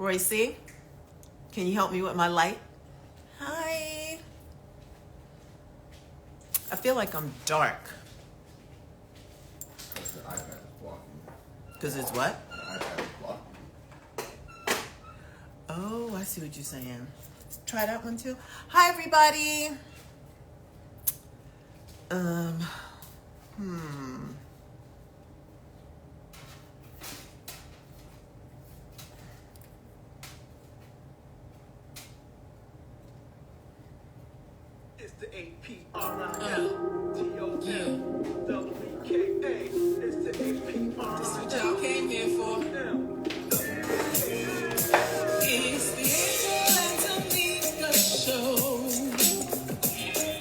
Royce, can you help me with my light? Hi. I feel like I'm dark. Because the iPad is blocking. Because it's what? The iPad is blocking. Oh, I see what you're saying. Try that one too. Hi, everybody. It's the APRILTOMEKA. It's the APRILTOMEKA. This is what y'all came here for. It's the April and Tomeeka show.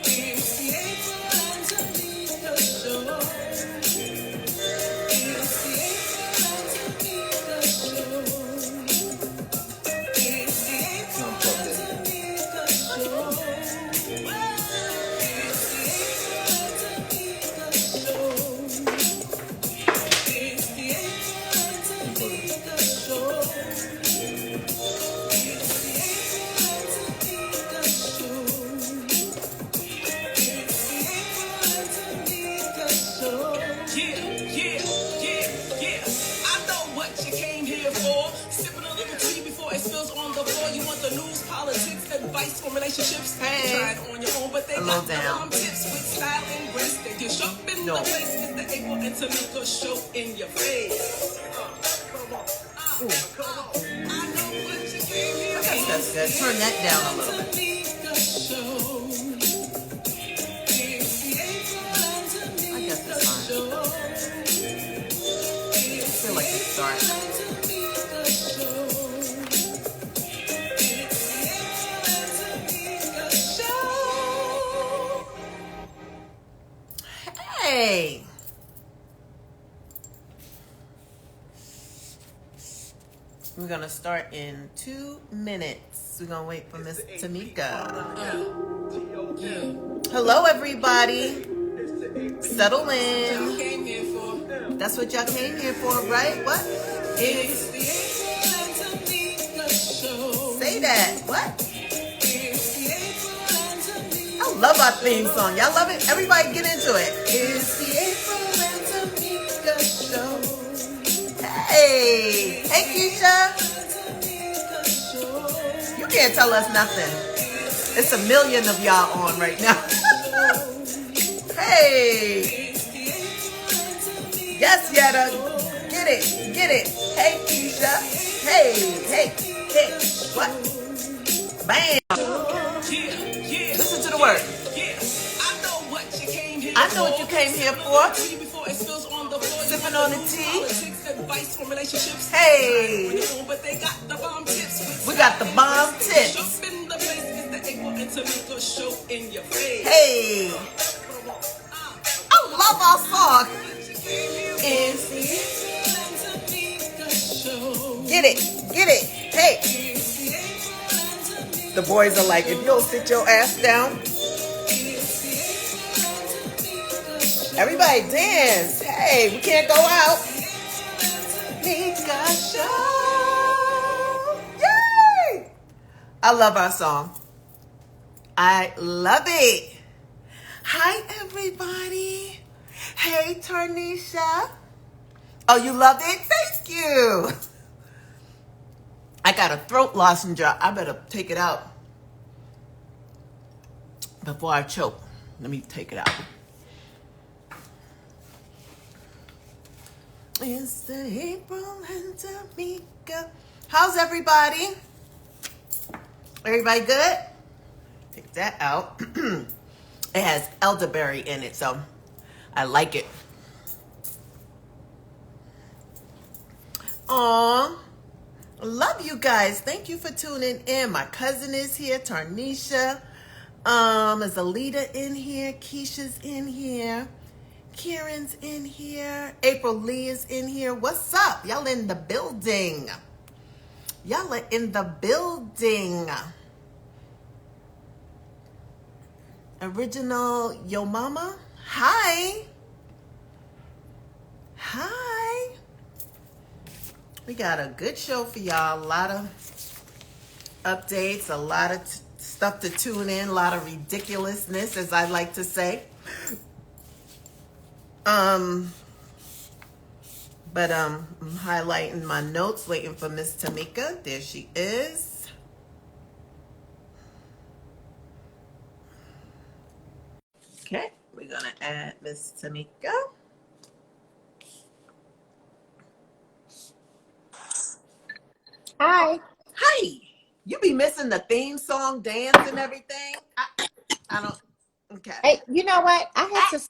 It's the April and Tomeeka show. It's the April and Tomeeka show. It's the April and Tomeeka show. Advice on relationships. Hey. Try it on your own, but they got the tips with style and grace. They get sharp in the place. It's the April and Tomeeka show in your face. I know what you came here for. That's good. Turn that down a little bit. I guess it's fine. I feel like it's dark. Hey. We're going to start in 2 minutes. We're going to wait for Miss Tomeeka. Hello, everybody. Settle in. Came here for. That's what y'all came here for, right? What? It's the April and Tomeeka show. Say that. What? It's the April and Tomeeka. I love our theme song. Y'all love it? Everybody get into it. It's the April and Tomeeka show. Hey. Hey, Keisha. You can't tell us nothing. It's a million of y'all on right now. Hey. Yes, Yetta. Get it. Get it. Hey, Keisha. Hey. Hey. Hey. What? Bam. Listen to the word. I know what you came here for. Sipping on the tea. Hey. We got the bomb tips. Hey. I love our song. Get it. Get it. Hey. The boys are like, if you don't sit your ass down. Everybody dance. Hey, we can't go out. Tomeeka show. Yay! I love our song. I love it. Hi, everybody. Hey, Tarnisha. Oh, you loved it? Thank you. I got a throat lozenge. I better take it out before I choke. Let me take it out. It's the April and Tomeeka. How's everybody? Everybody good? Take that out. It has elderberry in it, so I like it. Aw, love you guys. Thank you for tuning in. My cousin is here, Tarnisha. Is Alita in here? Keisha's in here. Kieran's in here. April Lee is in here. What's up? Y'all in the building. Y'all are in the building. Original Yo Mama. Hi. Hi. We got a good show for y'all. A lot of updates, a lot of stuff to tune in, a lot of ridiculousness, as I like to say. But I'm highlighting my notes, waiting for Miss Tomeeka. There she is. Okay, we're gonna add Miss Tomeeka. Hi. Hi. You be missing the theme song, dance, and everything. I don't. Okay. Hey, you know what? I had to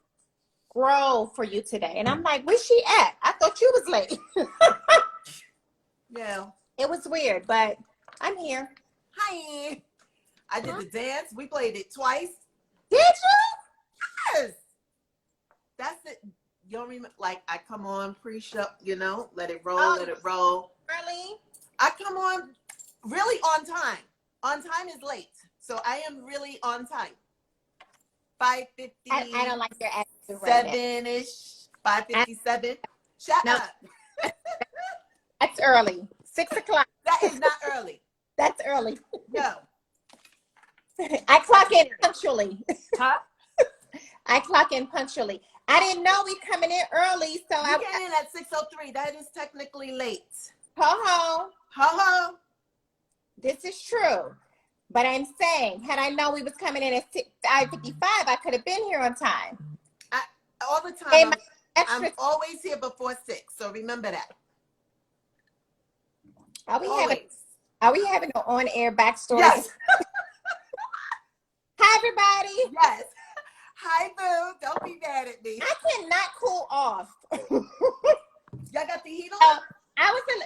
scroll for you today, and I'm like, where's she at? I thought you was late. Yeah. It was weird, but I'm here. Hi. I did the dance. We played it twice. Did you? Yes. That's it. You don't remember? Like, I come on pre-show, let it roll, let it roll. Really? I come on really on time. On time is late. So I am really on time. 5:50. I don't like your attitude right now. 7-ish. 5:57. Shut No. up. That's early. 6 o'clock. That is not early. That's early. No. I clock in punctually. Huh? I clock in punctually. I didn't know we coming in early, so You came in at 6:03. That is technically late. ho. Ho. This is true. But I'm saying, had I known we was coming in at 5:55, I could have been here on time. All the time. And I'm always here before 6. So remember that. Are we Always. having an on-air backstory? Yes. Hi, everybody. Yes. Hi, boo. Don't be mad at me. I cannot cool off. Y'all got the heat on?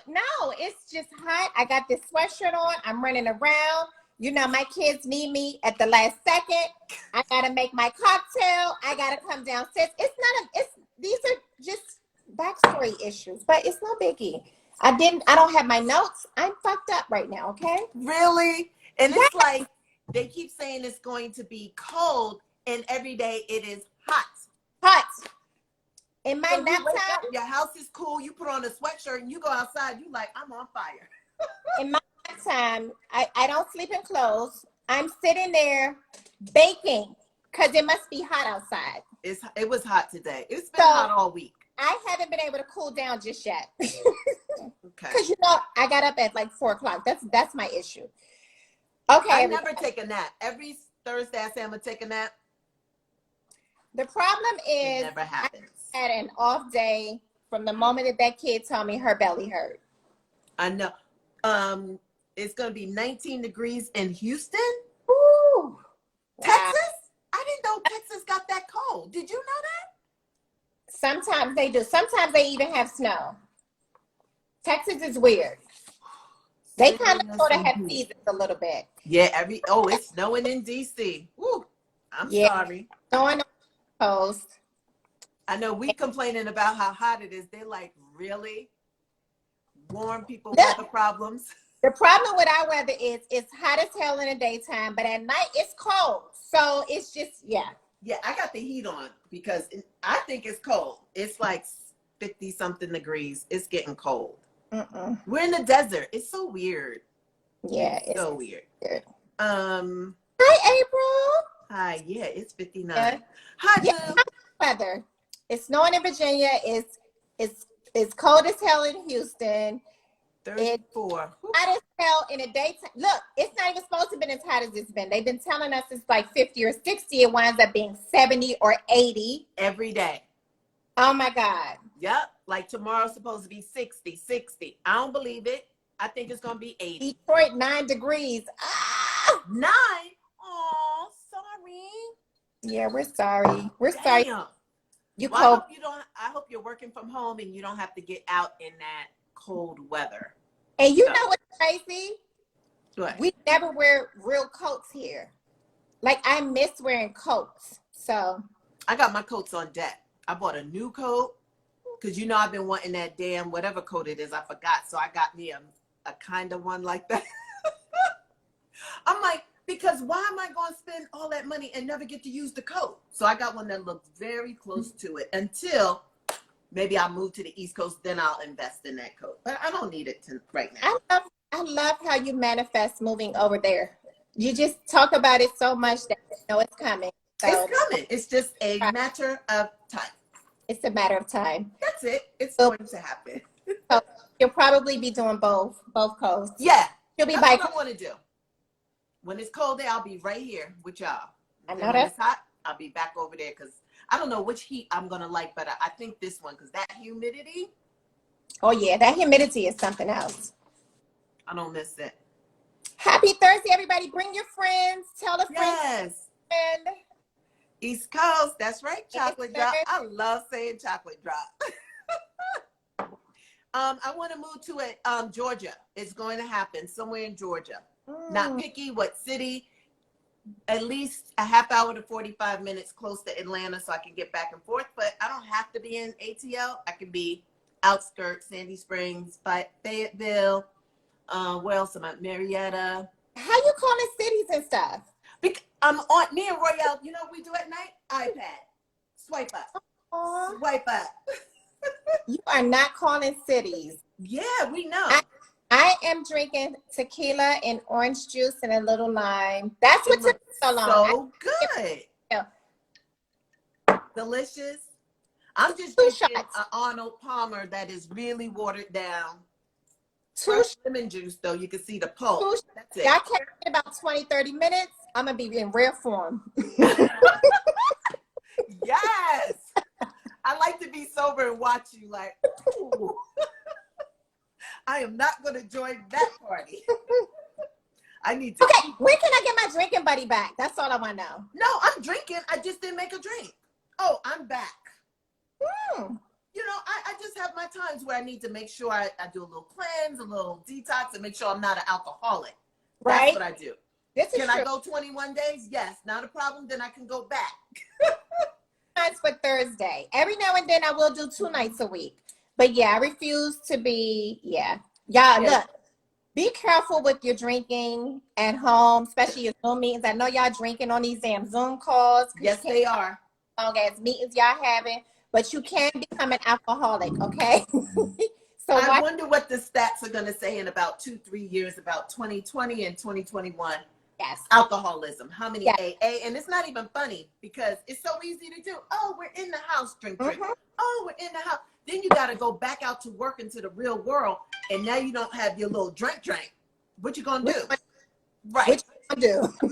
No, it's just hot. I got this sweatshirt on. I'm running around. My kids need me at the last second. I gotta make my cocktail. I gotta come downstairs. These are just backstory issues, but it's no biggie. I don't have my notes. I'm fucked up right now, okay? Really? And it's like they keep saying it's going to be cold, and every day it is hot. Hot. In my So you nap wake time, up, your house is cool, you put on a sweatshirt, and you go outside, you like, I'm on fire. in my nap time, I don't sleep in clothes. I'm sitting there baking because it must be hot outside. It was hot today. It's been So, hot all week. I haven't been able to cool down just yet. Okay. Because I got up at like 4 o'clock. That's my issue. Okay. I never take a nap. Every Thursday I say I'm gonna take a nap. The problem It is never happens. I had an off day from the moment that kid told me her belly hurt. I know. It's gonna be 19 degrees in Houston, Ooh. Texas. I didn't know Texas got that cold. Did you know that? Sometimes they do. Sometimes they even have snow. Texas is weird. They kind of sort of have seasons a little bit. Yeah, it's snowing in DC. Woo. I'm sorry. Snowing on the coast. I know we complaining about how hot it is. They're like, really? Warm people Yeah. weather problems. The problem with our weather is it's hot as hell in the daytime, but at night it's cold. So it's just, Yeah, I got the heat on because I think it's cold. It's like 50 something degrees. It's getting cold. We're in the desert. It's so weird. Yeah, it's so weird. Hi, April. Hi, yeah, it's 59. Yeah. Hi, Yeah, Boo. weather. It's snowing in Virginia. It's cold as hell in Houston. 34. Hot as hell in the daytime. Look, it's not even supposed to be as hot as it's been. They've been telling us it's like 50 or 60. It winds up being 70 or 80 every day. Oh my God. Yep. Like tomorrow's supposed to be 60. I don't believe it. I think it's going to be 80. Detroit, 9 degrees. 9? Oh, sorry. Yeah, we're sorry. We're Damn. sorry. You well, I hope you're working from home and you don't have to get out in that cold weather. And you know what's crazy? What? We never wear real coats here. Like, I miss wearing coats. So I got my coats on deck. I bought a new coat because I've been wanting that damn whatever coat it is. I forgot. So I got me a kind of one like that. I'm like, because why am I going to spend all that money and never get to use the coat? So I got one that looks very close to it until maybe I'll move to the East Coast. Then I'll invest in that coat. But I don't need it right now. I love how you manifest moving over there. You just talk about it so much that you know it's coming. So It's coming. It's just a matter of time. it's a matter of time. That's it. It's So, going to happen. so you'll probably be doing both coasts. Yeah. You'll be That's like, what I want to do. When it's cold there, I'll be right here with y'all. I know And when that. it's hot, I'll be back over there because I don't know which heat I'm going to like, but I think this one because that humidity, Oh yeah, that humidity is something else. I don't miss it. Happy Thursday, everybody. Bring your friends. Tell a friend. Yes. friend. East Coast. That's right. Chocolate Yes, drop. sir. I love saying chocolate drop. I want to move to Georgia. It's going to happen somewhere in Georgia. Not picky what city. At least a half hour to 45 minutes close to Atlanta so I can get back and forth. But I don't have to be in ATL. I can be outskirts, Sandy Springs, Fayetteville. Where else am I? Marietta. How you calling cities and stuff? I'm on me and Royale. You know what we do at night? iPad. Swipe up. Aw, Swipe up. you are not calling cities. Yeah, we know. I am drinking tequila and orange juice and a little lime. That's what It took looks so long. so good. Yeah. Delicious. I'm just Two drinking shots. an Arnold Palmer that is really watered down. Two Fresh lemon juice, though. You can see the pulp. That's it. Y'all catch me in about 20, 30 minutes. I'm going to be in rare form. Yes. I like to be sober and watch you like, ooh. I am not going to join that party. I need to. Okay, when can I get my drinking buddy back? That's all I want to know. No, I'm drinking. I just didn't make a drink. Oh, I'm back. Hmm. You know, I just have my times where I need to make sure I do a little cleanse, a little detox, and make sure I'm not an alcoholic. Right? That's what I do. This is Can true. I go 21 days? Yes, not a problem. Then I can go back. Nights for Thursday. Every now and then I will do 2 nights a week. But yeah, I refuse to be, Y'all, Yeah. look, be careful with your drinking at home, especially your Zoom meetings. I know y'all drinking on these damn Zoom calls. Yes, they are. Long as meetings y'all having, but you can become an alcoholic, okay? So I wonder what the stats are going to say in about 2-3 years about 2020 and 2021. Yes. Alcoholism. How many Yes. AA? And it's not even funny because it's so easy to do. Oh, we're in the house, drink. Oh, we're in the house. Then you got to go back out to work into the real world. And now you don't have your little drink. What you going to do? Right. What you gonna do?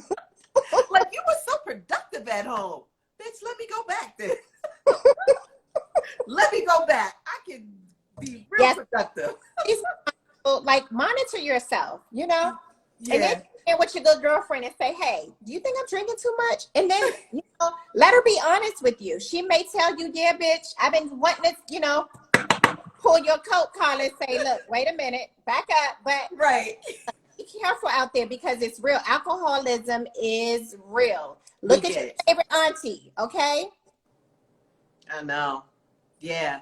Like you were so productive at home. Bitch, let me go back then. Let me go back. I can be real productive. Like monitor yourself, you know? Yeah. And then get with your good girlfriend and say, hey, do you think I'm drinking too much? And then, you know, let her be honest with you. She may tell you, yeah, bitch, I've been wanting to, you know, pull your coat collar and say, look, wait a minute, back up. But right. Be careful out there because it's real. Alcoholism is real. Look at your favorite auntie, okay? I know. Yeah.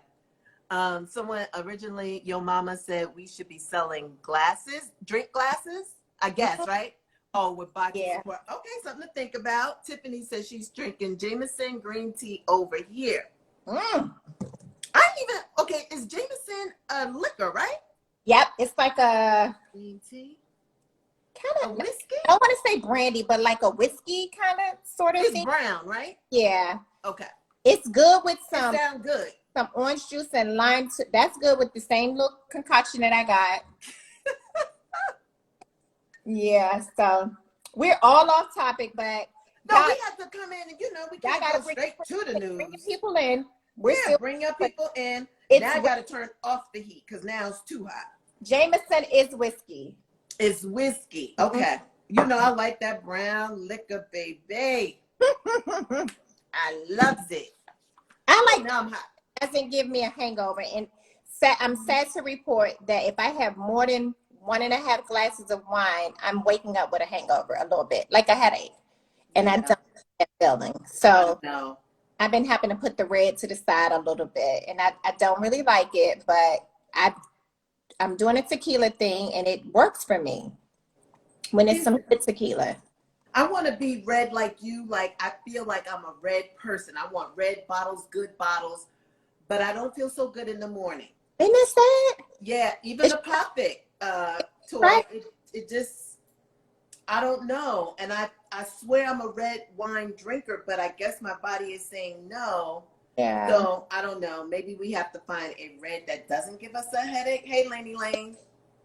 Someone originally, your mama said we should be selling glasses, drink glasses, I guess, right? Oh, with body support. Okay, something to think about. Tiffany says she's drinking Jameson green tea over here. Okay, is Jameson a liquor, right? Yep, it's like a green tea. Kind of whiskey? I don't want to say brandy, but like a whiskey kind of sort of it's thing. Brown, right? Yeah. Okay. It's good with some. It sounds good. Some orange juice and lime. That's good with the same little concoction that I got. Yeah, so we're all off topic, but no, we have to come in and we can't go straight to the news. Bring people in. Bring your people in. Now I got to turn off the heat because now it's too hot. Jameson is whiskey. It's whiskey. Okay. You know I like that brown liquor, baby. I loves it. I like. Now I'm hot. Doesn't give me a hangover, and I'm sad to report that if I have more than 1.5 glasses of wine, I'm waking up with a hangover a little bit, like a headache, and I don't like that feeling. So I've been having to put the red to the side a little bit, and I don't really like it, but I'm doing a tequila thing, and it works for me when it's some good tequila. I want to be red like you. Like I feel like I'm a red person. I want red bottles, good bottles. But I don't feel so good in the morning. Isn't it sad? Yeah, even the Pop It toy. Right. It just, I don't know. And I swear I'm a red wine drinker, but I guess my body is saying no. Yeah. So I don't know. Maybe we have to find a red that doesn't give us a headache. Hey, Laney Lane.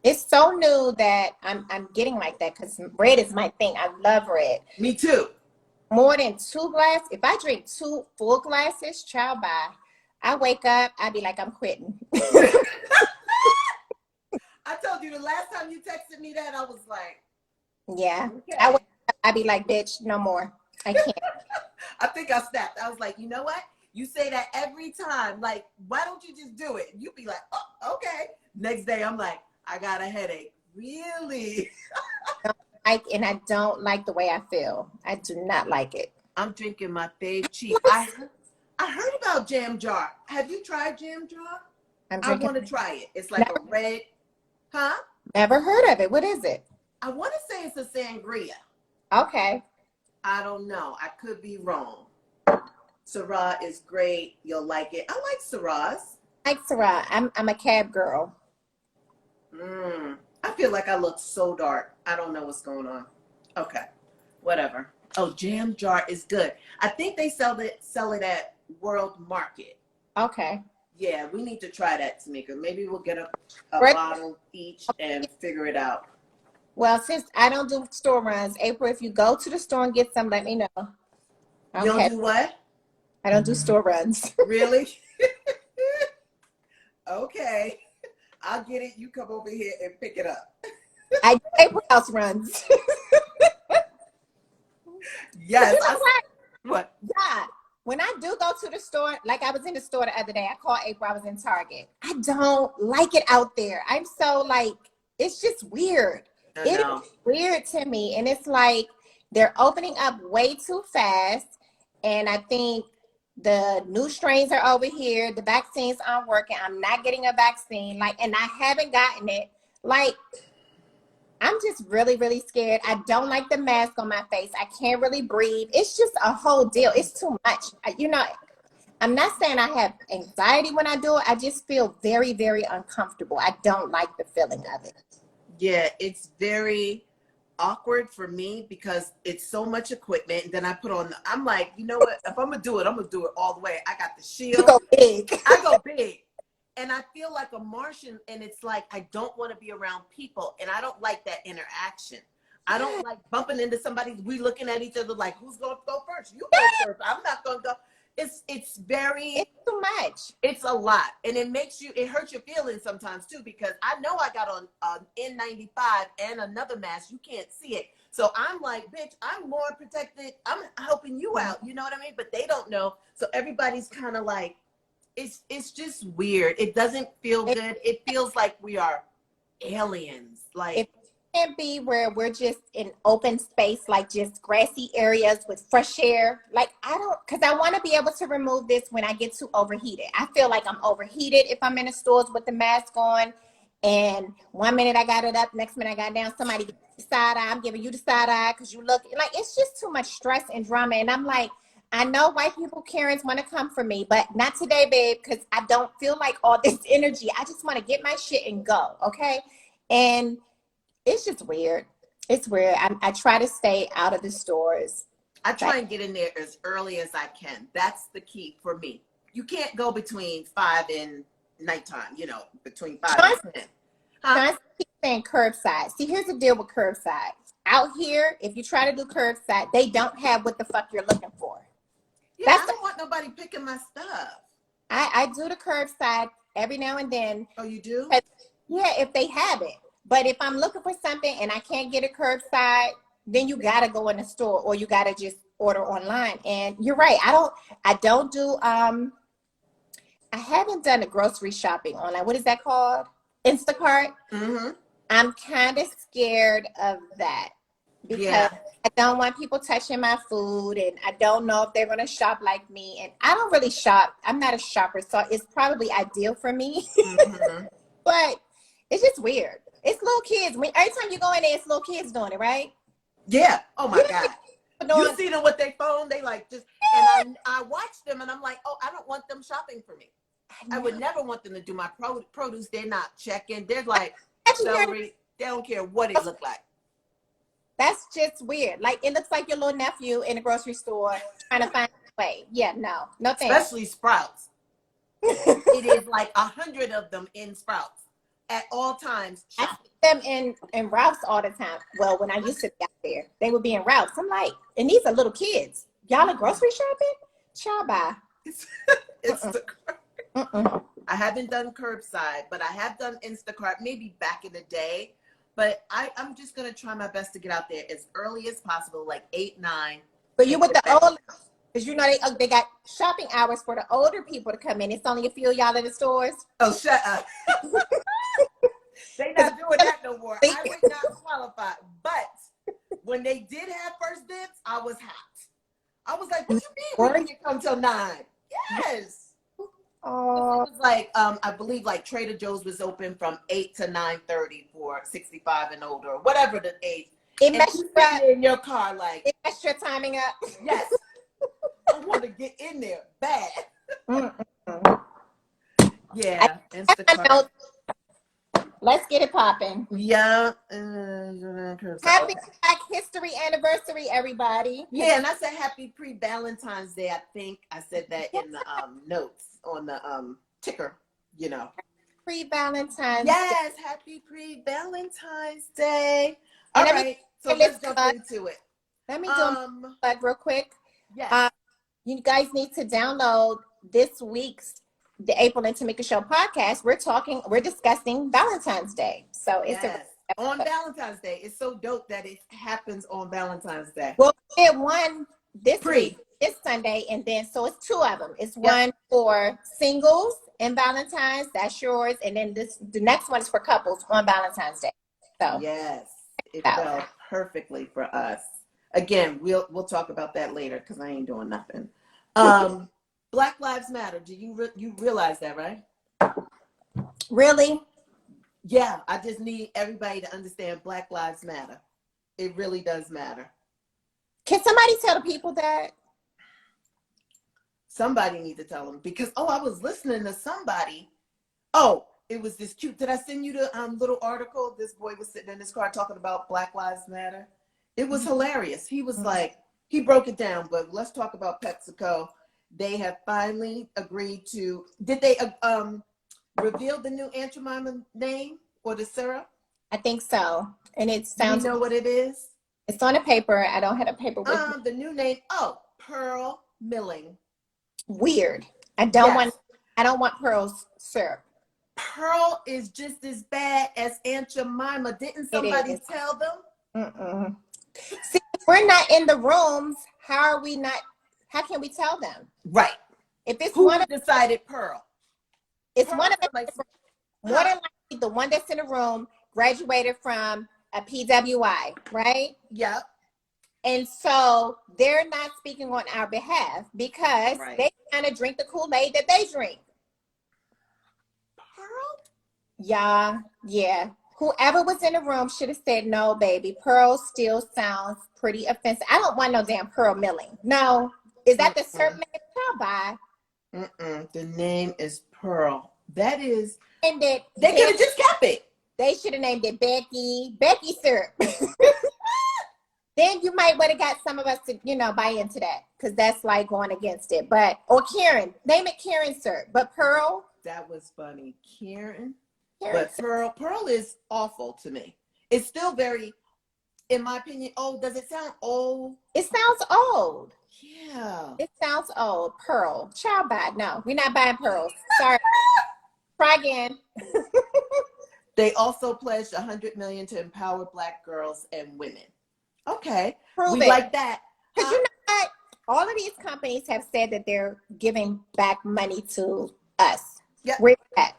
It's so new that I'm getting like that because red is my thing. I love red. Me too. More than 2 glasses. If I drink 2 full glasses, child, bye. I wake up, I be like, I'm quitting. I told you the last time you texted me that, I was like, Yeah. okay. I be like, bitch, no more. I can't. I think I snapped. I was like, you know what? You say that every time. Like, why don't you just do it? You be like, oh, okay. Next day, I'm like, I got a headache. Really? And I don't like the way I feel. I do not like it. I'm drinking my fave cheap. I heard about Jam Jar. Have you tried Jam Jar? I want to try it. It's like a red, huh? Never heard of it. What is it? I want to say it's a sangria. Okay. I don't know. I could be wrong. Syrah is great. You'll like it. I like Syrahs. I like Syrah. I'm a cab girl. I feel like I look so dark. I don't know what's going on. Okay. Whatever. Oh, Jam Jar is good. I think they sell it at World Market. Okay. Yeah, we need to try that, Tomeeka. Maybe we'll get a bottle each and figure it out. Well, since I don't do store runs, April, if you go to the store and get some, let me know. You don't do what? I don't do store runs. Really? Okay. I'll get it. You come over here and pick it up. I do April House runs. Yes. You know What? Yeah. When I do go to the store, like I was in the store the other day, I called April, I was in Target. I don't like it out there. I'm so like, it's just weird. It is weird to me. And it's like they're opening up way too fast. And I think the new strains are over here. The vaccines aren't working. I'm not getting a vaccine. Like, and I haven't gotten it. Like, I'm just really, really scared. I don't like the mask on my face. I can't really breathe. It's just a whole deal. It's too much. You know, I'm not saying I have anxiety when I do it. I just feel very, very uncomfortable. I don't like the feeling of it. Yeah, it's very awkward for me because it's so much equipment. And then I put on, I'm like, you know what? If I'm going to do it all the way. I got the shield. You go big. I go big. And I feel like a Martian, and it's like I don't want to be around people, and I don't like that interaction. I don't like bumping into somebody. We looking at each other like, who's going to go first? You go first. I'm not going to go. It's too much. It's a lot, and it hurts your feelings sometimes too, because I know I got on N95 and another mask. You can't see it, so I'm like, bitch, I'm more protected. I'm helping you out. You know what I mean? But they don't know, so everybody's kind of like. It's just weird. It doesn't feel good. It feels like we are aliens. Like it can't be where we're just in open space, like just grassy areas with fresh air. Like because I want to be able to remove this when I get too overheated. I feel like I'm overheated if I'm in the stores with the mask on. And 1 minute I got it up, next minute I got it down. Somebody gives me the side eye. I'm giving you the side eye because you look like it's just too much stress and drama. And I'm like, I know white people, Karens, want to come for me, but not today, babe, because I don't feel like all this energy. I just want to get my shit and go, okay? And it's just weird. It's weird. I try to stay out of the stores. I try and get in there as early as I can. That's the key for me. You can't go between 5 and nighttime, between 5 and 10. I keep saying curbside. See, here's the deal with curbside. Out here, if you try to do curbside, they don't have what the fuck you're looking for. Yeah, I don't want nobody picking my stuff. I do the curbside every now and then. Oh, you do? Yeah, if they have it. But if I'm looking for something and I can't get a curbside, then you gotta go in the store or you gotta just order online. And you're right. I don't do I haven't done a grocery shopping online. What is that called? Instacart. Mm-hmm. I'm kind of scared of that because I don't want people touching my food and I don't know if they're going to shop like me. And I don't really shop. I'm not a shopper, so it's probably ideal for me. Mm-hmm. But it's just weird. It's little kids. Every time you go in there, it's little kids doing it, right? Yeah. Oh, my God. You see them with their phone. They like just, and I watch them and I'm like, oh, I don't want them shopping for me. I would never want them to do my produce. They're not checking. They're like, celery. They don't care what it look like. That's just weird. Like, it looks like your little nephew in the grocery store trying to find a way. Yeah, no thanks. Especially Sprouts. It is like 100 of them in Sprouts at all times. I see them in Ralph's all the time. Well, when I used to be out there, they would be in Ralph's. I'm like, and these are little kids. Y'all are grocery shopping? Child, bye. I haven't done curbside, but I have done Instacart maybe back in the day. But I'm just going to try my best to get out there as early as possible, like 8, 9. But you with the old, because you know they got shopping hours for the older people to come in. It's only a few of y'all in the stores. Oh, shut up. They not doing that no more. I would not qualify. But when they did have first dibs, I was hot. I was like, what you mean we didn't come till 9? Yes. Oh. It was like, I believe like Trader Joe's was open from 8 to 9:30 for 65 and older, or whatever the age. It messed you up in your car, like it messed your timing up. Yes. I want to get in there bad. Yeah. Instacart. Let's get it popping. Yeah. Happy Black History Anniversary, everybody. Yeah, and I said happy pre-Valentine's Day. I think I said that in the notes on the ticker, you know. Pre-Valentine's Yes, Day. happy pre-Valentine's Day. All right, so let's jump into it. Let me do a plug real quick. Yes. You guys need to download this week's the April and Tomeeka Show podcast. We're discussing Valentine's Day. So it's on Valentine's Day. It's so dope that it happens on Valentine's Day. Well, we did one this week, this Sunday, and then so it's 2 of them. It's one for singles and Valentine's, that's yours, and then the next one is for couples on Valentine's Day. So yes, it fell perfectly for us. Again, we'll talk about that later because I ain't doing nothing. Black Lives Matter. Do you realize that, right? Really? Yeah, I just need everybody to understand Black Lives Matter. It really does matter. Can somebody tell the people that? Somebody needs to tell them because, I was listening to somebody. Oh, it was this cute. Did I send you the little article? This boy was sitting in his car talking about Black Lives Matter. It was hilarious. He was like, he broke it down, but let's talk about PepsiCo. They have finally agreed to, did they reveal the new Aunt Jemima name or the syrup? I think so. And it sounds. Do you know what it is? It's on a paper. I don't have a paper with me. The new name, Pearl Milling. Weird. I don't want Pearl's syrup. Pearl is just as bad as Aunt Jemima. Didn't somebody tell them? See, if we're not in the rooms, how can we tell them? Right. If it's who decided Pearl? It's Pearl, one of them. More than likely, the one that's in the room graduated from a PWI, right? Yep. And so they're not speaking on our behalf because they kind of drink the Kool-Aid that they drink. Pearl? Yeah. Whoever was in the room should have said, no, baby. Pearl still sounds pretty offensive. I don't want no damn Pearl Milling. No. Is that the syrup made Pearl by? The name is Pearl. That is. And they could have just kept it. They should have named it Becky syrup. Then you might would have got some of us to, buy into that because that's like going against it. Or Karen, name it Karen syrup. But Pearl. That was funny. Karen. But Pearl is awful to me. It's still very, in my opinion, old. Does it sound old? It sounds old. Yeah. It sounds old. Pearl. Child buy. No, we're not buying pearls. Sorry. Try again. They also pledged $100 million to empower Black girls and women. Okay. Prove we it. Like that. Because you know what? All of these companies have said that they're giving back money to us. Yep. Where's that?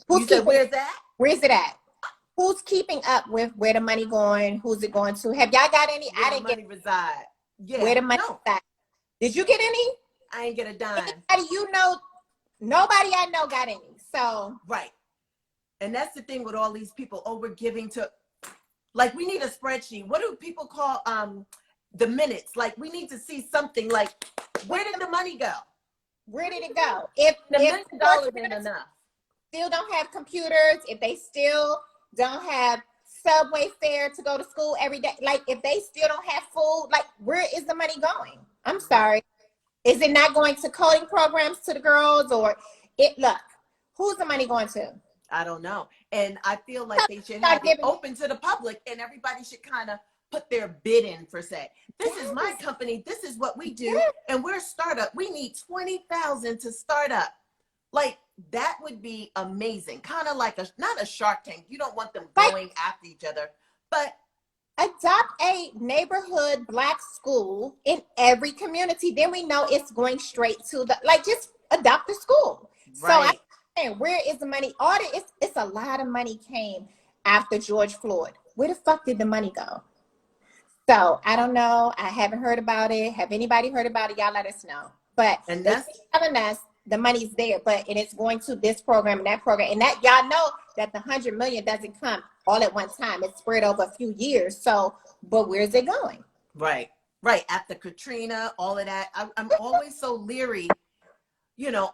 Where's that? Where's it at? Who's keeping up with where the money going? Who's it going to? Have y'all got any? Where I didn't the money get reside. Yeah. Where the money reside? Did you get any? I ain't get a dime. Nobody I know got any. So right. And that's the thing with all these people over giving to, like, we need a spreadsheet. What do people call the minutes? Like, we need to see something like, where did the money go? Where did it go? If $1 million ain't enough. Still don't have computers, if they still don't have subway fare to go to school every day. Like, if they still don't have food, like, where is the money going? I'm sorry. Is it not going to coding programs to the girls, or look, who's the money going to? I don't know. And I feel like they should have it open to the public, and everybody should kind of put their bid in for say, this is my company, this is what we do, and we're a startup. We need 20,000 to start up. Like, that would be amazing. Kind of like not a Shark Tank. You don't want them going after each other, but adopt a neighborhood Black school in every community. Then we know it's going straight to just adopt the school. Right. So where is the money? It's a lot of money came after George Floyd. Where the fuck did the money go? So I don't know. I haven't heard about it. Have anybody heard about it? Y'all let us know. But that's telling us the money's there, but it is going to this program and that program. And that y'all know that the $100 million doesn't come all at one time. It's spread over a few years. So, but where's it going? Right. After Katrina, all of that. I'm always so leery.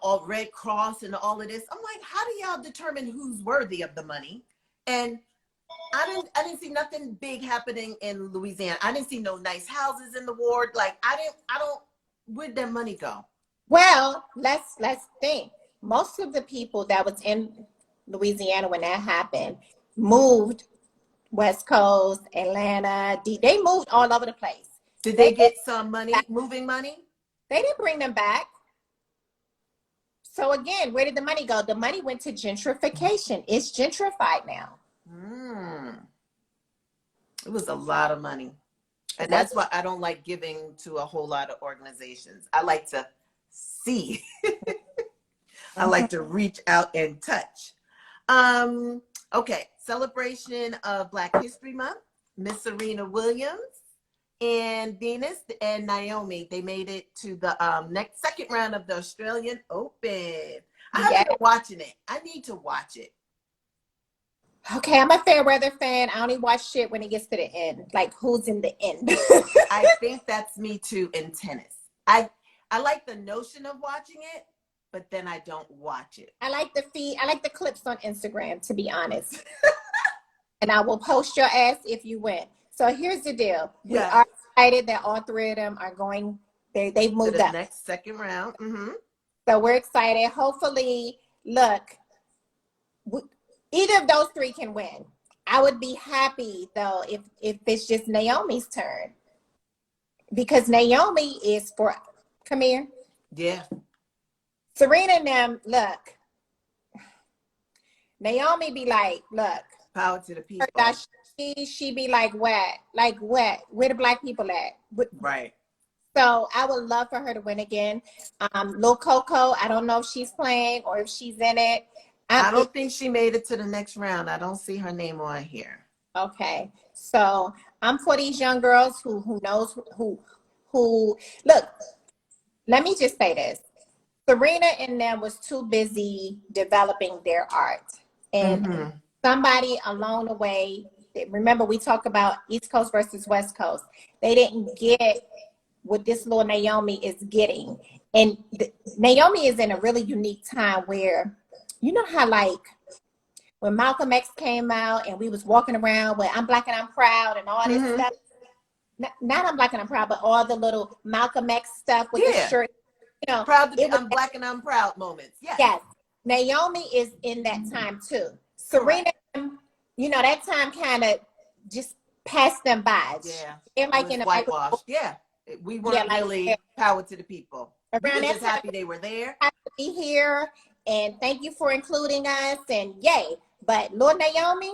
All Red Cross and all of this. I'm like, how do y'all determine who's worthy of the money? And I didn't see nothing big happening in Louisiana. I didn't see no nice houses in the ward. Like, where'd that money go? Well, let's think. Most of the people that was in Louisiana when that happened moved West Coast, Atlanta. They moved all over the place. Did they get some money, moving money? They didn't bring them back. So again, where did the money go? The money went to gentrification. It's gentrified now. It was a lot of money. And that's why I don't like giving to a whole lot of organizations. I like to see. I like to reach out and touch. Okay, celebration of Black History Month. Miss Serena Williams and Venus and Naomi, they made it to the second round of the Australian Open. I haven't been watching it. I need to watch it. Okay, I'm a fair weather fan. I only watch shit when it gets to the end. Like, who's in the end? I think that's me too in tennis. I like the notion of watching it, but then I don't watch it. I like the feed. I like the clips on Instagram, to be honest. And I will post your ass if you win. So here's the deal. We are excited that all three of them are going. They've moved to the up. Next second round. Mm-hmm. So we're excited. Hopefully, look, either of those three can win. I would be happy though if it's just Naomi's turn, because Naomi is for. Come here. Yeah. Serena and them, look. Naomi be like, look. Power to the people. She be like, what? Like, what? Where the Black people at? Right. So I would love for her to win again. Lil Coco, I don't know if she's playing or if she's in it. I don't think she made it to the next round. I don't see her name on here. Okay. So I'm for these young girls who knows who look, let me just say this. Serena and them was too busy developing their art. And somebody along the way, remember we talk about East Coast versus West Coast. They didn't get what this little Naomi is getting. And Naomi is in a really unique time where, you know how like when Malcolm X came out and we was walking around with I'm Black and I'm Proud and all this stuff. Not I'm Black and I'm Proud, but all the little Malcolm X stuff with the shirt. You know, proud to be I'm Black and I'm Proud moments. Yes. Naomi is in that time too. Serena, you know, that time kind of just passed them by. Yeah. They're like in a whitewash. Yeah. We weren't really power to the people. We were just happy they were there. Happy to be here, and thank you for including us, and yay. But Lord Naomi,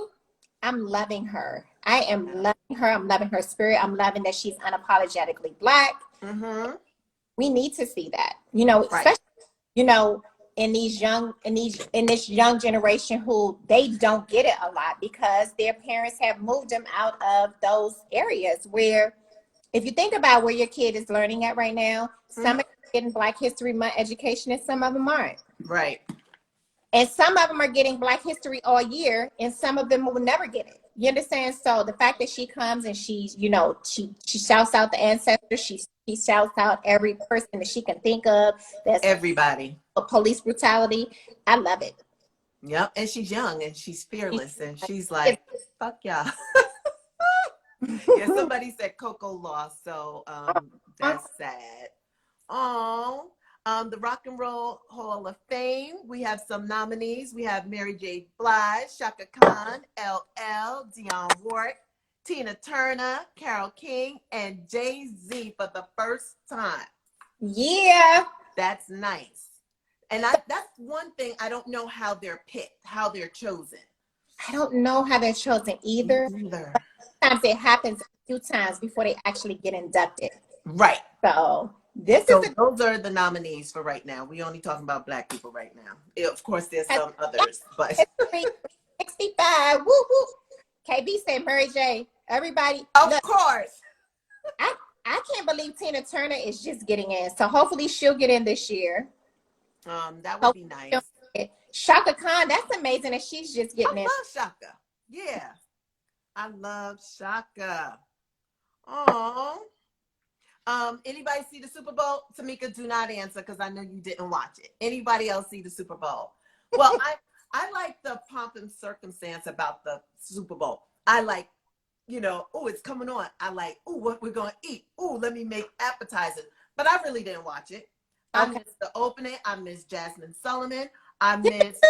I'm loving her. I am loving her. I'm loving her spirit. I'm loving that she's unapologetically Black. We need to see that, you know, especially, you know, in this young generation who they don't get it a lot because their parents have moved them out of those areas where, if you think about where your kid is learning at right now, some of them are getting Black History Month education and some of them aren't. Right. And some of them are getting Black History all year and some of them will never get it. You understand? So the fact that she comes and she's, you know, she shouts out the ancestors, she shouts out every person that she can think of. That's everybody. Police brutality. I love it. Yep. And she's young and she's She's fearless and she's like, like, fuck y'all. Yeah, somebody said Coco lost, so that's sad. Oh, the Rock and Roll Hall of Fame. We have some nominees. We have Mary J. Blige, Shaka Khan, LL, Dionne Warwick, Tina Turner, Carole King, and Jay-Z for the first time. yeah. That's nice. And that's one thing I don't know how they're picked, how they're chosen. I don't know how they're chosen either. Either. Sometimes it happens a few times before they actually get inducted. Right. So this So is those are the nominees for right now. We only talking about Black people right now. Of course, there's some others, but 65. Woo woo. KB said Mary J. Everybody, of look, course. I can't believe Tina Turner is just getting in. So hopefully she'll get in this year. That would be nice. Shaka Khan, that's amazing that she's just getting in. I love Shaka. Yeah, I love Shaka. Oh. Anybody see the Super Bowl? Tomeeka, do not answer because I know you didn't watch it. Anybody else see the Super Bowl? Well, I like the pomp and circumstance about the Super Bowl. I like, oh, it's coming on. I like, oh, what we're gonna eat. Oh, let me make appetizers. But I really didn't watch it. I missed the opening. I missed Jasmine Sullivan. I missed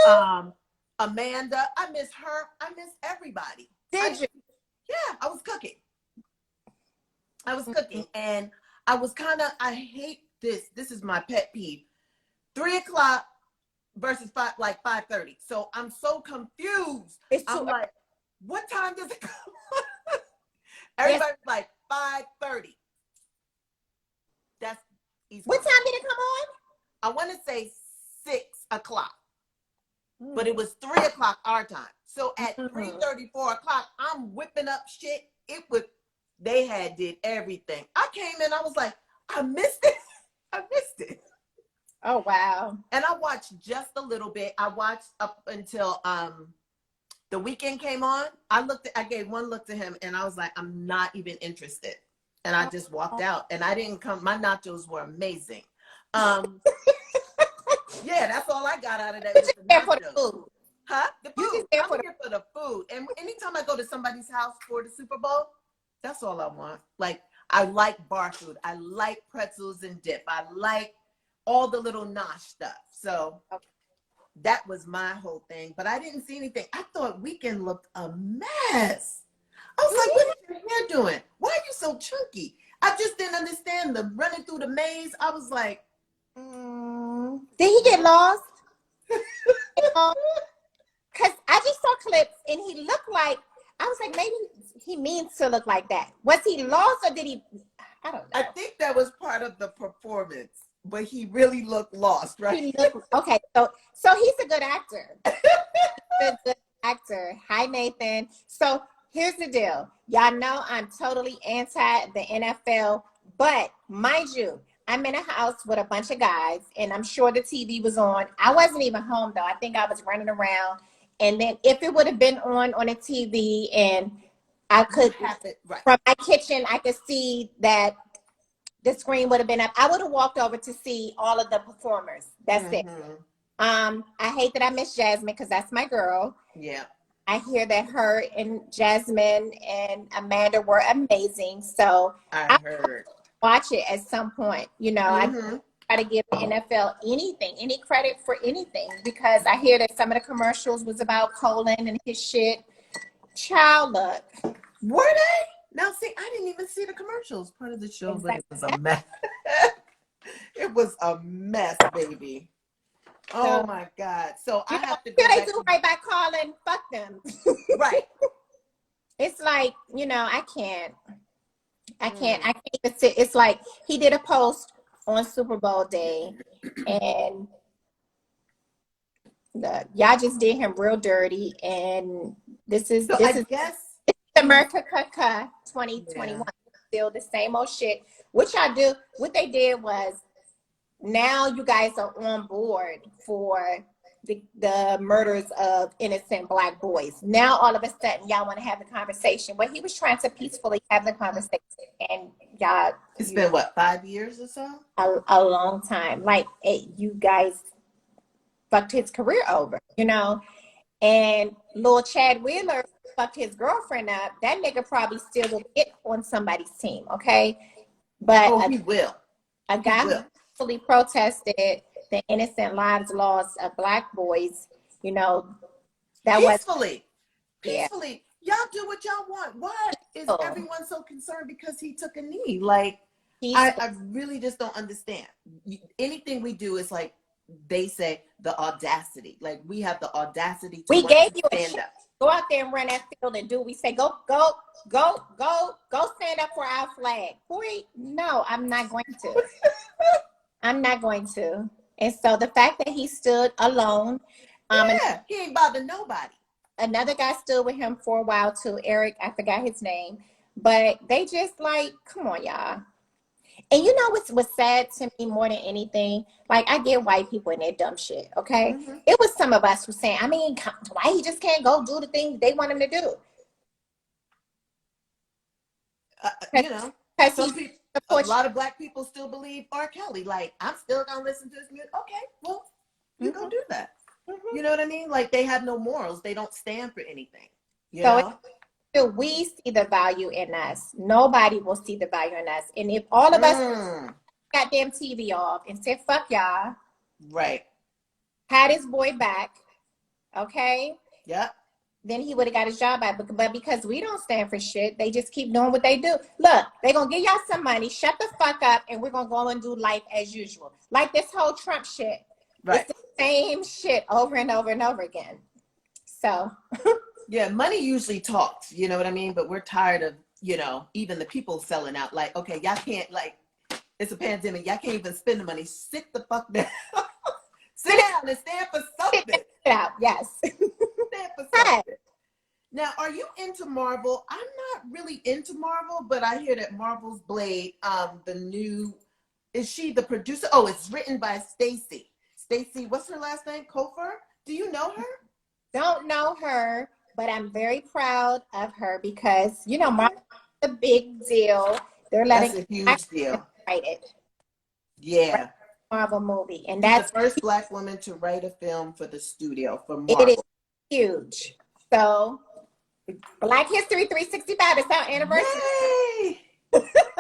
Amanda. I missed her. I missed everybody. Did you? Yeah, I was cooking. And I was I hate this. This is my pet peeve. 3:00 versus 5:30. So I'm so confused. I'm like, what time does it come on? Everybody's like 5:30. That's easy. What time did it come on? I want to say 6:00. But it was 3:00 our time. So at 3:30, 4:00, I'm whipping up shit. They did everything. I came in, I was like, I missed it. Oh wow. And I watched just a little bit. I watched up until the weekend came on. I gave one look to him and I was like, I'm not even interested. And I just walked out and I didn't come. My nachos were amazing. Yeah, that's all I got out of that. You're just there for the food. Huh? The food. You're just there I'm here for the food. And anytime I go to somebody's house for the Super Bowl, that's all I want. Like, I like bar food. I like pretzels and dip. I like all the little nosh stuff. So that was my whole thing. But I didn't see anything. I thought Weekend looked a mess. I was like, what is your hair doing? Why are you so chunky? I just didn't understand the running through the maze. I was like, did he get lost? Because I just saw clips and he looked like, I was like, maybe he means to look like that. Was he lost or did he? I don't know. I think that was part of the performance, but he really looked lost, right? Okay, so he's a good actor. He's a good actor. Hi, Nathan. So here's the deal. Y'all know I'm totally anti the NFL, but mind you, I'm in a house with a bunch of guys, and I'm sure the TV was on. I wasn't even home, though. I think I was running around. And then if it would have been on a TV and I could, from my kitchen, I could see that the screen would have been up, I would have walked over to see all of the performers. That's it. I hate that I miss Jasmine because that's my girl. Yeah. I hear that her and Jasmine and Amanda were amazing. So I heard. Watch it at some point. I try to give the NFL any credit for anything, because I hear that some of the commercials was about Colin and his shit. Child, look. Were they? Now, see, I didn't even see the commercials. Part of the show, but it was a mess. It was a mess, baby. Oh my God. So I have to go back. They do right by Colin. Fuck them. Right. It's like, I can't even sit. It's like he did a post on Super Bowl day and y'all just did him real dirty, and this is America 2021. Still the same old shit. What they did was, now you guys are on board for the murders of innocent Black boys. Now all of a sudden y'all want to have the conversation. But he was trying to peacefully have the conversation, and y'all, it's been what, 5 years or so? A long time. Like, you guys fucked his career over, and little Chad Wheeler fucked his girlfriend up, that nigga probably still will get on somebody's team, okay? But he will. A guy who peacefully protested the innocent lives lost of Black boys, you know, that peacefully. Yeah. Y'all do what y'all want. Why is everyone so concerned because he took a knee? Like, I really just don't understand. Anything we do is like, they say the audacity. Like, we have the audacity to we gave you stand up. Go out there and run that field and do. We say, go stand up for our flag. Boy, no, I'm not going to. I'm not going to. And so the fact that he stood alone. He ain't bothered nobody. Another guy stood with him for a while too. Eric, I forgot his name. But they just like, come on, y'all. And you know what's sad to me more than anything? Like, I get white people and their dumb shit, okay? Mm-hmm. It was some of us who saying, I mean, why he just can't go do the thing they want him to do? You know, a lot of Black people still believe R. Kelly. Like, I'm still going to listen to his music. Okay, well, you go do that. Mm-hmm. You know what I mean? Like, they have no morals. They don't stand for anything. You know? We see the value in us. Nobody will see the value in us. And if all of us goddamn TV off and said, fuck y'all. Right. Had his boy back. Okay? Yep. Then he would have got his job back. But because we don't stand for shit, they just keep doing what they do. Look, they're going to give y'all some money. Shut the fuck up. And we're going to go and do life as usual. Like this whole Trump shit. Right. It's the same shit over and over and over again. So... Yeah, money usually talks, you know what I mean? But we're tired of, you know, even the people selling out. Like, okay, y'all can't, like, it's a pandemic. Y'all can't even spend the money. Sit the fuck down. Sit down and stand for something. Sit out, yes. Stand for something. Now, are you into Marvel? I'm not really into Marvel, but I hear that Marvel's Blade, the new, is she the producer? Oh, it's written by Stacy. Stacy, what's her last name? Kofer? Do you know her? Don't know her. But I'm very proud of her because, you know, Marvel's a big deal. They're letting that's a huge deal. Write it. Yeah. Marvel movie. And that's the first Black woman to write a film for the studio for Marvel. It is huge. So, Black History 365 is our anniversary. Yay!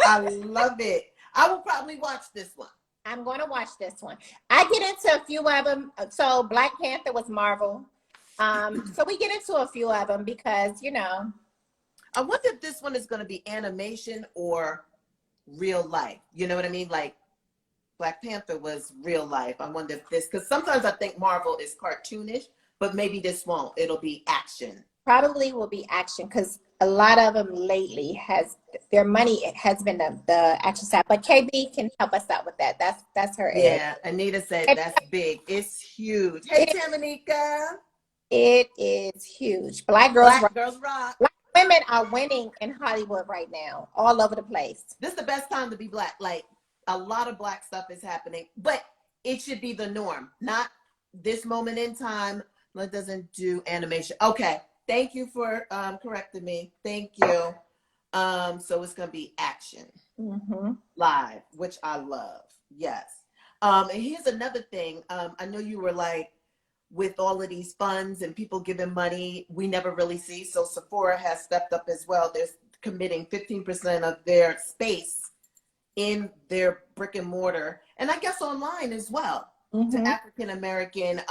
I love it. I will probably watch this one. I'm going to watch this one. I get into a few of them. So, Black Panther was Marvel. So we get into a few of them because, you know. I wonder if this one is going to be animation or real life. You know what I mean? Like Black Panther was real life. I wonder if this, because sometimes I think Marvel is cartoonish, but maybe this won't. It'll be action. Probably will be action because a lot of them lately their money has been the action side. But KB can help us out with that. That's her. Yeah, Anita said that's big. It's huge. Hey, Tomeeka. It is huge. Black girls rock. Black women are winning in Hollywood right now, all over the place. This is the best time to be Black. Like, a lot of Black stuff is happening, but it should be the norm, not this moment in time. It doesn't do animation. Okay, thank you for correcting me. Thank you. So it's gonna be action, live, which I love. Yes. And here's another thing. I know you were like, with all of these funds and people giving money, we never really see. So Sephora has stepped up as well. They're committing 15% of their space in their brick and mortar, and I guess online as well, to African-American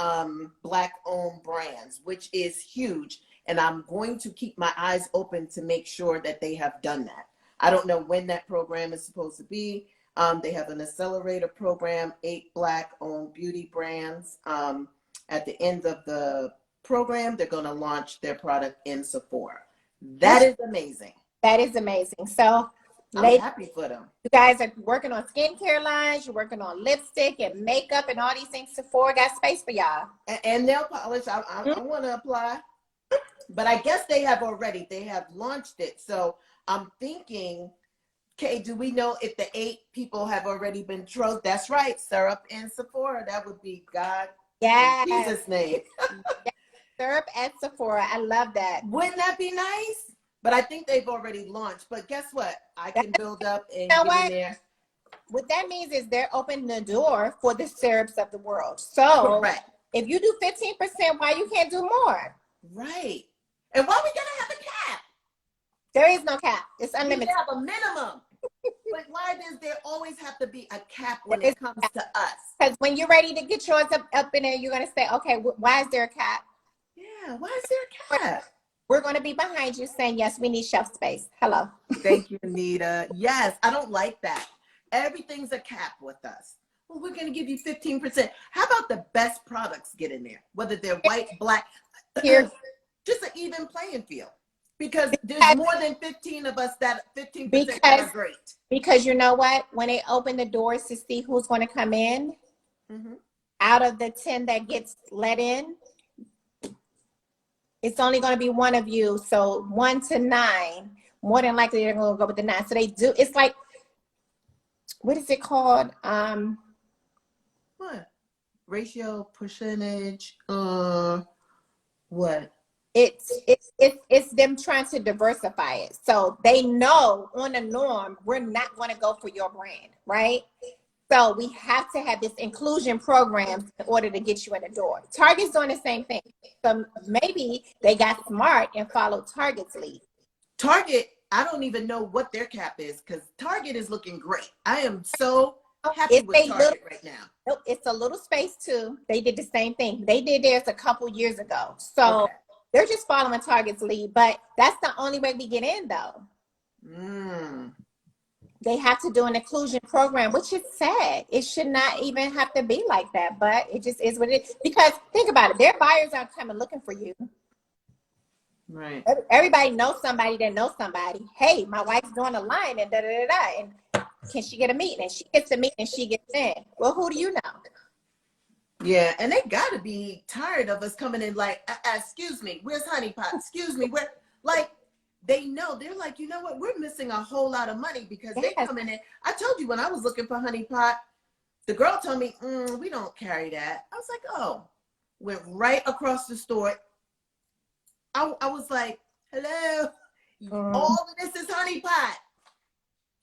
Black-owned brands, which is huge. And I'm going to keep my eyes open to make sure that they have done that. I don't know when that program is supposed to be. They have an accelerator program, 8 Black-owned beauty brands. At the end of the program, they're going to launch their product in Sephora. That is amazing. That is amazing. So, I'm happy for them. You guys are working on skincare lines. You're working on lipstick and makeup and all these things. Sephora got space for y'all. And nail polish. I want to apply. But I guess they have launched it. So I'm thinking, okay, do we know if the 8 people have already been chosen? That's right. Syrup and Sephora. That would be God. Yeah. In Jesus' name. Syrup at Sephora. I love that. Wouldn't that be nice? But I think they've already launched. But guess what? I can build up and get in there. What that means is they're opening the door for the syrups of the world. So correct. If you do 15%, why you can't do more? Right. And why we gotta have a cap? There is no cap. It's You unlimited. have a minimum. But why does there always have to be a cap when There it is comes to us? Because when you're ready to get yours up in there, you're going to say, okay, why is there a cap? Yeah, why is there a cap? We're going to be behind you saying, yes, we need shelf space. Hello. Thank you, Anita. Yes, I don't like that. Everything's a cap with us. Well, we're going to give you 15%. How about the best products get in there? Whether they're white, black, Here, just an even playing field. Because there's more than 15 of us that 15% are great. Because you know what? When they open the doors to see who's going to come in, out of the 10 that gets let in, it's only going to be one of you. So 1 to 9, more than likely they're going to go with the 9. So they do. It's like, what is it called? What? Ratio, percentage, what? It's them trying to diversify it. So they know on the norm, we're not going to go for your brand, right? So we have to have this inclusion program in order to get you in the door. Target's doing the same thing. So maybe they got smart and followed Target's lead. Target, I don't even know what their cap is because Target is looking great. I am so happy with Target right now. Nope, it's a little space too. They did the same thing. They did theirs a couple years ago. So they're just following Target's lead, but that's the only way we get in though. They have to do an inclusion program, which is sad. It should not even have to be like that, but it just is what it is. Because think about it, their buyers aren't coming looking for you. Right. Everybody knows somebody that knows somebody. Hey, my wife's doing a line and da-da-da-da. And can she get a meeting? And she gets a meeting and she gets in. Well, who do you know? Yeah, and they got to be tired of us coming in like, excuse me, where's Honey Pot? Excuse me, where? Like, they know. They're like, you know what? We're missing a whole lot of money because they coming in. I told you when I was looking for Honey Pot, the girl told me, we don't carry that. I was like, oh. Went right across the store. I was like, hello, all of this is Honey Pot.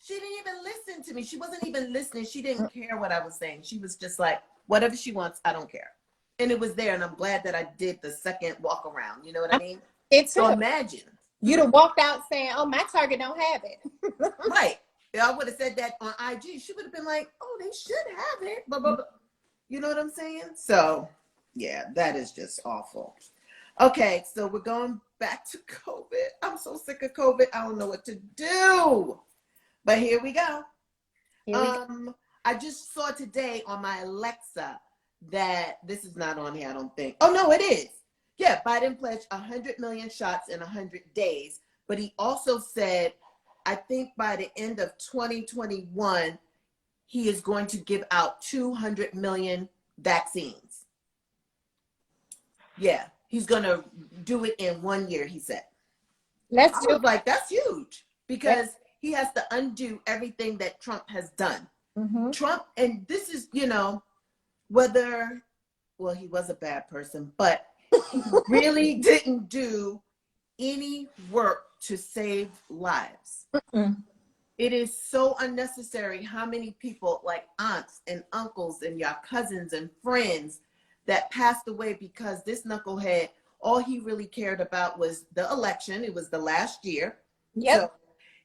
She didn't even listen to me. She wasn't even listening. She didn't care what I was saying. She was just like, whatever she wants, I don't care. And it was there, and I'm glad that I did the second walk around. You know what I mean? So imagine. You'd have walked out saying, oh, my Target don't have it. Right. I would have said that on IG. She would have been like, oh, they should have it. Blah, blah, blah. You know what I'm saying? So, yeah, that is just awful. Okay, so we're going back to COVID. I'm so sick of COVID. I don't know what to do. But here we go. I just saw today on my Alexa that this is not on here, I don't think. Oh, no, it is. Yeah, Biden pledged 100 million shots in 100 days. But he also said, I think by the end of 2021, he is going to give out 200 million vaccines. Yeah, he's going to do it in 1 year, he said. I was like, that's huge because he has to undo everything that Trump has done. Trump, and this is, you know, whether, well, he was a bad person, but he really didn't do any work to save lives. It is so unnecessary how many people like aunts and uncles and your cousins and friends that passed away because this knucklehead, all he really cared about was the election. It was the last year. So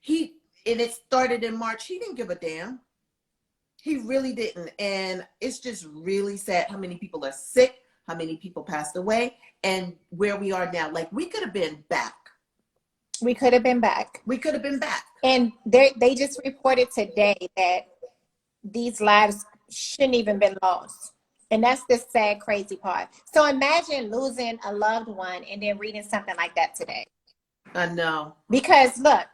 and it started in March. He didn't give a damn. He really didn't. And it's just really sad how many people are sick, how many people passed away, and where we are now. Like, we could have been back. We could have been back. We could have been back. And they just reported today that these lives shouldn't even been lost. And that's the sad, crazy part. So imagine losing a loved one and then reading something like that today. I know. Because look,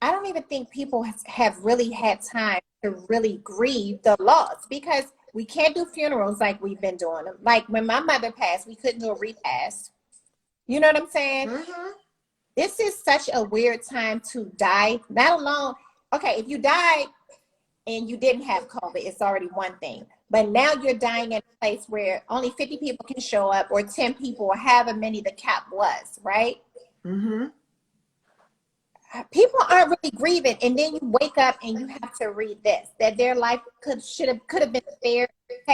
I don't even think people have really had time to really grieve the loss because we can't do funerals like we've been doing them. Like when my mother passed, we couldn't do a repast. You know what I'm saying? This is such a weird time to die. Not alone. Okay, if you died and you didn't have COVID, it's already one thing. But now you're dying in a place where only 50 people can show up or 10 people or however many the cap was, right? People aren't really grieving, and then you wake up and you have to read this, that their life could have been spared.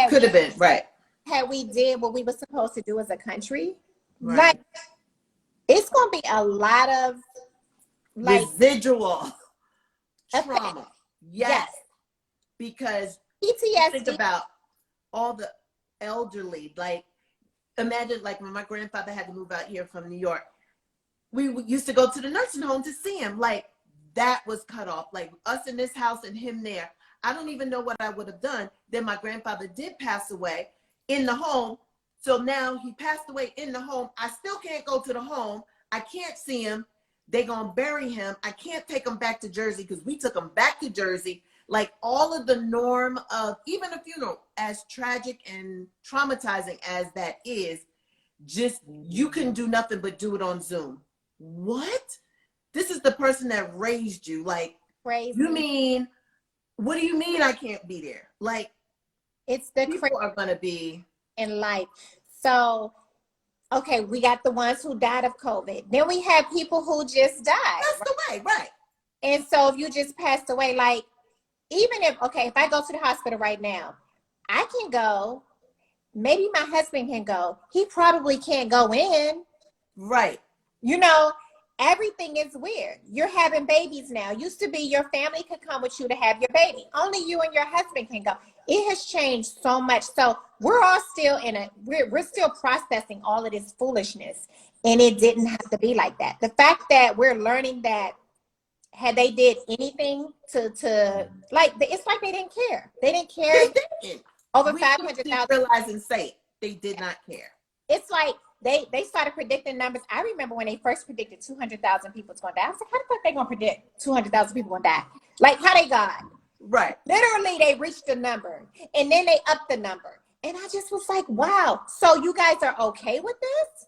Could have been, right. had we did what we were supposed to do as a country, Right. like it's gonna be a lot of like residual trauma. Yes. Yes. Because think PTSD. about all the elderly. Like, imagine like when my grandfather had to move out here from New York, we used to go to the nursing home to see him. Like, that was cut off. Like, us in this house and him there. I don't even know what I would have done. Then my grandfather did pass away in the home. So now he passed away in the home. I still can't go to the home. I can't see him. They're going to bury him. I can't take him back to Jersey because we took him back to Jersey. Like, all of the norm of even a funeral, as tragic and traumatizing as that is, just you can do nothing but do it on Zoom. What? This is the person that raised you. Like, Crazy. you mean, what do you mean I can't be there? Like, It's the people are going to be in life. So, okay, we got the ones who died of COVID. Then we have people who just died. passed away, right? And so if you just passed away, like, even if I go to the hospital right now, I can go. Maybe my husband can go. He probably can't go in. Right. You know, everything is weird. You're having babies now. Used to be your family could come with you to have your baby. Only you and your husband can go. It has changed so much. So we're all still we're still processing all of this foolishness. And it didn't have to be like that. The fact that we're learning that had they did anything to like, it's like they didn't care. They didn't care. They didn't. Over We 500,000. realize and say they did not care. It's like they started predicting numbers. I remember when they first predicted 200,000 people was going to die. I was like, how the fuck they going to predict 200,000 people going to die? Like, how they got? Right. Literally, they reached the number, and then they upped the number. And I just was like, wow. So you guys are okay with this?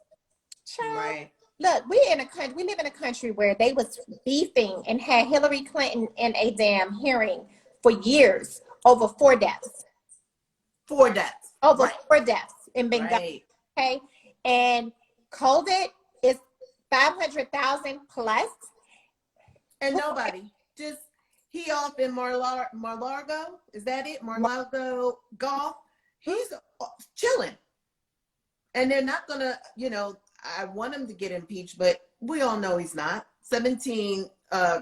Child, Right. look, we live in a country where they was beefing and had Hillary Clinton in a damn hearing for years over 4 deaths. 4 deaths. Over right. 4 deaths in Bengal. Right. Okay. And COVID is 500,000 plus. And nobody. Just, he off in Mar-Largo. Is that it? Mar-Largo Golf. He's chilling. And they're not going to, I want him to get impeached, but we all know he's not. 17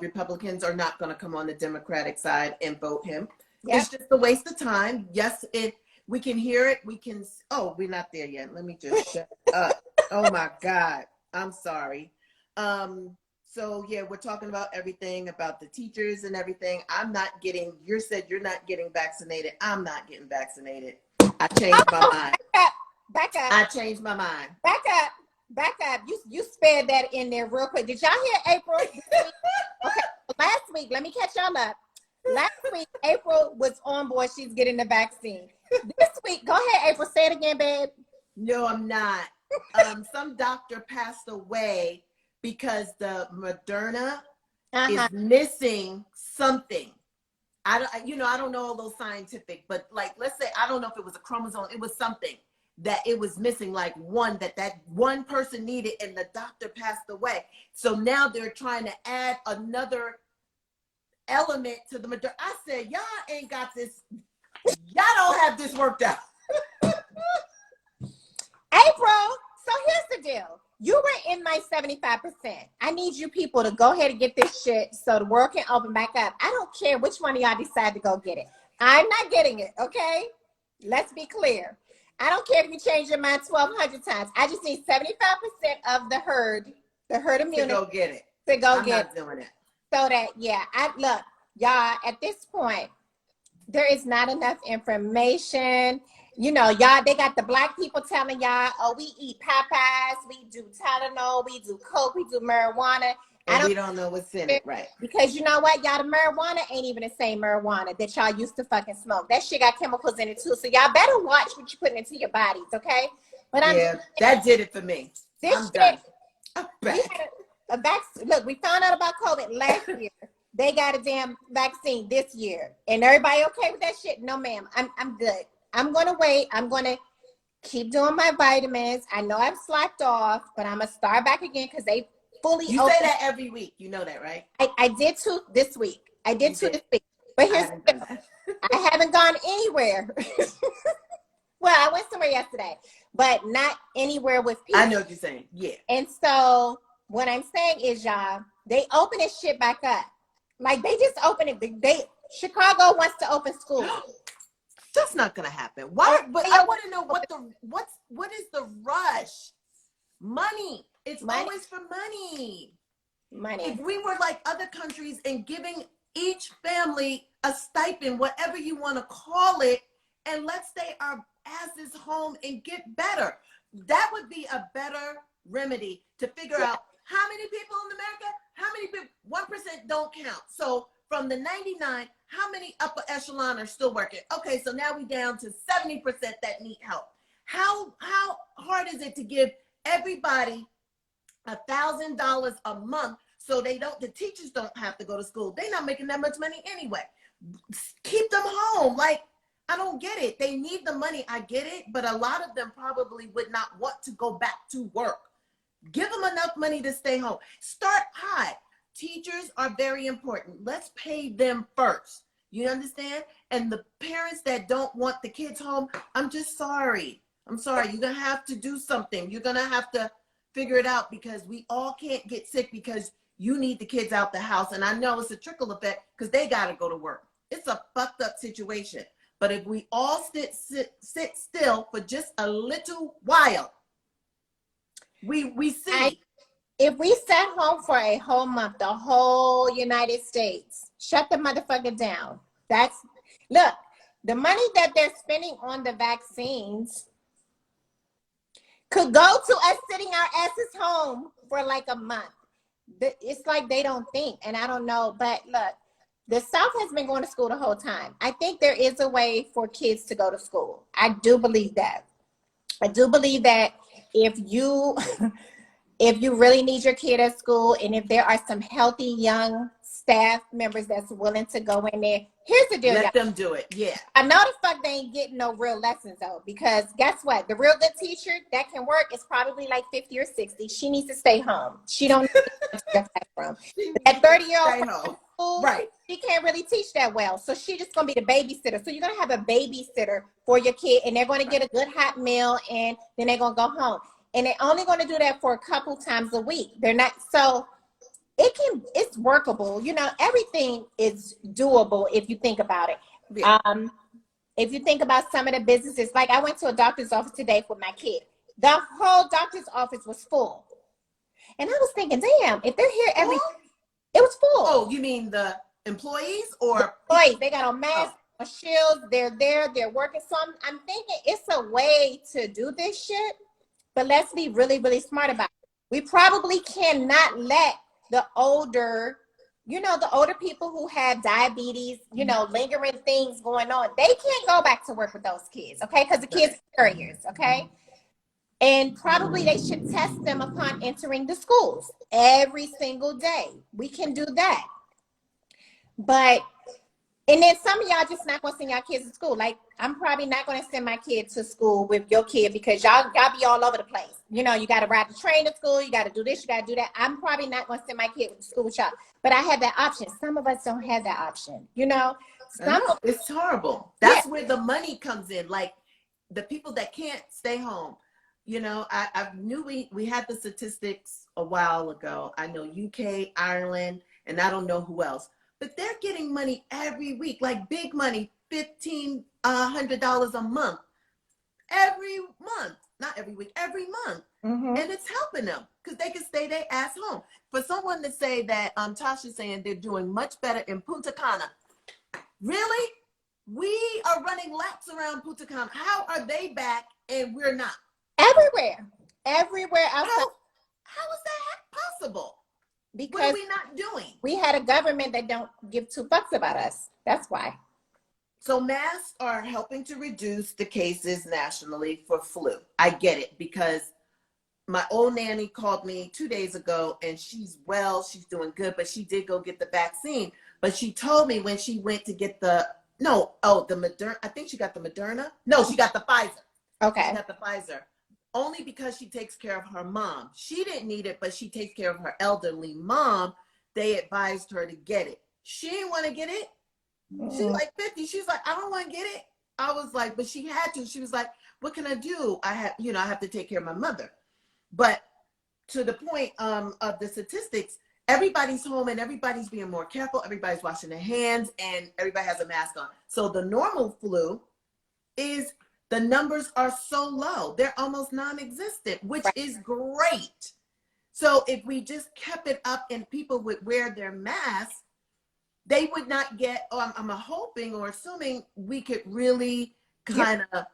Republicans are not going to come on the Democratic side and vote him. Yep. It's just a waste of time. Yes, we can hear it. We're not there yet. Let me just shut up. Oh my God. I'm sorry. So yeah, we're talking about everything, about the teachers and everything. You said you're not getting vaccinated. I'm not getting vaccinated. I changed my mind. Back up. I changed my mind. Back up. You spared that in there real quick. Did y'all hear April? Okay, last week, let me catch y'all up. Last week, April was on board. She's getting the vaccine. This week, go ahead, April. Say it again, babe. No, I'm not. Some doctor passed away because the Moderna is missing something. I don't know all those scientific, but like, let's say, I don't know if it was a chromosome. It was something that it was missing, like that one person needed, and the doctor passed away. So now they're trying to add another element to the Moderna. I said, y'all ain't got this. Y'all don't have this worked out. April, so here's the deal. You were in my 75%. I need you people to go ahead and get this shit so the world can open back up. I don't care which one of y'all decide to go get it. I'm not getting it, okay? Let's be clear. I don't care if you change your mind 1,200 times. I just need 75% of the herd immunity. To go get it. I'm not doing it. So that, look, y'all, at this point, there is not enough information. Y'all, they got the black people telling y'all, oh, we eat Popeyes, we do Tylenol, we do Coke, we do marijuana. And we don't know what's in it, right? Because you know what, y'all, the marijuana ain't even the same marijuana that y'all used to fucking smoke. That shit got chemicals in it too. So y'all better watch what you're putting into your bodies, okay? But that did it for me. I'm done. I'm back. A vaccine. Look, we found out about COVID last year. They got a damn vaccine this year. And everybody okay with that shit? No, ma'am. I'm good. I'm going to wait. I'm going to keep doing my vitamins. I know I've slacked off, but I'm going to start back again because they fully You say that every week. You know that, right? I did 2 this week. This week. But here's the thing. I haven't gone anywhere. Well, I went somewhere yesterday, but not anywhere with people. I know what you're saying. Yeah. And so what I'm saying is, y'all, they open this shit back up. Like they just open it. Chicago wants to open schools. That's not gonna happen. Why? But I want to know what is the rush? Money. It's always for money. Money. If we were like other countries and giving each family a stipend, whatever you want to call it, and let's stay our asses home and get better. That would be a better remedy to figure out how many people in America, how many people, 1% don't count. So from the 99, how many upper echelon are still working? Okay, so now we down to 70% that need help. How hard is it to give everybody $1,000 a month so the teachers don't have to go to school? They're not making that much money anyway. Keep them home. Like, I don't get it. They need the money. I get it. But a lot of them probably would not want to go back to work. Give them enough money to stay home. Start high. Teachers are very important. Let's pay them first. You understand? And the parents that don't want the kids home, I'm just sorry. I'm sorry. You're going to have to do something. You're going to have to figure it out, because we all can't get sick because you need the kids out the house. And I know it's a trickle effect because they got to go to work. It's a fucked up situation. But if we all sit still for just a little while, we see. If we sat home for a whole month, the whole United States, shut the motherfucker down. Look, the money that they're spending on the vaccines could go to us sitting our asses home for like a month. It's like they don't think, and I don't know. But look, the South has been going to school the whole time. I think there is a way for kids to go to school. I do believe that. I do believe that if you really need your kid at school, and if there are some healthy young staff members that's willing to go in there, here's the deal. Let them do it. Yeah. I know the fuck they ain't getting no real lessons though, because guess what? The real good teacher that can work is probably like 50 or 60. She needs to stay home. She don't need to teach the classroom. That 30-year-old school, right? She can't really teach that well, so she's just gonna be the babysitter. So you're gonna have a babysitter for your kid, and they're gonna get a good hot meal, and then they're gonna go home. And they're only going to do that for a couple times a week. They're not, so it's workable. You know, everything is doable if you think about it. Yeah. If you think about some of the businesses, like I went to a doctor's office today with my kid. The whole doctor's office was full. And I was thinking, damn, if they're here it was full. Oh, you mean the employees or? Employees, they got on masks, on shields, they're there, they're working. So I'm thinking it's a way to do this shit. But let's be really, really smart about it. We probably cannot let the older people who have diabetes, lingering things going on, they can't go back to work with those kids, okay? Because the kids are carriers, okay? And probably they should test them upon entering the schools every single day. We can do that. And then some of y'all just not going to send y'all kids to school. Like, I'm probably not going to send my kid to school with your kid because y'all be all over the place. You got to ride the train to school. You got to do this. You got to do that. I'm probably not going to send my kid to school with y'all. But I have that option. Some of us don't have that option. It's horrible. That's where the money comes in. Like, the people that can't stay home. I knew we had the statistics a while ago. I know UK, Ireland, and I don't know who else. But they're getting money every week, like big money, $1,500 a month. Every month. Not every week, every month. Mm-hmm. And it's helping them because they can stay their ass home. For someone to say that, Tasha's saying they're doing much better in Punta Cana. Really? We are running laps around Punta Cana. How are they back and we're not? Everywhere outside. How is that possible? Because what are we not doing? We had a government that don't give two fucks about us. That's why. So masks are helping to reduce the cases nationally for flu. I get it, because my old nanny called me 2 days ago and she's well, she's doing good, but she did go get the vaccine. But she told me when she went to get the Moderna, I think she got the Moderna. No, she got the Pfizer. Okay. She got the Pfizer. Only because she takes care of her mom. She didn't need it, but she takes care of her elderly mom. They advised her to get it. She didn't want to get it. She's like 50. She's like, I don't want to get it. I was like, but she had to. She was like, what can I do? I have to take care of my mother. But to the point of the statistics, everybody's home and everybody's being more careful. Everybody's washing their hands and everybody has a mask on. So the normal flu is the numbers are so low. They're almost non-existent, which is great. So if we just kept it up and people would wear their masks, they would not get, I'm hoping or assuming we could really kind of,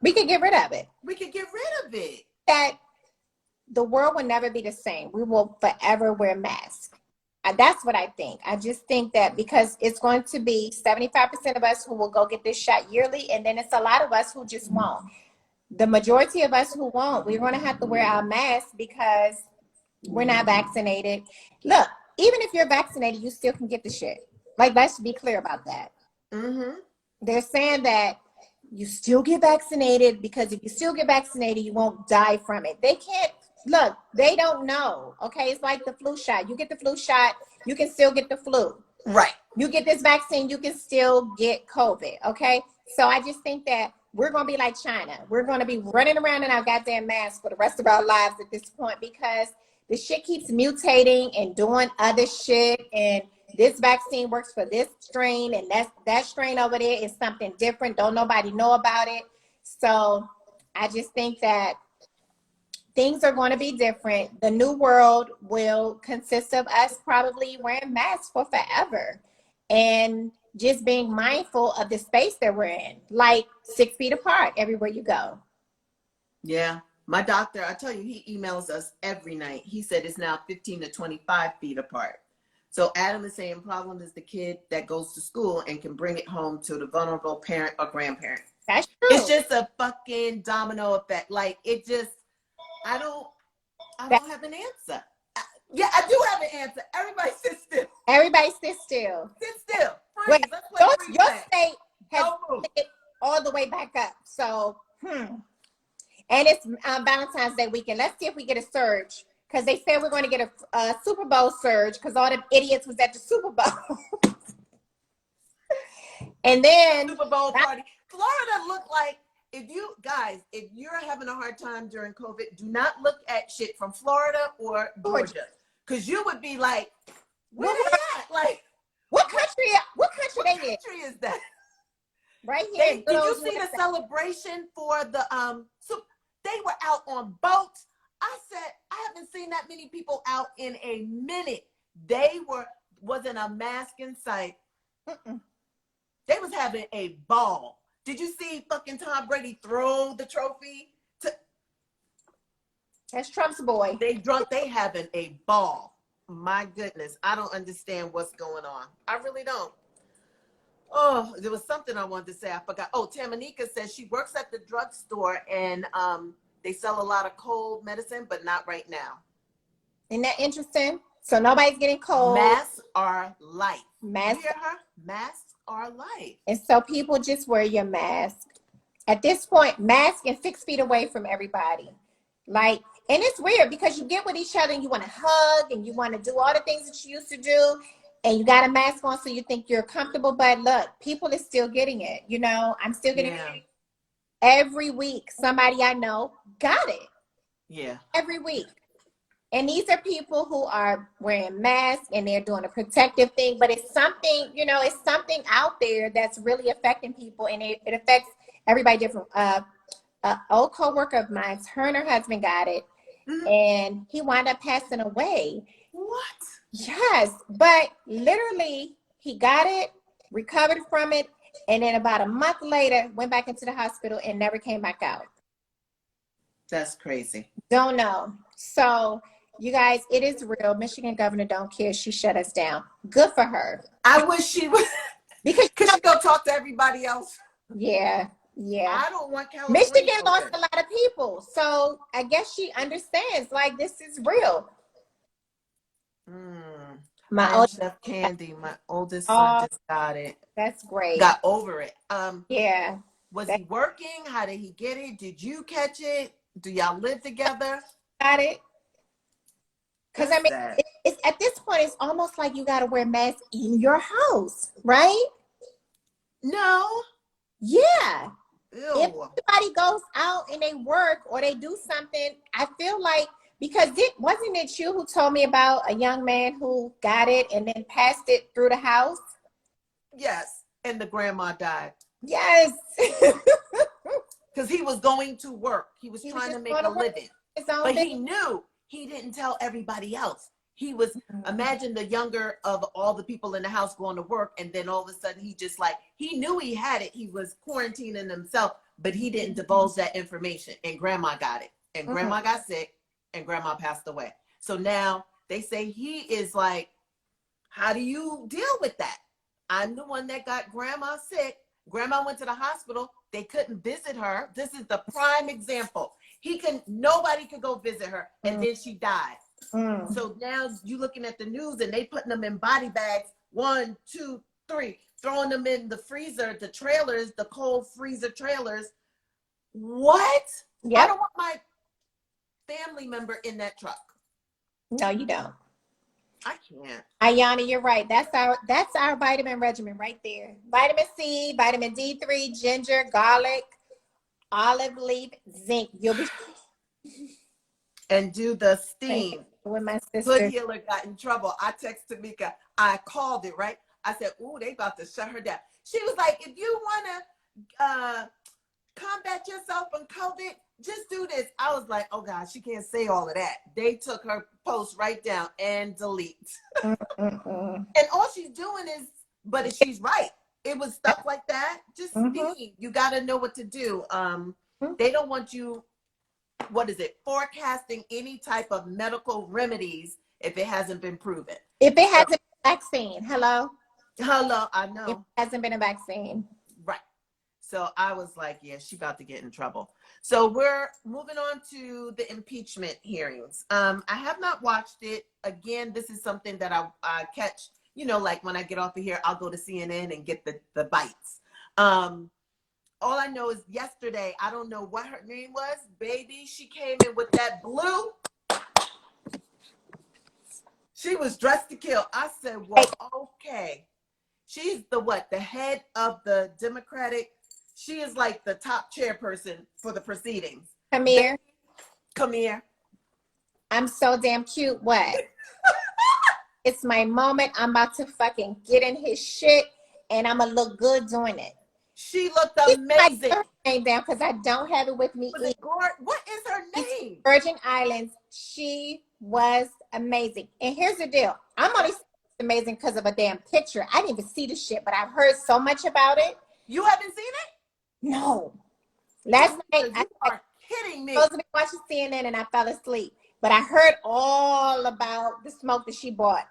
we could get rid of it. We could get rid of it. That the world will never be the same. We will forever wear masks. That's what I think. I just think that because it's going to be 75% of us who will go get this shot yearly, and then it's a lot of us who just won't. The majority of us who won't, we're going to have to wear our masks because we're not vaccinated. Look, even if you're vaccinated, you still can get the shit. Like, let's be clear about that. Mm-hmm. They're saying that you still get vaccinated because if you still get vaccinated, you won't die from it. They can't, look, they don't know. Okay, it's like the flu shot. You get the flu shot, you can still get the flu. Right. You get this vaccine, you can still get COVID. Okay, so I just think that we're going to be like China. We're going to be running around in our goddamn masks for the rest of our lives at this point because the shit keeps mutating and doing other shit, and this vaccine works for this strain, and that strain over there is something different. Don't nobody know about it. So I just think that things are going to be different. The new world will consist of us probably wearing masks for forever and just being mindful of the space that we're in, like 6 feet apart everywhere you go. Yeah. My doctor, I tell you, he emails us every night. He said it's now 15 to 25 feet apart. So Adam is saying problem is the kid that goes to school and can bring it home to the vulnerable parent or grandparent. That's true. It's just a fucking domino effect. Like, it just, I don't have an answer. I do have an answer. Everybody sit still. Everybody sit still. Sit still. Freeze. Well, Let's play your freeze state has it all the way back up. So, And it's Valentine's Day weekend. Let's see if we get a surge. Because they said we're going to get a Super Bowl surge because all the idiots was at the Super Bowl. And then Super Bowl party. Florida looked like, if you're having a hard time during COVID, do not look at shit from Florida or Georgia. Because you would be like, where they at? Like, what country they in? What country is that? Right here. Did you see the celebration for the they were out on boats. I said, I haven't seen that many people out in a minute. They wasn't a mask in sight. They was having a ball. Did you see fucking Tom Brady throw the trophy to? That's Trump's boy. They having a ball. My goodness, I don't understand what's going on. I really don't. Oh, there was something I wanted to say. I forgot. Oh, Tomeeka says she works at the drugstore and they sell a lot of cold medicine, but not right now. Isn't that interesting? So nobody's getting cold. Masks are life. Masks. You hear her? Masks are life. And so people just wear your mask. At this point, mask and 6 feet away from everybody. Like, and it's weird because you get with each other and you want to hug and you want to do all the things that you used to do. And you got a mask on so you think you're comfortable. But look, people are still getting it. You know, I'm still getting it. Every week, somebody I know got it. Yeah. Every week. And these are people who are wearing masks and they're doing a protective thing. But it's something, it's something out there that's really affecting people. And it affects everybody different. An old coworker of mine, her and her husband got it. Mm-hmm. And he wound up passing away. What? Yes. But literally, he got it, recovered from it. And then about a month later, went back into the hospital and never came back out. That's crazy. Don't know. So, you guys, it is real. Michigan governor don't care. She shut us down. Good for her. I wish she would. Because she go talk to everybody else. Yeah. I don't want California. Michigan lost a lot of people. So, I guess she understands, like, this is real. My old Chef Candy, my oldest son just got it. That's great. Got over it. Yeah. Was he working? How did he get it? Did you catch it? Do y'all live together? Got it. Because I mean, it's at this point, it's almost like you got to wear masks in your house, right? No. Yeah. if Ew. somebody goes out and they work or they do something, I feel like, because wasn't it you who told me about a young man who got it and then passed it through the house? Yes. And the grandma died. Yes. Because he was going to work. He was He was trying to just make going a to work living. his own But he business. knew he didn't tell everybody else. He was, imagine the younger of all the people in the house going to work, and then all of a sudden he just like, he knew he had it. He was quarantining himself, but he didn't divulge that information. And grandma got it. And grandma got sick, and grandma passed away. So now they say he is like, how do you deal with that? I'm the one that got grandma sick. Grandma went to the hospital. They couldn't visit her. This is the prime example. Nobody could go visit her, and then she died. So now you looking at the news and they putting them in body bags, 1, 2, 3, throwing them in the freezer, the trailers, the cold freezer trailers. What? Yep. I don't want my family member in that truck. No, you don't. I can't. Ayana, you're right. That's our vitamin regimen right there. Vitamin C, vitamin D3, ginger, garlic, olive leaf, zinc. You'll be And do the steam. with my Good sister. Healer got in trouble. I texted Tomeeka. I called it, right? I said, ooh, they about to shut her down. She was like, if you want to combat yourself from COVID, just do this. I was like, oh, God, she can't say all of that. They took her post right down and delete. And all she's doing is, but she's right. It was stuff like that. Just steam. You got to know what to do. They don't want you, forecasting any type of medical remedies if it hasn't been proven. If it hasn't been a vaccine, hello, I know. it hasn't been a vaccine. Right. So I was like, yeah, she's about to get in trouble. So we're moving on to the impeachment hearings. I have not watched it. Again, this is something that I catch, like when I get off of here, I'll go to CNN and get the bites. All I know is yesterday, I don't know what her name was, baby. She came in with that blue. She was dressed to kill. I said, well, okay. She's the head of the Democratic. She is like the top chairperson for the proceedings. Come here. Come here. I'm so damn cute. What? It's my moment. I'm about to fucking get in his shit, and I'm going to look good doing it. She looked amazing. Her name down because I don't have it with me. What is her name? Virgin Islands. She was amazing. And here's the deal. I'm only amazing because of a damn picture. I didn't even see the shit, but I've heard so much about it. You haven't seen it? No. Last night, You are kidding me. I was watching CNN and I fell asleep. But I heard all about the smoke that she bought.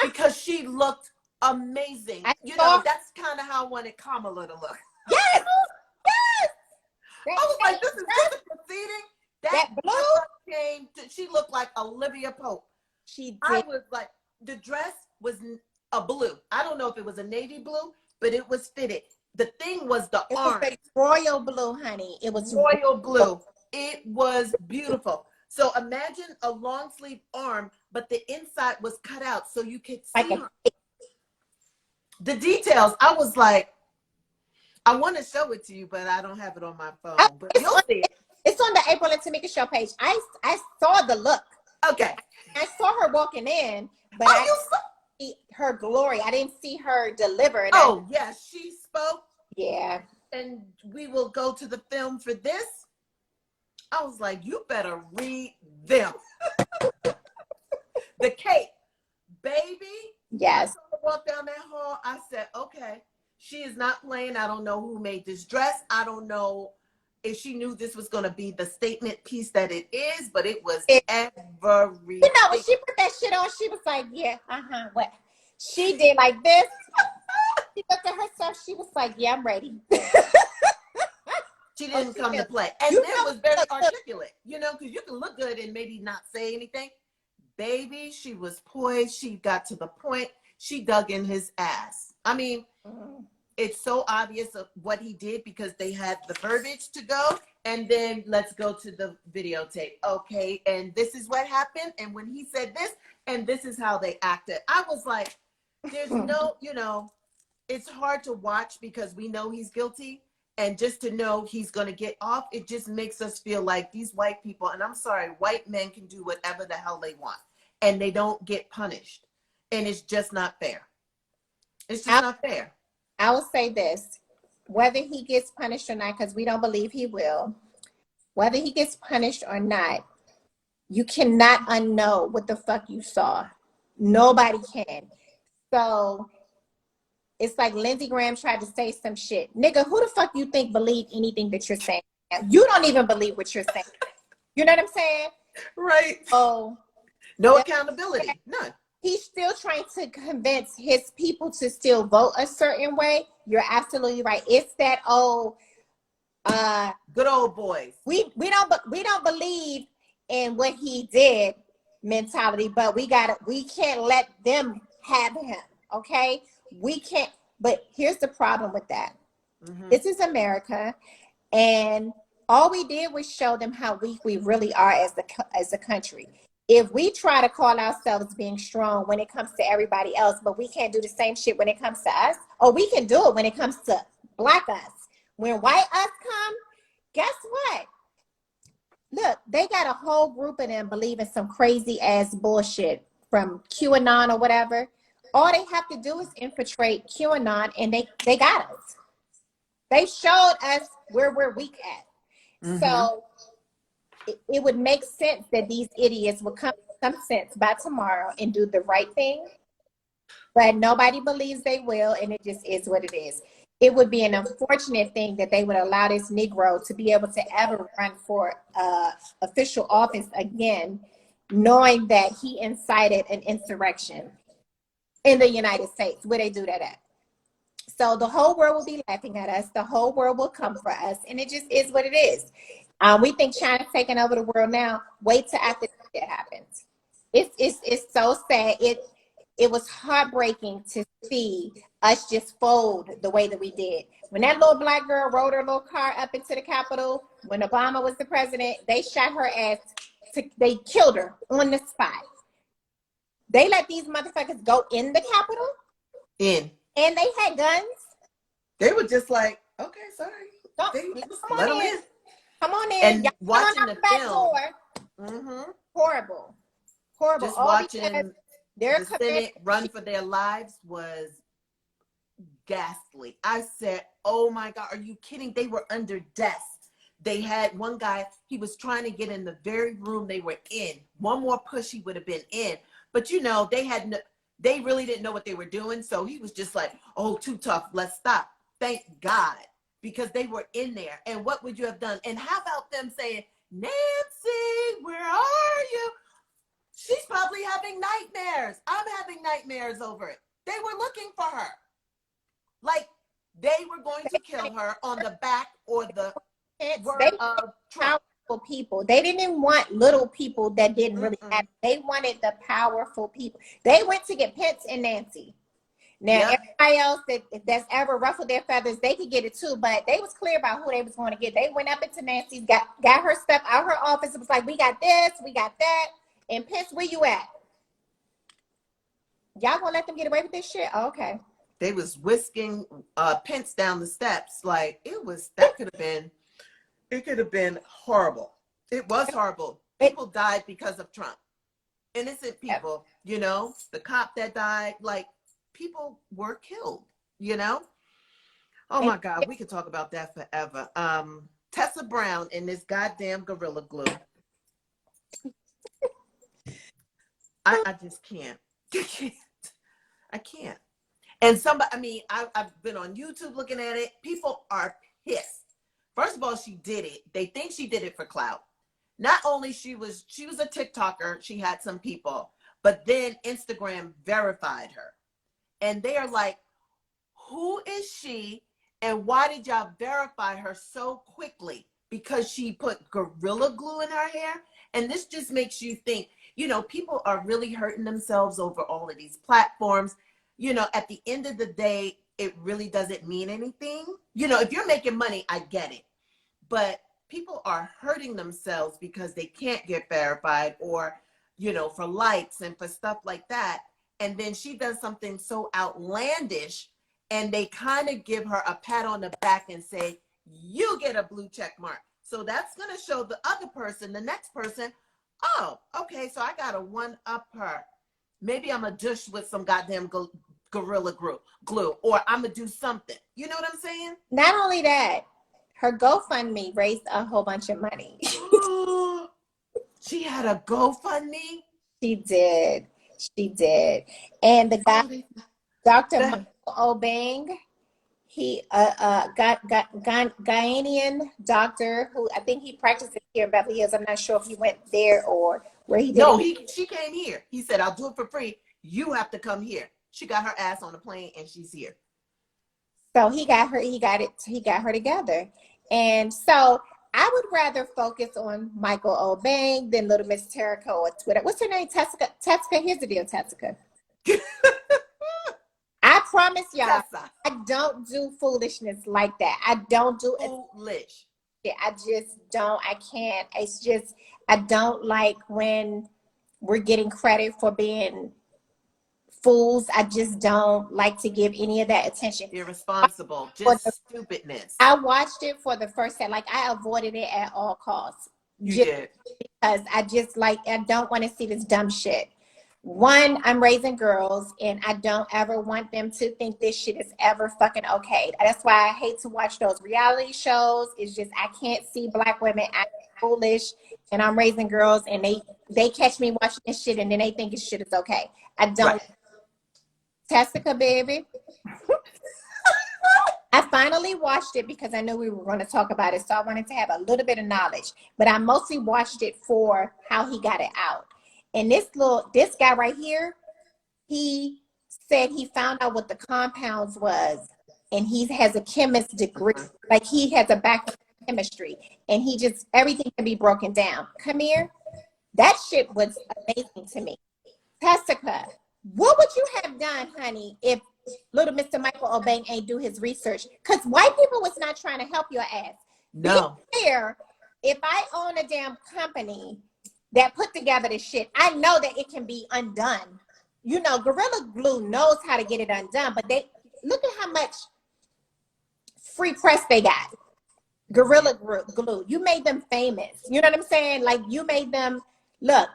Because she looked amazing. That's kind of how I wanted Kamala to look. Yes! Yes! I was like, this is just a proceeding. That blue she looked like Olivia Pope. She did. I was like, the dress was a blue. I don't know if it was a navy blue, but it was fitted. The thing was the orange. It was royal blue, honey. It was royal blue. It was beautiful. So imagine a long sleeve arm, but the inside was cut out so you could see the details. I was like, I want to show it to you, but I don't have it on my phone. But you'll see it. It's on the April and Tomeeka show page. I saw the look. Okay. I saw her walking in, but I didn't see her glory. I didn't see her deliver. Oh, yes, she spoke. Yeah. And we will go to the film for this. I was like, you better read them. The cape, baby. Yes. I walked down that hall. I said, okay, she is not playing. I don't know who made this dress. I don't know if she knew this was going to be the statement piece that it is, but it was everything. When she put that shit on, she was like, yeah, what? She did like this. She looked at herself. She was like, yeah, I'm ready. She didn't come to play. And it was very articulate, because you can look good and maybe not say anything. Baby, she was poised. She got to the point. She dug in his ass. I mean, it's so obvious of what he did because they had the verbiage to go. And then let's go to the videotape. Okay, and this is what happened. And when he said this, and this is how they acted. I was like, there's no, it's hard to watch because we know he's guilty. And just to know he's going to get off, it just makes us feel like these white people, and I'm sorry, white men can do whatever the hell they want and they don't get punished. And it's just not fair. It's just not fair. I will say this, whether he gets punished or not, because we don't believe he will, whether he gets punished or not, you cannot unknow what the fuck you saw. Nobody can. So it's like Lindsey Graham tried to say some shit. Nigga, who the fuck you think believe anything that you're saying? You don't even believe what you're saying. You know what I'm saying? Right. Oh, no accountability. None. He's still trying to convince his people to still vote a certain way. You're absolutely right. It's that good old boys. We don't believe in what he did mentality, but we can't let them have him. Okay, we can't. But here's the problem with that. Mm-hmm. This is America, and all we did was show them how weak we really are as a country. If we try to call ourselves being strong when it comes to everybody else, but we can't do the same shit when it comes to us, or we can do it when it comes to black us. When white us come, guess what? Look, they got a whole group of them believing some crazy ass bullshit from QAnon or whatever. All they have to do is infiltrate QAnon and they got us. They showed us where we're weak at. Mm-hmm. So it would make sense that these idiots will come to some sense by tomorrow and do the right thing. But nobody believes they will, and it just is what it is. It would be an unfortunate thing that they would allow this Negro to be able to ever run for official office again, knowing that he incited an insurrection in the United States, where they do that at. So the whole world will be laughing at us. The whole world will come for us, and it just is what it is. We think China's taking over the world now. Wait till after that happens. It's so sad. It was heartbreaking to see us just fold the way that we did. When that little black girl rode her little car up into the Capitol, when Obama was the president, they shot her ass. They killed her on the spot. They let these motherfuckers go in the Capitol? And they had guns? They were just like, okay, sorry. Let them in. Come on in. And y'all watching the back film. Mm-hmm. Horrible. Just all watching the Senate run for their lives was ghastly. I said, oh my God, are you kidding? They were under desks. They had one guy, he was trying to get in the very room they were in. One more push, he would have been in. But they really didn't know what they were doing. So he was just like, oh, too tough. Let's stop. Thank God. Because they were in there. And what would you have done? And how about them saying, Nancy, where are you? She's probably having nightmares. I'm having nightmares over it. They were looking for her. Like they were going to kill her on the back or the word of Trump. Powerful people. They didn't want little people that didn't really have. They wanted the powerful people. They went to get Pence and Nancy. Now, everybody else that's ever ruffled their feathers, they could get it too, but they was clear about who they was going to get. They went up into Nancy's, got her stuff out her office. It was like, we got this, we got that. And Pence, where you at? Y'all gonna let them get away with this shit? Oh, okay. They was whisking Pence down the steps. Like it could have been horrible. It was horrible. People died because of Trump. Innocent people, the cop that died, like, people were killed, Oh my God, we could talk about that forever. Tessa Brown in this goddamn Gorilla Glue. I just can't. I can't. And I've been on YouTube looking at it. People are pissed. First of all, she did it. They think she did it for clout. Not only she was a TikToker, she had some people, but then Instagram verified her. And they are like, who is she? And why did y'all verify her so quickly? Because she put Gorilla Glue in her hair? And this just makes you think, people are really hurting themselves over all of these platforms. At the end of the day, it really doesn't mean anything. If you're making money, I get it. But people are hurting themselves because they can't get verified or, for likes and for stuff like that. And then she does something so outlandish and they kind of give her a pat on the back and say, you get a blue check mark. So that's going to show the other person, the next person, oh, okay, so I got to one-up her. Maybe I'm going to dish with some goddamn Gorilla glue, or I'm going to do something. You know what I'm saying? Not only that, her GoFundMe raised a whole bunch of money. She had a GoFundMe? She did. She did. And the guy, Dr. Michael Obeng, he Ghanaian doctor who I think he practiced here in Beverly Hills. I'm not sure if he went there or where he did. No, she came here. He said, I'll do it for free. You have to come here. She got her ass on the plane and she's here. So he got her together. And so I would rather focus on Michael Obeng than Little Miss Terica or Twitter. What's her name? Tessica. Here's the deal, Tessica. I promise y'all, Tessa. I don't do foolishness like that. I don't do it. Foolish. I just don't. I can't. It's just, I don't like when we're getting credit for being fools. I just don't like to give any of that attention. Irresponsible. Just stupidness. I watched it for the first time. Like, I avoided it at all costs. You did. Because I don't want to see this dumb shit. One, I'm raising girls, and I don't ever want them to think this shit is ever fucking okay. That's why I hate to watch those reality shows. It's just, I can't see Black women acting foolish, and I'm raising girls, and they catch me watching this shit, and then they think this shit is okay. I don't. Right. Tessica, baby. I finally watched it because I knew we were going to talk about it, so I wanted to have a little bit of knowledge. But I mostly watched it for how he got it out. And this guy right here, he said he found out what the compounds was, and he has a chemist degree. Like, he has a background in chemistry, and everything can be broken down. Come here. That shit was amazing to me. Tessica, what would you have done, honey, if little Mr. Michael Obeng ain't do his research? Because white people was not trying to help your ass. No. Be fair, if I own a damn company that put together this shit, I know that it can be undone. You know, Gorilla Glue knows how to get it undone, but look at how much free press they got. Gorilla Glue, you made them famous. You know what I'm saying? Like, you made them, look,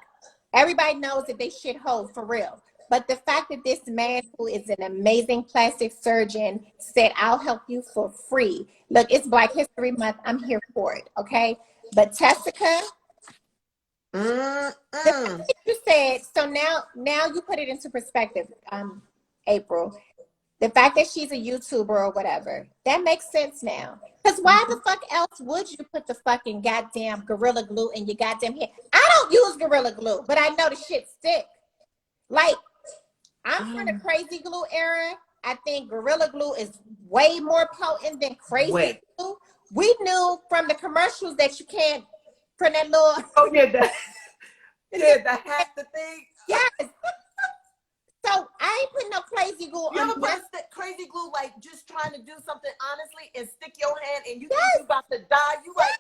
everybody knows that they shit hold for real. But the fact that this man, who is an amazing plastic surgeon, said, I'll help you for free. Look, it's Black History Month. I'm here for it, okay? But Tessica, you said, so now you put it into perspective, April. The fact that she's a YouTuber or whatever, that makes sense now. Because why the fuck else would you put the fucking goddamn Gorilla Glue in your goddamn hair? I don't use Gorilla Glue, but I know the shit stick. Like, I'm from the crazy glue era. I think Gorilla Glue is way more potent than crazy glue. We knew from the commercials that you can't, from that little... Oh, yeah, the hat, the thing. Yes. So I ain't putting no crazy glue You on. ever put crazy glue, like, just trying to do something honestly and stick your hand and you think you about to die? You like,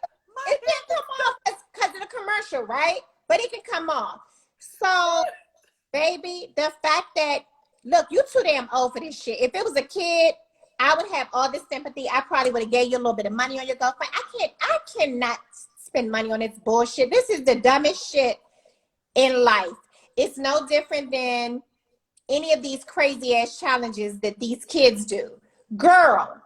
it can come off because of the commercial, right? But it can come off. So, baby, the fact that, look, you too damn old for this shit. If it was a kid, I would have all this sympathy. I probably would have gave you a little bit of money on your GoFundMe. I cannot spend money on this bullshit. This is the dumbest shit in life. It's no different than any of these crazy ass challenges that these kids do. Girl,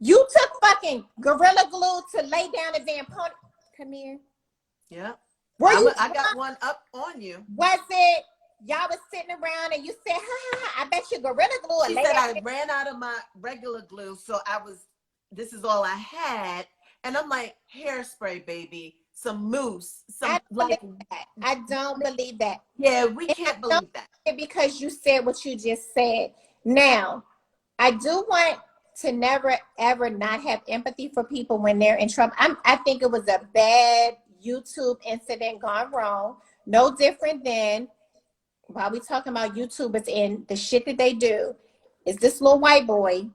you took fucking Gorilla Glue to lay down a damn pony. Come here. Yeah. I got one up on you. Was it y'all was sitting around and you said, I bet you Gorilla Glue. She said I ran out of my regular glue, so this is all I had. And I'm like, hairspray, baby, some mousse, I don't believe that. Yeah, we can't believe that. Because you said what you just said. Now, I do want to never, ever not have empathy for people when they're in trouble. I think it was a bad YouTube incident gone wrong. No different than, while we talking about YouTubers and the shit that they do, is this little white boy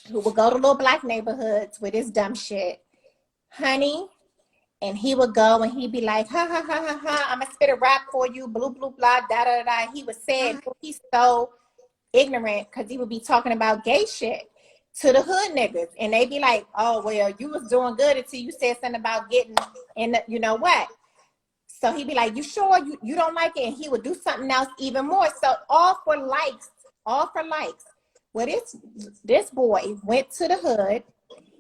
who will go to little Black neighborhoods with his dumb shit. Honey, and he would go and he'd be like, ha, ha, ha, ha, ha, I'm going to spit a rap for you, blue, blue, blah, da, da, da. He was saying, he's so ignorant because he would be talking about gay shit. to the hood niggas, and they be like, oh, well, you was doing good until you said something about getting in the, you know what. So he'd be like, you sure you don't like it? And he would do something else even more. So all for likes. Well, this boy went to the hood,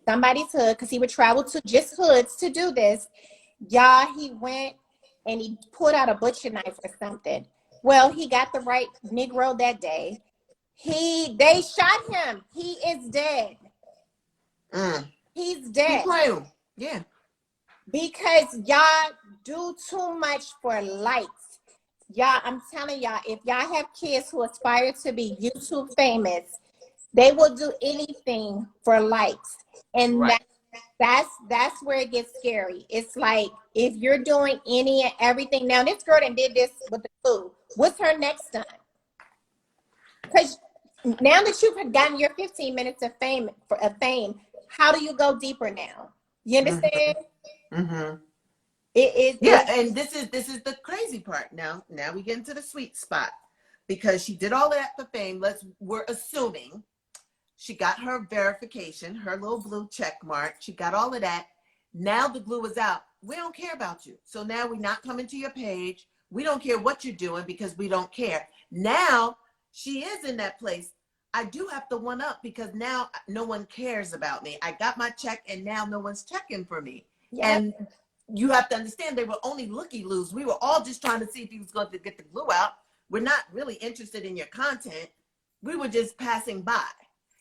somebody's hood, because he would travel to just hoods to do this. Y'all, he went and he pulled out a butcher knife or something. Well, he got the right Negro that day. They shot him. He is dead. He's dead. Yeah. Because y'all do too much for likes. Y'all, I'm telling y'all, if y'all have kids who aspire to be YouTube famous, they will do anything for likes. And Right. that's where it gets scary. It's like, if you're doing any and everything. Now, this girl that did this with the food, what's her next stunt? Because now that you've gotten your 15 minutes of fame, how do you go deeper now? You understand? Mm-hmm. And this is the crazy part. Now we get into the sweet spot, because she did all that for fame. We're assuming she got her verification, her little blue check mark. She got all of that. Now the glue is out. We don't care about you. So now we're not coming to your page. We don't care what you're doing, because we don't care. Now she is in that place. I do have to one up, because now no one cares about me. I got my check, and now no one's checking for me. Yep. And you have to understand, they were only looky-loos. We were all just trying to see if he was going to get the glue out. We're not really interested in your content. We were just passing by.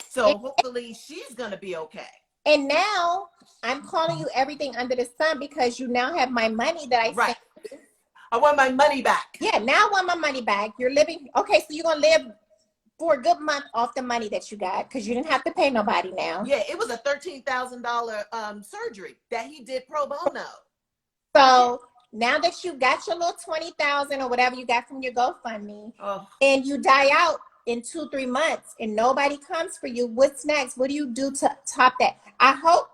So hopefully she's going to be okay. And now I'm calling you everything under the sun, because you now have my money that I Right. sent. I want my money back. Yeah, now I want my money back. You're living. Okay, so you're going to live for a good month off the money that you got, because you didn't have to pay nobody now. Yeah, it was a $13,000 surgery that he did pro bono. So now that you got your little 20,000 or whatever you got from your GoFundMe, and you die out in 2-3 months and nobody comes for you, what's next? What do you do to top that? I hope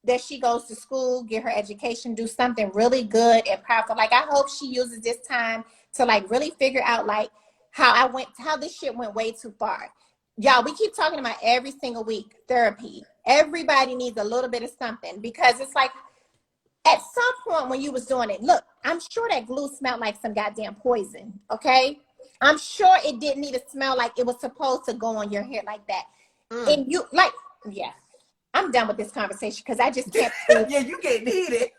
that she goes to school, get her education, do something really good and powerful. Like, I hope she uses this time to like really figure out like how this shit went way too far. Y'all, we keep talking about every single week therapy. Everybody needs a little bit of something, because it's like, at some point when you was doing it, look, I'm sure that glue smelled like some goddamn poison, okay? I'm sure it didn't need to smell like it was supposed to go on your hair like that. And you, like, yeah, I'm done with this conversation, because I just can't. Yeah, you get heated.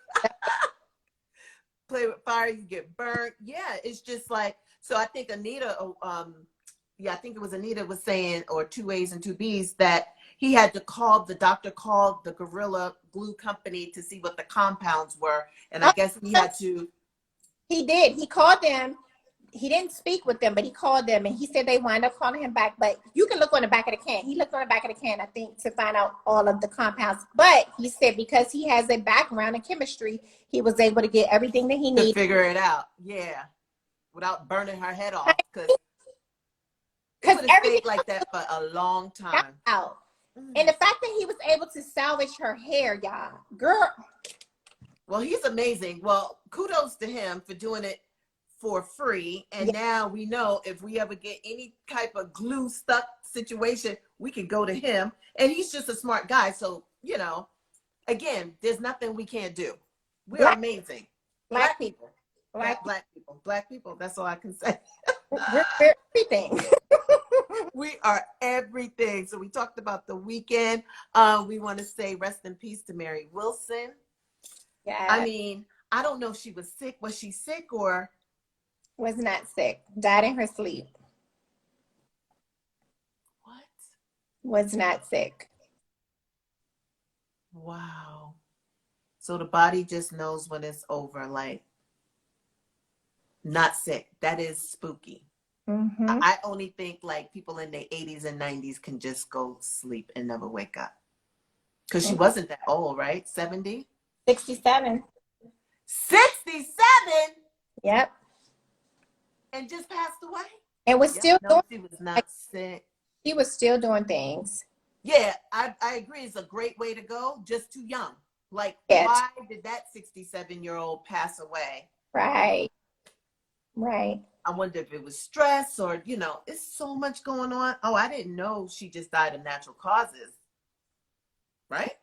Play with fire, you get burnt. Yeah, it's just like, so I think Anita, I think it was Anita was saying, or 2 A's and 2 B's, that he had to the doctor called the Gorilla Glue Company to see what the compounds were. And I guess he had to. He did. He called them. He didn't speak with them, but he called them, and he said they wind up calling him back. But you can look on the back of the can. He looked on the back of the can, I think, to find out all of the compounds. But he said because he has a background in chemistry, he was able to get everything that he needed. To figure it out. Yeah. Without burning her head off. Because everything like that for a long time. Out. And the fact that he was able to salvage her hair, y'all, girl. Well, he's amazing. Well, kudos to him for doing it for free. And now we know if we ever get any type of glue stuck situation, we can go to him. And he's just a smart guy. So, again, there's nothing we can't do. We are amazing. Black people. Black people. That's all I can say. We're everything. We are everything. So we talked about the weekend. We want to say rest in peace to Mary Wilson. Yeah. I mean, I don't know if she was sick. Was she sick or? Was not sick. Died in her sleep. What? Was not sick. Wow. So the body just knows when it's over, like, not sick. That is spooky. Mm-hmm. I only think like people in their 80s and 90s can just go sleep and never wake up. Because she wasn't that old, right? 70? 67. 67? Yep. And just passed away? And was still doing. She was not sick. She was still doing things. Yeah, I agree. It's a great way to go. Just too young. Like, yes. Why did that 67-year-old pass away? Right. I wonder if it was stress or, it's so much going on. Oh, I didn't know she just died of natural causes. right?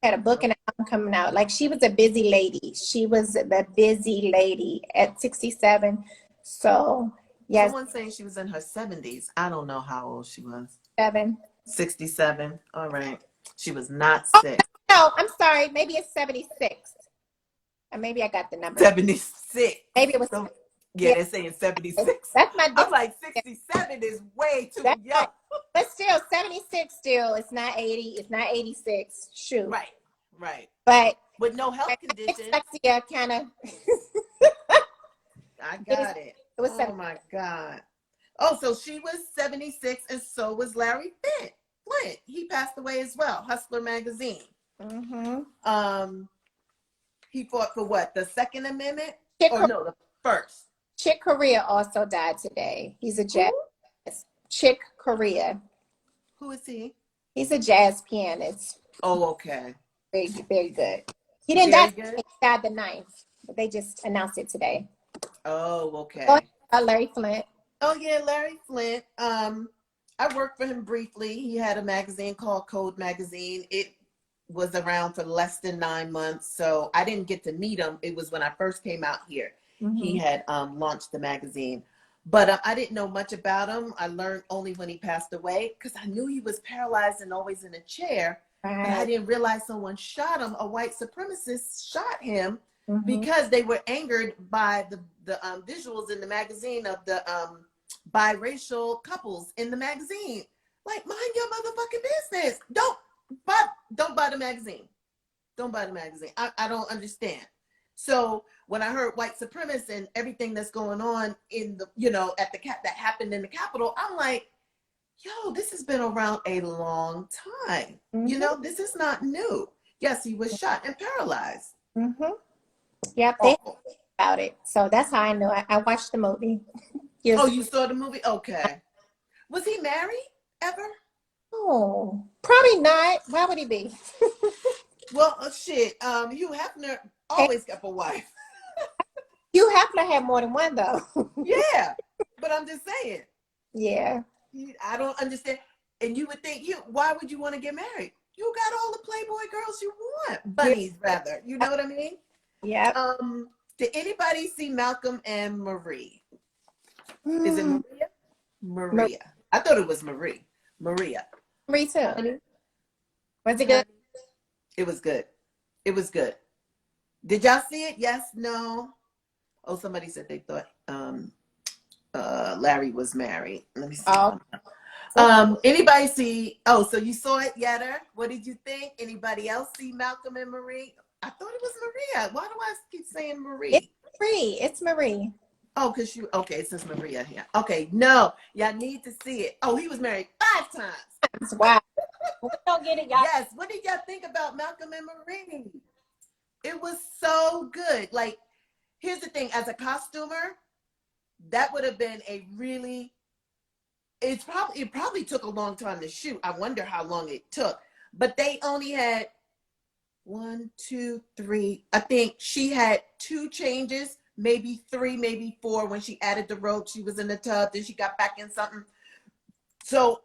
Had a book and an album coming out. Like, she was a busy lady. She was the busy lady at 67. So, yes, Someone saying she was in her 70s. I don't know how old she was. 7. 67. All right. She was not Oh, sick. no, I'm sorry. Maybe it's 76. Or maybe I got the number. 76. Maybe it was. So, Yeah, they're saying 76. that's my I'm like, 67 is way too That's young. right. But still, 76 still. It's not 80. It's not 86. Shoot. Right. But With no health condition. dyslexia kind of. I got it. It was Oh my God. Oh, so she was 76 and so was Larry Flint. He passed away as well. Hustler magazine. Mm-hmm. He fought for what? The Second Amendment? The first. Chick Corea also died today. He's a jazz. Chick Corea. Who is he? He's a jazz pianist. Oh, okay. Very, very good. He didn't die. Very good? He died the 9th, but they just announced it today. Oh, okay. Larry Flint. Oh yeah, Larry Flint. I worked for him briefly. He had a magazine called Code Magazine. It was around for less than 9 months, so I didn't get to meet him. It was when I first came out here. Mm-hmm. He had launched the magazine, but I didn't know much about him. I learned only when he passed away because I knew he was paralyzed and always in a chair. Right. But I didn't realize someone shot him. A white supremacist shot him. Mm-hmm. Because they were angered by the visuals in the magazine of the biracial couples in the magazine. Like, mind your motherfucking business. Don't buy the magazine. Don't buy the magazine. I don't understand. So when I heard white supremacists and everything that's going on in the, at the that happened in the Capitol, I'm like, yo, this has been around a long time. Mm-hmm. This is not new. Yes, he was shot and paralyzed. Mm-hmm. Yep, they about it. So that's how I know. I watched the movie. You saw the movie? Okay. Was he married ever? Oh, probably not. Why would he be? Well, shit. Hugh Hefner always kept a wife. Hugh Hefner had more than one, though. Yeah, but I'm just saying. Yeah. I don't understand. And you would think, why would you want to get married? You got all the Playboy girls you want. Bunnies, rather. You know what I mean? Yeah. Did anybody see Malcolm and Marie? Is it Maria? Maria. I thought it was Marie. Maria. Marie too. Was it good? It was good. It was good. Did y'all see it? Yes? No? Oh, somebody said they thought Larry was married. Let me see. Oh. Anybody see? Oh, so you saw it, Yetter? What did you think? Anybody else see Malcolm and Marie? I thought it was Maria. Why do I keep saying Marie? It's Marie. Oh, it says Maria here. Okay, no, y'all need to see it. Oh, he was married 5 times. Wow. We don't get it, y'all. Yes, what did y'all think about Malcolm and Marie? It was so good. Like, here's the thing, as a costumer, that would have been it probably took a long time to shoot. I wonder how long it took. But they only had 1, 2, 3. I think she had 2 changes, maybe 3, maybe 4. When she added the rope, she was in the tub, then she got back in something. So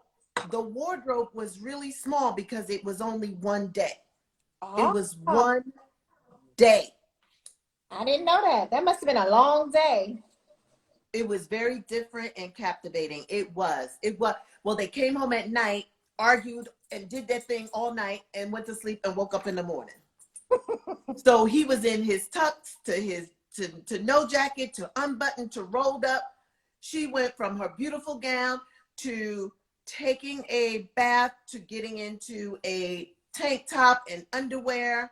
the wardrobe was really small because it was only one day. Oh. It was one day. I didn't know that. That must have been a long day. It was very different and captivating. It was. Well, they came home at night, argued, and did their thing all night and went to sleep and woke up in the morning. So he was in his tux to no jacket, to unbuttoned, to rolled up. She went from her beautiful gown to taking a bath to getting into a tank top and underwear.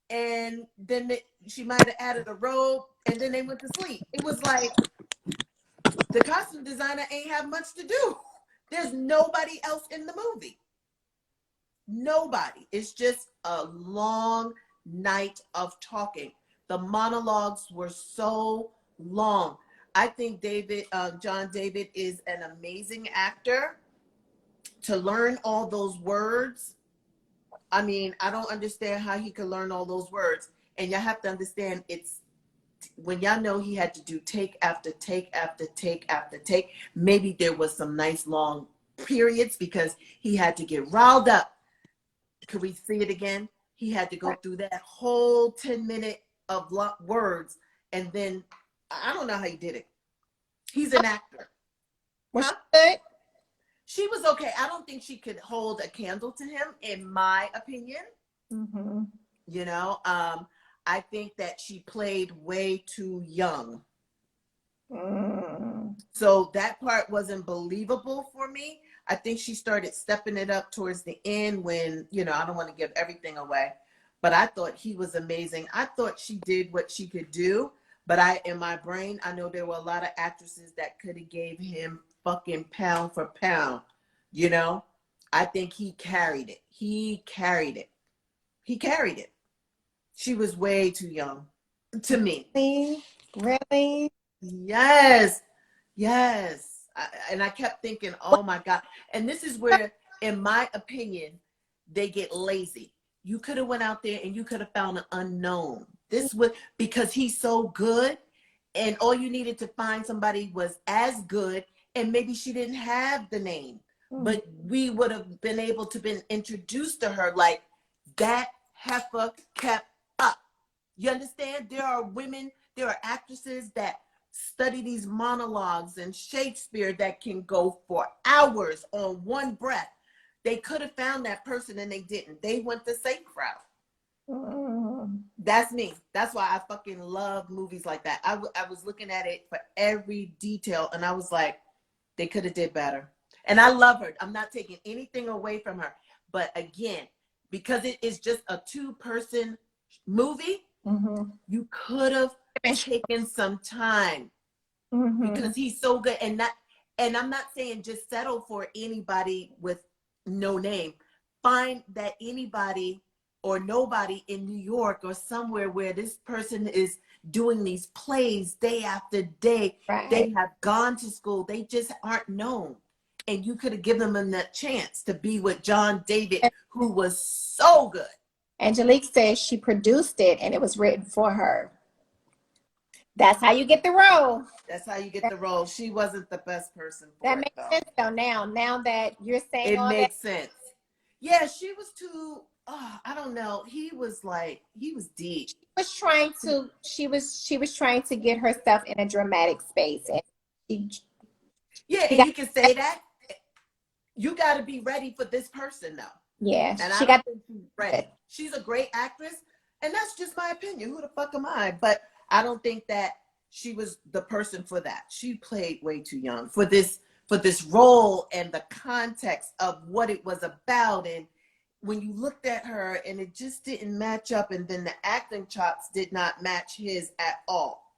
And then she might have added a robe, and then they went to sleep. It was like the costume designer ain't have much to do. There's nobody else in the movie. Nobody. It's just a long night of talking. The monologues were so long. I think John David is an amazing actor. To learn all those words, I mean, I don't understand how he could learn all those words. And y'all have to understand, it's when y'all know he had to do take after take after take after take. Maybe there was some nice long periods because he had to get riled up could we see it again? He had to go through that whole 10-minute of words, and then I don't know how he did it. He's an actor. Was Huh? she good? She was okay. I don't think she could hold a candle to him, in my opinion. Mm-hmm. You know, I think that she played way too young. So that part wasn't believable for me. I think she started stepping it up towards the end when, you know, I don't want to give everything away, but I thought he was amazing. I thought she did what she could do, but in my brain, I know there were a lot of actresses that could have gave him fucking pound for pound, you know? I think he carried it. He carried it. She was way too young to me. Really? Yes. And I kept thinking, oh my God. And this is where, in my opinion, they get lazy. You could have went out there and you could have found an unknown. This was because he's so good, and all you needed to find somebody was as good, and maybe she didn't have the name, but we would have been able to been introduced to her like that heifer kept up. You understand? There are women, there are actresses that study these monologues and Shakespeare that can go for hours on one breath. They could have found that person and they didn't. They went the safe route. That's me. That's why I fucking love movies like that. I was looking at it for every detail, and I was like, they could have did better. And I love her. I'm not taking anything away from her. But again, because it is just a 2-person movie, you could have taken some time, because he's so good. And I'm not saying just settle for anybody with no name. Find that anybody or nobody in New York or somewhere where this person is doing these plays day after day. Right. They have gone to school. They just aren't known. And you could have given them that chance to be with John David, who was so good. Angelique says she produced it and it was written for her. That's how you get the role. That's how you get the role. She wasn't the best person for That it, makes though. sense though. Now that you're saying It all makes that, sense. Yeah, she was too. I don't know. He was deep. she was trying to get herself in a dramatic space, and you can say that. You got to be ready for this person, though. Yeah, and I don't think she's ready. She's a great actress, and that's just my opinion. Who the fuck am I? But I don't think that she was the person for that. She played way too young for this role and the context of what it was about. And when you looked at her and it just didn't match up, and then the acting chops did not match his at all.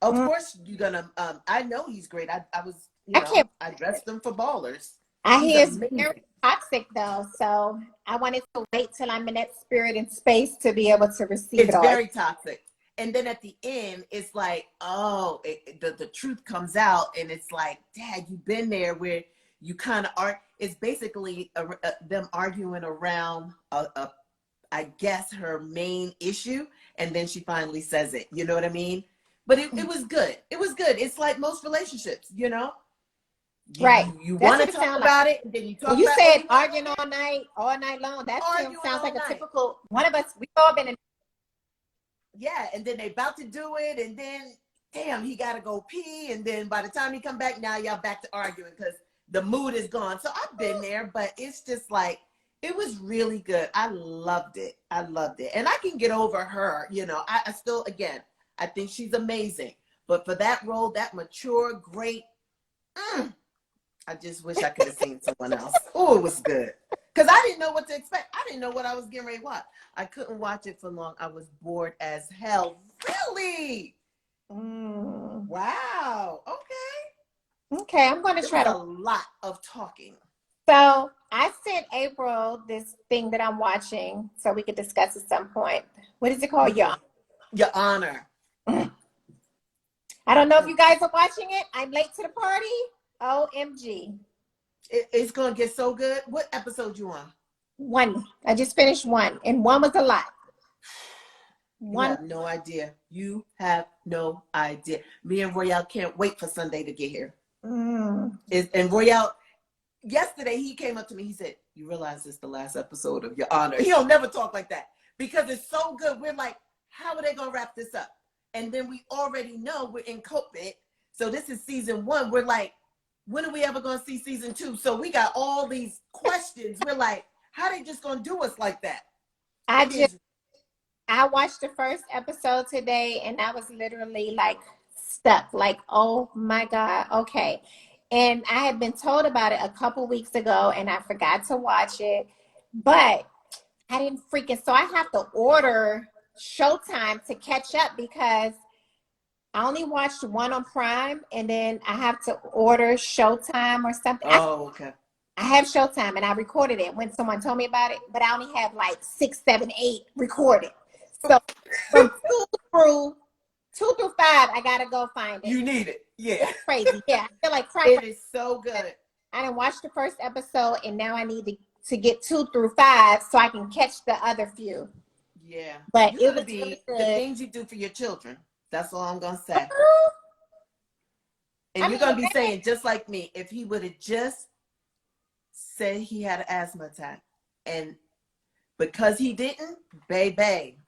Of course, you're gonna. I know he's great. I was. I dressed him for Ballers. I hear it's very toxic though, so I wanted to wait till I'm in that spirit and space to be able to receive it all. It's very toxic. And then at the end, it's like, the truth comes out, and it's like, Dad, you've been there where you kind of are. It's basically them arguing around, I guess, her main issue, and then she finally says it. You know what I mean? But it was good. It was good. It's like most relationships, you know? Right. You want to talk about it, and then you talk about it. You said arguing all night long. That sounds like a typical one of us. We've all been in. Yeah, and then they about to do it, and then, damn, he got to go pee, and then by the time he come back, now y'all back to arguing because the mood is gone. So I've been there, but it's just like, it was really good. I loved it. And I can get over her, I still, again, I think she's amazing. But for that role, that mature, great, I just wish I could have seen someone else. Oh, it was good. Because I didn't know what to expect. I didn't know what I was getting ready to watch. I couldn't watch it for long. I was bored as hell. Really? Wow. Okay, I'm going to try a lot of talking. So I sent April this thing that I'm watching so we could discuss at some point. What is it called? Your Honor. I don't know if you guys are watching it. I'm late to the party. OMG. It's going to get so good. What episode you on? 1. I just finished 1, and 1 was a lot. You have no idea. You have no idea. Me and Royale can't wait for Sunday to get here. And Royale, yesterday he came up to me. He said, "You realize this is the last episode of Your Honor." He don't never talk like that because it's so good. We're like, how are they gonna wrap this up? And then we already know we're in COVID. So this is season 1. We're like, when are we ever gonna see season 2? So we got all these questions. We're like, how they just gonna do us like that? I watched the first episode today and I was literally like stuck, like, oh my God, okay. And I had been told about it a couple weeks ago and I forgot to watch it, but I didn't freaking, so I have to order Showtime to catch up because I only watched one on Prime and then I have to order Showtime or something. Oh, okay. I have Showtime and I recorded it when someone told me about it, but I only have like 6, 7, 8 recorded. So from 2 through 5, I gotta go find it. You need it. Yeah. It's crazy. Yeah. I feel like crap. It is so good. I didn't watch the first episode and now I need to get 2 through 5 so I can catch the other few. Yeah. But it it was be really the good. things you do for your children. That's all I'm gonna say. And I you're mean, gonna be saying just like me, if he would have just said he had an asthma attack, and because he didn't, baby,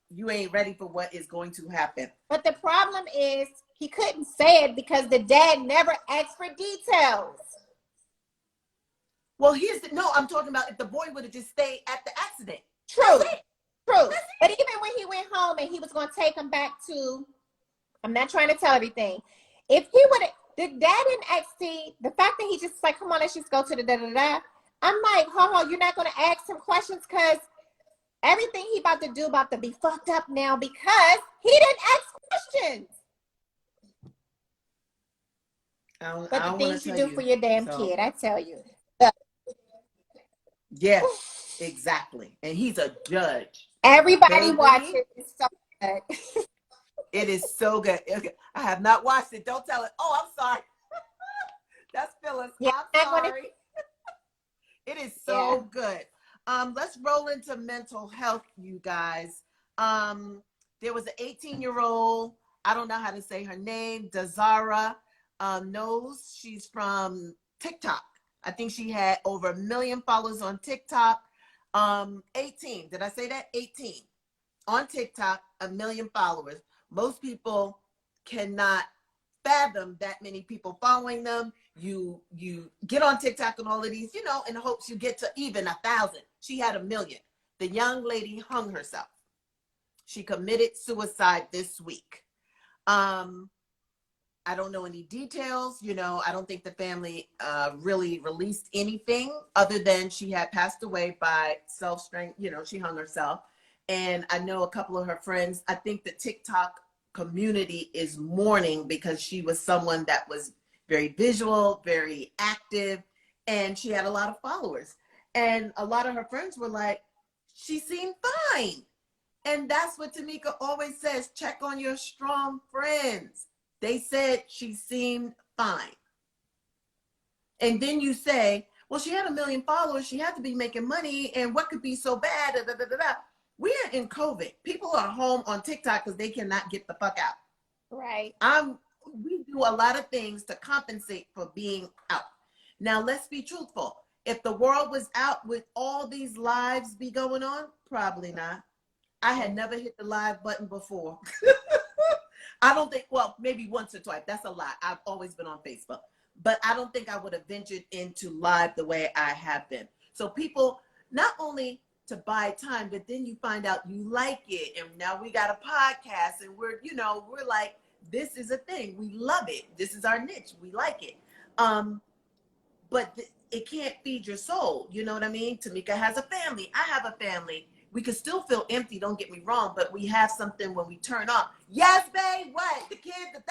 you ain't ready for what is going to happen. But the problem is he couldn't say it because the dad never asked for details. Well, I'm talking about if the boy would have just stayed at the accident. True. But even when he went home and he was going to take him back to, I'm not trying to tell everything. If he would have, the dad didn't ask, the fact that he just like, come on, let's just go to the da-da-da. I'm like, you're not going to ask him questions because everything he about to do about to be fucked up now because he didn't ask questions. But the things you do for your damn kid, I tell you. Yeah, exactly. And he's a judge. Everybody watches. It's so good. It is so good. I have not watched it. Don't tell it. Oh, I'm sorry. That's Phyllis. Yeah, I'm sorry. It is so good. Let's roll into mental health, you guys. There was an 18-year-old, I don't know how to say her name, Dazara Knows. She's from TikTok. I think she had over 1 million followers on TikTok. 18. Did I say that? 18. On TikTok, 1 million followers. Most people cannot fathom that many people following them. You get on TikTok and all of these, in hopes you get to even 1,000. She had 1 million. The young lady hung herself. She committed suicide this week. I don't know any details. I don't think the family really released anything other than she had passed away by self-strength. She hung herself. And I know a couple of her friends, I think the TikTok community is mourning because she was someone that was very visual, very active, and she had a lot of followers. And a lot of her friends were like, she seemed fine. And that's what Tomeeka always says, check on your strong friends. They said she seemed fine. And then you say, well, she had 1 million followers. She had to be making money. And what could be so bad? Da, da, da, da, da. We are in COVID. People are home on TikTok because they cannot get the fuck out. Right. We do a lot of things to compensate for being out. Now, let's be truthful. If the world was out, would all these lives be going on? Probably not. I had never hit the live button before. I don't think, well, maybe once or twice. That's a lot. I've always been on Facebook. But I don't think I would have ventured into live the way I have been. So people, not only to buy time, but then you find out you like it. And now we got a podcast and we're like, this is a thing. We love it. This is our niche. We like it. But it can't feed your soul. You know what I mean? Tomeeka has a family. I have a family. We can still feel empty, don't get me wrong, but we have something when we turn on. Yes, babe, what? The kid, the.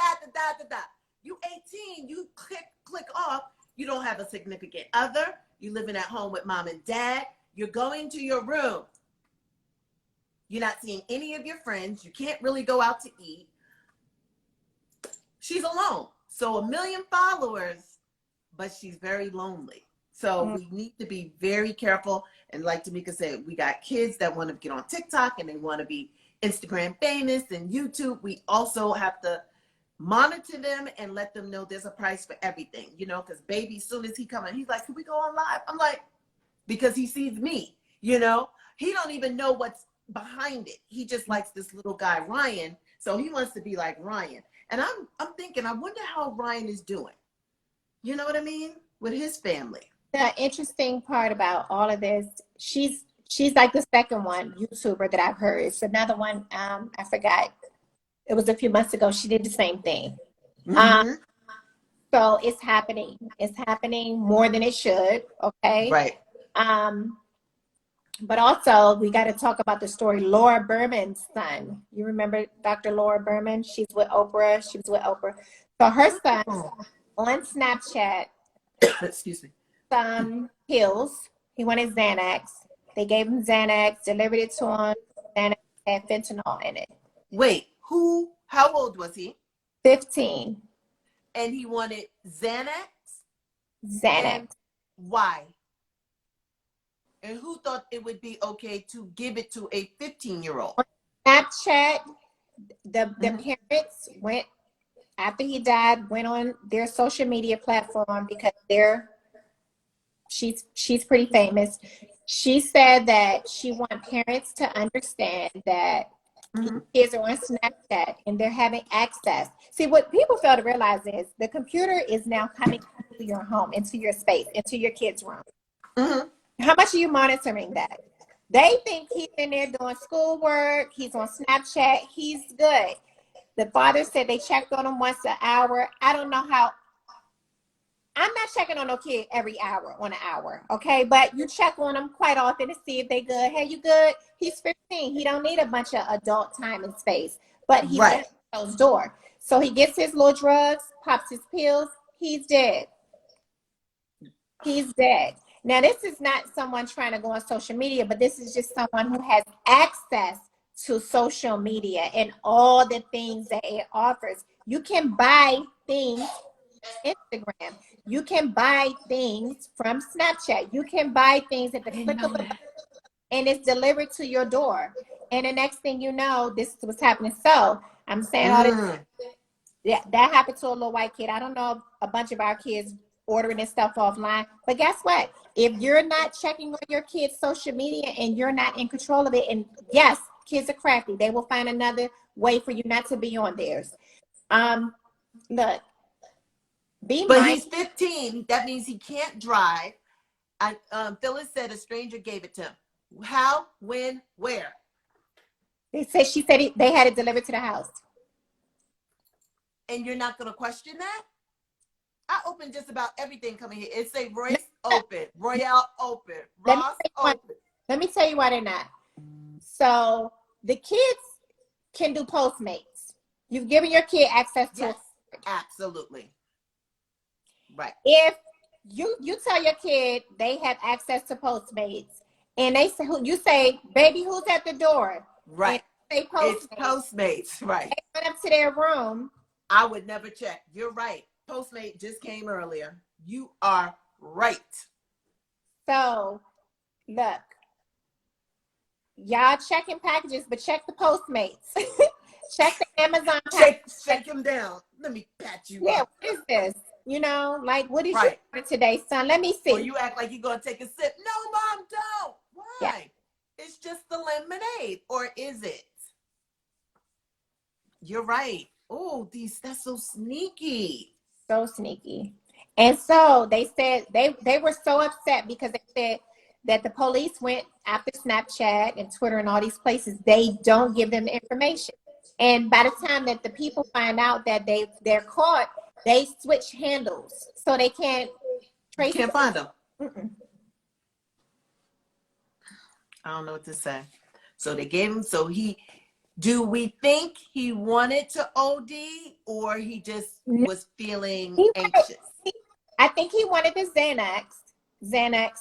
You 18, you click off. You don't have a significant other. You living at home with mom and dad. You're going to your room. You're not seeing any of your friends. You can't really go out to eat. She's alone. So 1 million followers, but she's very lonely. So we need to be very careful. And like Tomeeka said, we got kids that want to get on TikTok and they want to be Instagram famous and YouTube. We also have to monitor them and let them know there's a price for everything, you know, because baby, as soon as he come in, he's like, can we go on live? I'm like, because he sees me, you know, he don't even know what's behind it. He just likes this little guy, Ryan. So he wants to be like Ryan. And I'm thinking, I wonder how Ryan is doing. You know what I mean? With his family. The interesting part about all of this, she's like the second one YouTuber that I've heard. It's another one, I forgot. It was a few months ago. She did the same thing. So it's happening. It's happening more than it should. Okay. Right. But also we got to talk about the story. Laura Berman's son. You remember Dr. Laura Berman? She's with Oprah. She was with Oprah. So her son on Snapchat, excuse me, some pills. He wanted Xanax. They gave him Xanax, delivered it to him. Xanax had fentanyl in it. Wait, how old was he? 15. And he wanted Xanax? Xanax. And why? And who thought it would be okay to give it to a 15-year-old? Snapchat, the parents went, after he died, went on their social media platform because she's pretty famous. She said that she wants parents to understand that kids are on Snapchat and they're having access. See, what people fail to realize is the computer is now coming into your home, into your space, into your kid's room. How much are you monitoring that? They think he's in there doing schoolwork. He's on Snapchat. He's good. The father said they checked on him once an hour. I don't know how. I'm not checking on no kid every hour on an hour, okay? But you check on them quite often to see if they good. Hey, you good? He's 15. He don't need a bunch of adult time and space. But he's at the closed door. So he gets his little drugs, pops his pills. He's dead. He's dead. Now, this is not someone trying to go on social media, but this is just someone who has access to social media and all the things that it offers. You can buy things Instagram. You can buy things from Snapchat. You can buy things at the click of a button, and it's delivered to your door. And the next thing you know, this is what's happening. So I'm saying all this. Yeah, that happened to a little white kid. I don't know a bunch of our kids ordering this stuff offline, but guess what? If you're not checking on your kids' social media and you're not in control of it, and yes, kids are crafty. They will find another way for you not to be on theirs. Look. But he's 15. That means he can't drive. Phyllis said a stranger gave it to him. How, when, where? She said they had it delivered to the house. And you're not going to question that? I open just about everything coming here. It say Royce open, Royale open, Ross open. Let me tell you why they're not. So the kids can do Postmates. You've given your kid access to absolutely. Right. If you tell your kid they have access to Postmates, and you say, baby, who's at the door? Right. Say Postmates. It's Postmates. Right. They went up to their room. I would never check. You're right. Postmate just came earlier. You are right. So, look, y'all checking packages, but check the Postmates. Check the Amazon packages. Shake them down. Let me pat you up. What is this? You know, like, what is you doing today, son? Let me see. Or you act like you're going to take a sip. No, Mom, don't. Why? Yeah. It's just the lemonade. Or is it? You're right. Oh, that's so sneaky. So sneaky. And so they said they were so upset because they said that the police went after Snapchat and Twitter and all these places. They don't give them the information. And by the time that the people find out that they're caught, they switch handles. So they can't trace them. Can't find them. I don't know what to say. So they gave him, do we think he wanted to OD or he just was feeling anxious? I think he wanted the Xanax,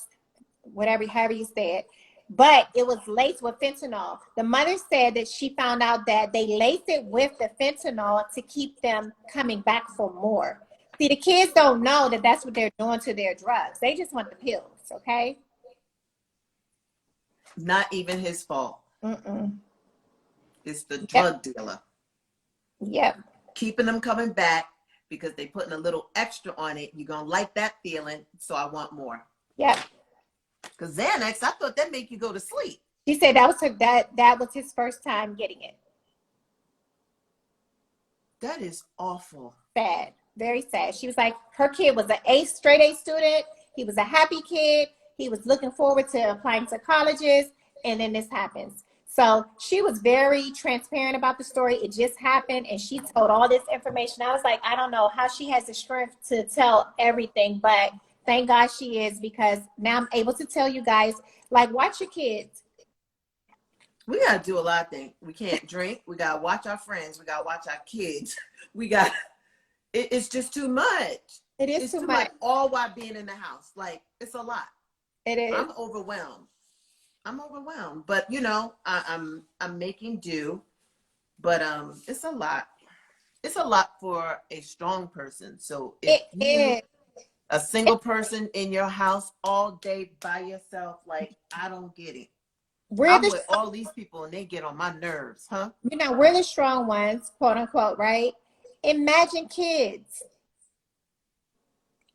however you say it, but it was laced with fentanyl. The mother said that she found out that they laced it with the fentanyl to keep them coming back for more. See, the kids don't know that that's what they're doing to their drugs. They just want the pills, okay? Not even his fault. It's the drug dealer. Yep. keeping them coming back because they putting a little extra on it. You're going to like that feeling, so I want more. Yep. Because Xanax, I thought that make you go to sleep. She said that was that was his first time getting it. That is awful. Sad. Very sad. She was like, her kid was an straight A student. He was a happy kid. He was looking forward to applying to colleges, and then this happens. So she was very transparent about the story. It just happened, and she told all this information. I was like, I don't know how she has the strength to tell everything, but thank God she is, because now I'm able to tell you guys, like, watch your kids. We got to do a lot of things. We can't drink. We got to watch our friends. We got to watch our kids. We got, it's just too much. It is too much. All while being in the house. Like, it's a lot. It is. I'm overwhelmed. But you know, I'm making do. But it's a lot. It's a lot for a strong person. So if you a single person in your house all day by yourself, like, I don't get it. I'm with all these people and they get on my nerves, huh? You know, we're the strong ones, quote unquote, right? Imagine kids.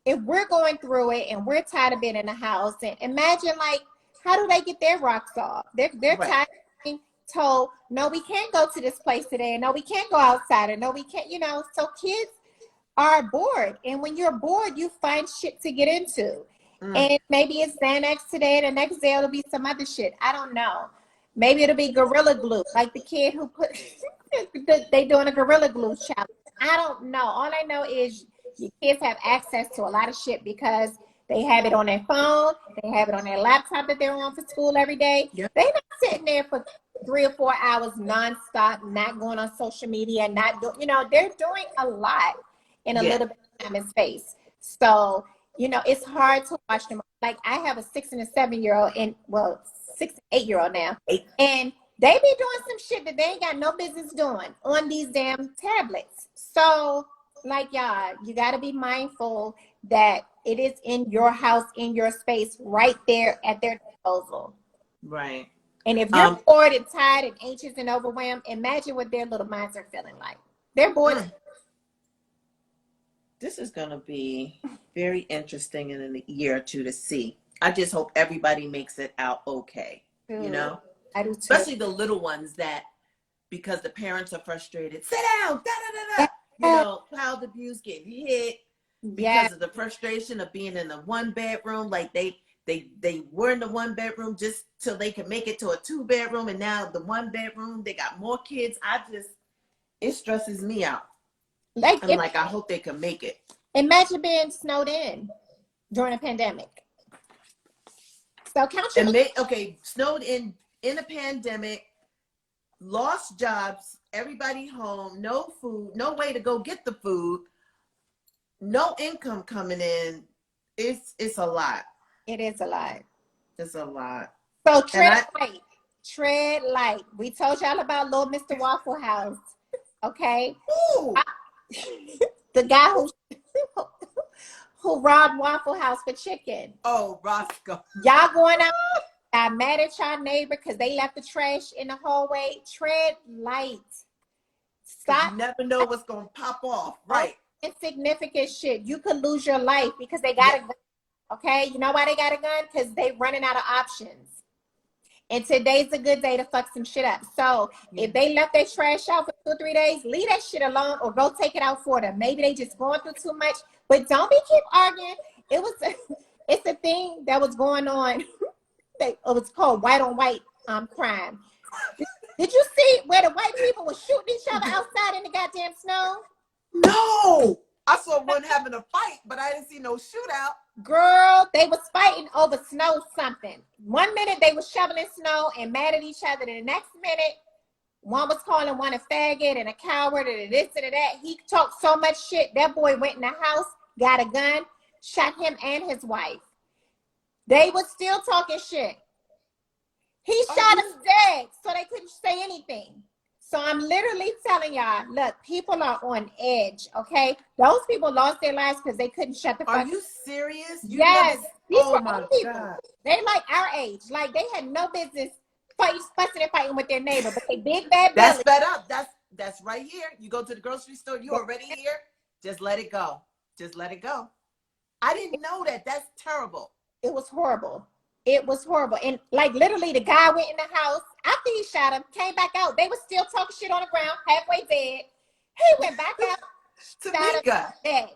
If we're going through it and we're tired of being in the house, and imagine, like, how do they get their rocks off? They're right. Tired of being told, no, we can't go to this place today, and no, we can't go outside, and no, we can't, you know. So kids are bored, and when you're bored, you find shit to get into. And maybe it's Xanax today, and the next day it'll be some other shit. I don't know. Maybe it'll be Gorilla Glue, like the kid who put they doing a Gorilla Glue challenge. I don't know. All I know is your kids have access to a lot of shit because they have it on their phone, they have it on their laptop that they're on for school every day. Yep. They're not sitting there for 3 or 4 hours nonstop, not going on social media, not doing, you know, they're doing a lot in a little bit of time and space. So, you know, it's hard to watch them. Like, I have a 6 and a 7-year-old, and 6 and 8-year-old now, and they be doing some shit that they ain't got no business doing on these damn tablets. So, like, y'all, you got to be mindful that it is in your house, in your space, right there at their disposal. Right. And if you're bored and tired and anxious and overwhelmed, imagine what their little minds are feeling like. They're bored. This is going to be very interesting in a year or two to see. I just hope everybody makes it out okay. You know? I do too. Especially the little ones that, because the parents are frustrated, sit down, da-da-da-da. You know, child abuse, getting hit because of the frustration of being in a 1-bedroom. Like, they were in the 1-bedroom just till they could make it to a 2-bedroom, and now the 1-bedroom, they got more kids. It stresses me out. Like, I hope they can make it. Imagine being snowed in during a pandemic. So snowed in a pandemic, lost jobs, everybody home, no food, no way to go get the food, no income coming in. It's a lot. It is a lot. It's a lot. So tread light. Tread light. We told y'all about little Mr. Waffle House. Okay. The guy who robbed Waffle House for chicken. Oh, Roscoe. Y'all going out, got mad at y'all neighbor because they left the trash in the hallway. Tread light. Stop. You never know what's going to pop off. Right. Insignificant shit. You could lose your life because they got a gun. Okay? You know why they got a gun? Because they running out of options. And today's a good day to fuck some shit up. So if they left their trash out for 2 or 3 days, leave that shit alone or go take it out for them. Maybe they just going through too much. But don't keep arguing. It's a thing that was going on. It was called white on white crime. Did you see where the white people were shooting each other outside in the goddamn snow? No. I saw one having a fight, but I didn't see no shootout. Girl, they was fighting over snow something. 1 minute they was shoveling snow and mad at each other. The next minute, one was calling one a faggot and a coward and this and that. He talked so much shit. That boy went in the house, got a gun, shot him and his wife. They was still talking shit. He shot him dead, so they couldn't say anything. So I'm literally telling y'all, look, people are on edge, okay? Those people lost their lives because they couldn't shut the fuck up. Are you serious? Yes. These were old people. God. They like our age. Like, they had no business fussing and fighting with their neighbor, but they big bad That's belly. fed up. That's right here. You go to the grocery store, you already here. Just let it go. Just let it go. I didn't know that. That's terrible. It was horrible. It was horrible. And like literally the guy went in the house after he shot him, came back out. They were still talking shit on the ground, halfway dead. He went back out, shot him dead.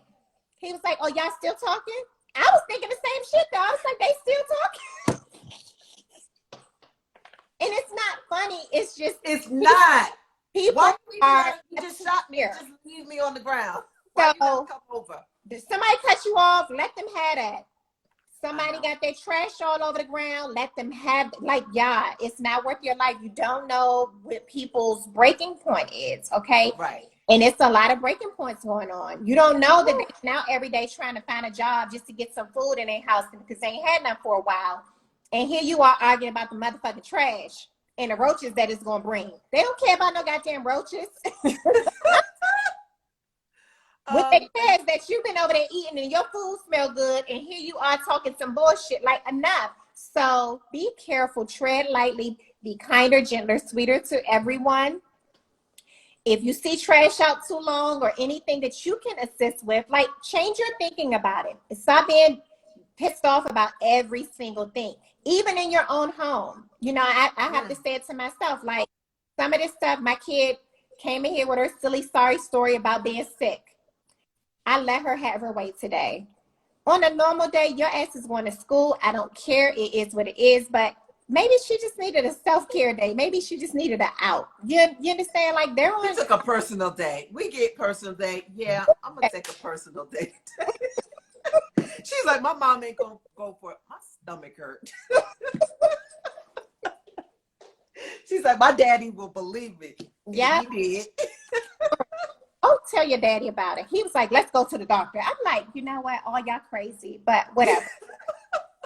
He was like, oh, y'all still talking? I was thinking the same shit though. I was like, they still talking? And it's not funny. It's just it's not. People Why are you just shot me? here. Just leave me on the ground. Why you not come over? If somebody cut you off, let them have that. Somebody got their trash all over the ground, let them have, like, yeah, it's not worth your life. You don't know what people's breaking point is, okay? Right. And it's a lot of breaking points going on. You don't know that they're now every day trying to find a job just to get some food in their house because they ain't had none for a while. And here you are arguing about the motherfucking trash and the roaches that it's going to bring. They don't care about no goddamn roaches. What they say is that you've been over there eating and your food smell good, and here you are talking some bullshit. Like, enough. So be careful, tread lightly, be kinder, gentler, sweeter to everyone. If you see trash out too long or anything that you can assist with, like, change your thinking about it. Stop being pissed off about every single thing, even in your own home. You know, I have to say it to myself, like, some of this stuff, my kid came in here with her silly, sorry story about being sick. I let her have her way today. On a normal day, your ass is going to school. I don't care. It is what it is. But maybe she just needed a self-care day. Maybe she just needed an out. You understand? Like, they're on. We took a personal day. We get personal day. Yeah, I'm going to take a personal day. She's like, my mom ain't going to go for it. My stomach hurt. She's like, my daddy will believe me. Yeah. He did. Oh, tell your daddy about it. He was like, let's go to the doctor. I'm like, you know what? All y'all crazy, but whatever.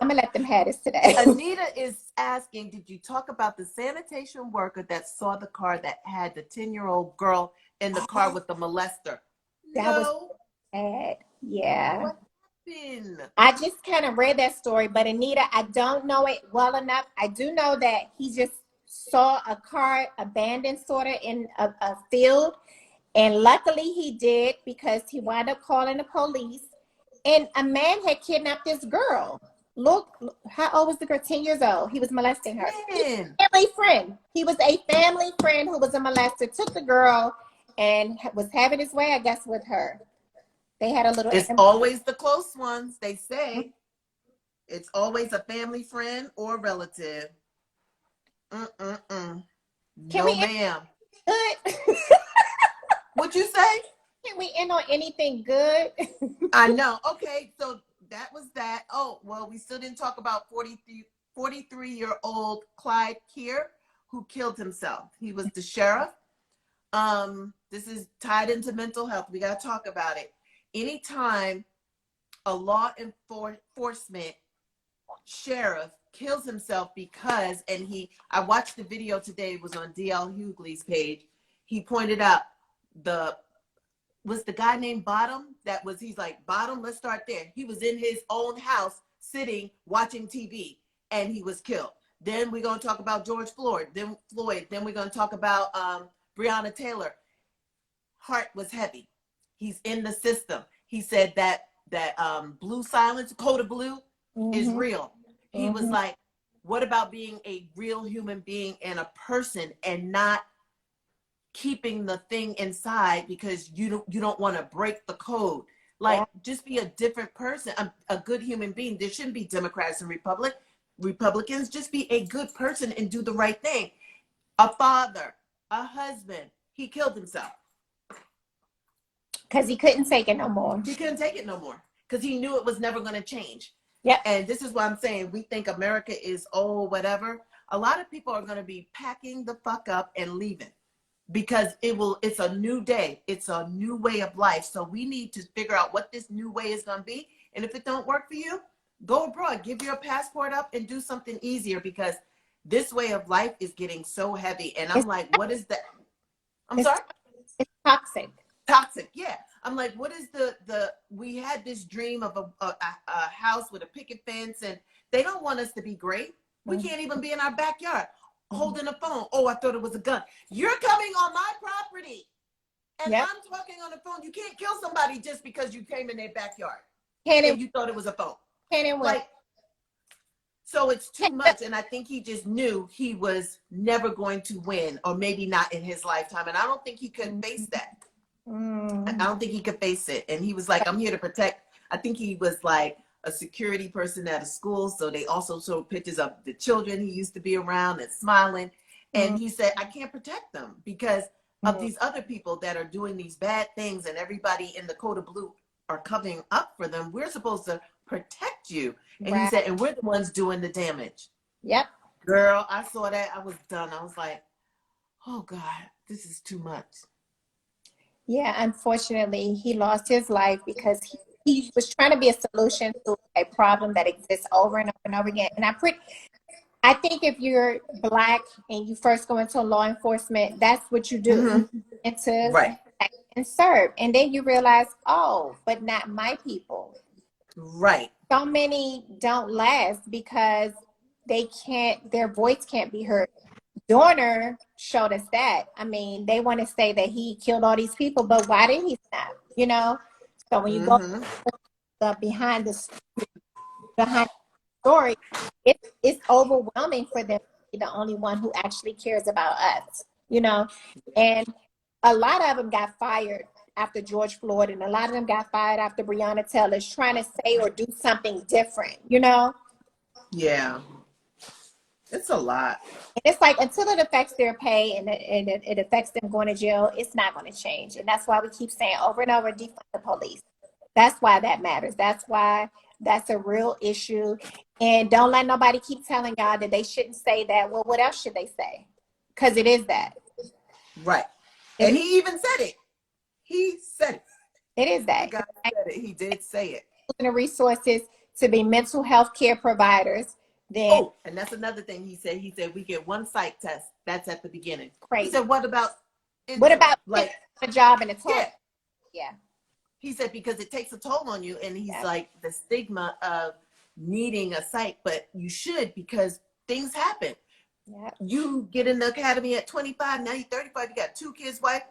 I'm going to let them have this today. Anita is asking, did you talk about the sanitation worker that saw the car that had the 10-year-old girl in the car with the molester? That was sad. Yeah. What happened? I just kind of read that story, but Anita, I don't know it well enough. I do know that he just saw a car abandoned sort of in a field. And luckily he did, because he wound up calling the police. And a man had kidnapped this girl. Look, how old was the girl? 10 years old. He was molesting her. Family friend. He was a family friend who was a molester. Took the girl and was having his way, I guess, with her. They had a little. It's always the close ones, they say. It's always a family friend or relative. No, ma'am. Good. What'd you say? Can we end on anything good? I know. Okay, so that was that. Oh, well, we still didn't talk about 43-year-old Clyde Keir, who killed himself. He was the sheriff. This is tied into mental health. We got to talk about it. Anytime a law enforcement sheriff kills himself because, I watched the video today, it was on D.L. Hughley's page. He pointed out was the guy named Bottom? He's like, Bottom, let's start there. He was in his own house sitting, watching TV, and he was killed. Then we're going to talk about George Floyd. Then we're going to talk about Breonna Taylor. Heart was heavy. He's in the system. He said that blue silence, code of blue, is real. He was like, what about being a real human being and a person and not keeping the thing inside because you don't want to break the code? Like, just be a different person, a good human being. There shouldn't be Democrats and Republicans. Just be a good person and do the right thing. A father, a husband, he killed himself. Because he couldn't take it no more. He couldn't take it no more because he knew it was never going to change. Yeah. And this is what I'm saying. We think America is, whatever. A lot of people are going to be packing the fuck up and leaving because it's a new day. It's a new way of life. So we need to figure out what this new way is going to be. And if it don't work for you, go abroad, give your passport up and do something easier, because this way of life is getting so heavy. And I'm like, what is that? Sorry? It's toxic. Toxic, yeah. I'm like, what is we had this dream of a house with a picket fence, and they don't want us to be great. We can't even be in our backyard. holding a phone. Oh, I thought it was a gun. You're coming on my property. And Yep. I'm talking on the phone. You can't kill somebody just because you came in their backyard Can and it? you thought it was a phone. Can it? Like, so it's too much. And I think he just knew he was never going to win, or maybe not in his lifetime. And I don't think he could face that. I don't think he could face it. And he was like, I'm here to protect. I think he was like a security person at a school. So they also showed pictures of the children he used to be around and smiling. And he said, I can't protect them because of these other people that are doing these bad things, and everybody in the code of blue are coming up for them. We're supposed to protect you. And he said, and we're the ones doing the damage. Yep. Girl, I saw that. I was done. I was like, oh God, this is too much. Yeah, unfortunately, he lost his life because he was trying to be a solution to a problem that exists over and over and over again. And I think if you're Black and you first go into law enforcement, that's what you do. And to protect and serve. And then you realize, oh, but not my people. Right. So many don't last because their voice can't be heard. Dorner showed us that. I mean, they want to say that he killed all these people, but why didn't he snap? You know? So when you go behind the story, it's overwhelming for them to be the only one who actually cares about us, you know? And a lot of them got fired after George Floyd, and a lot of them got fired after Breonna Taylor's trying to say or do something different, you know? Yeah. It's a lot. And it's like until it affects their pay and it affects them going to jail, it's not going to change. And that's why we keep saying over and over, defund the police. That's why that matters. That's why that's a real issue. And don't let nobody keep telling y'all that they shouldn't say that. Well, what else should they say? Because it is that. Right. And he even said it. He said it. It is that. The guy said it. He did say it. The resources to be mental health care providers. Then, and that's another thing he said. He said we get one psych test. That's at the beginning. Crazy. He said, what about like a job and a toll? Yeah. He said because it takes a toll on you, and he's like the stigma of needing a psych, but you should because things happen. Yeah. You get in the academy at 25, now you're 35, you got 2 kids, wife,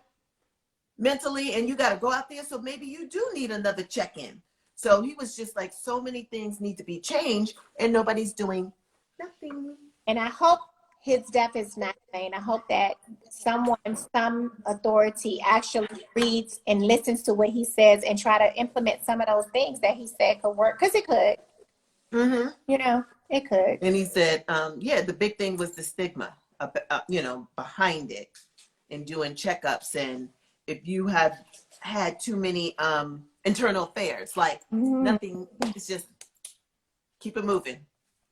mentally, and you got to go out there. So maybe you do need another check-in. So he was just like, so many things need to be changed, and nobody's doing nothing. And I hope his death is not vain. I hope that some authority actually reads and listens to what he says and try to implement some of those things that he said could work, because it could. You know, it could. And he said, the big thing was the stigma, behind it, and doing checkups. And if you have had too many internal affairs, like nothing, it's just keep it moving.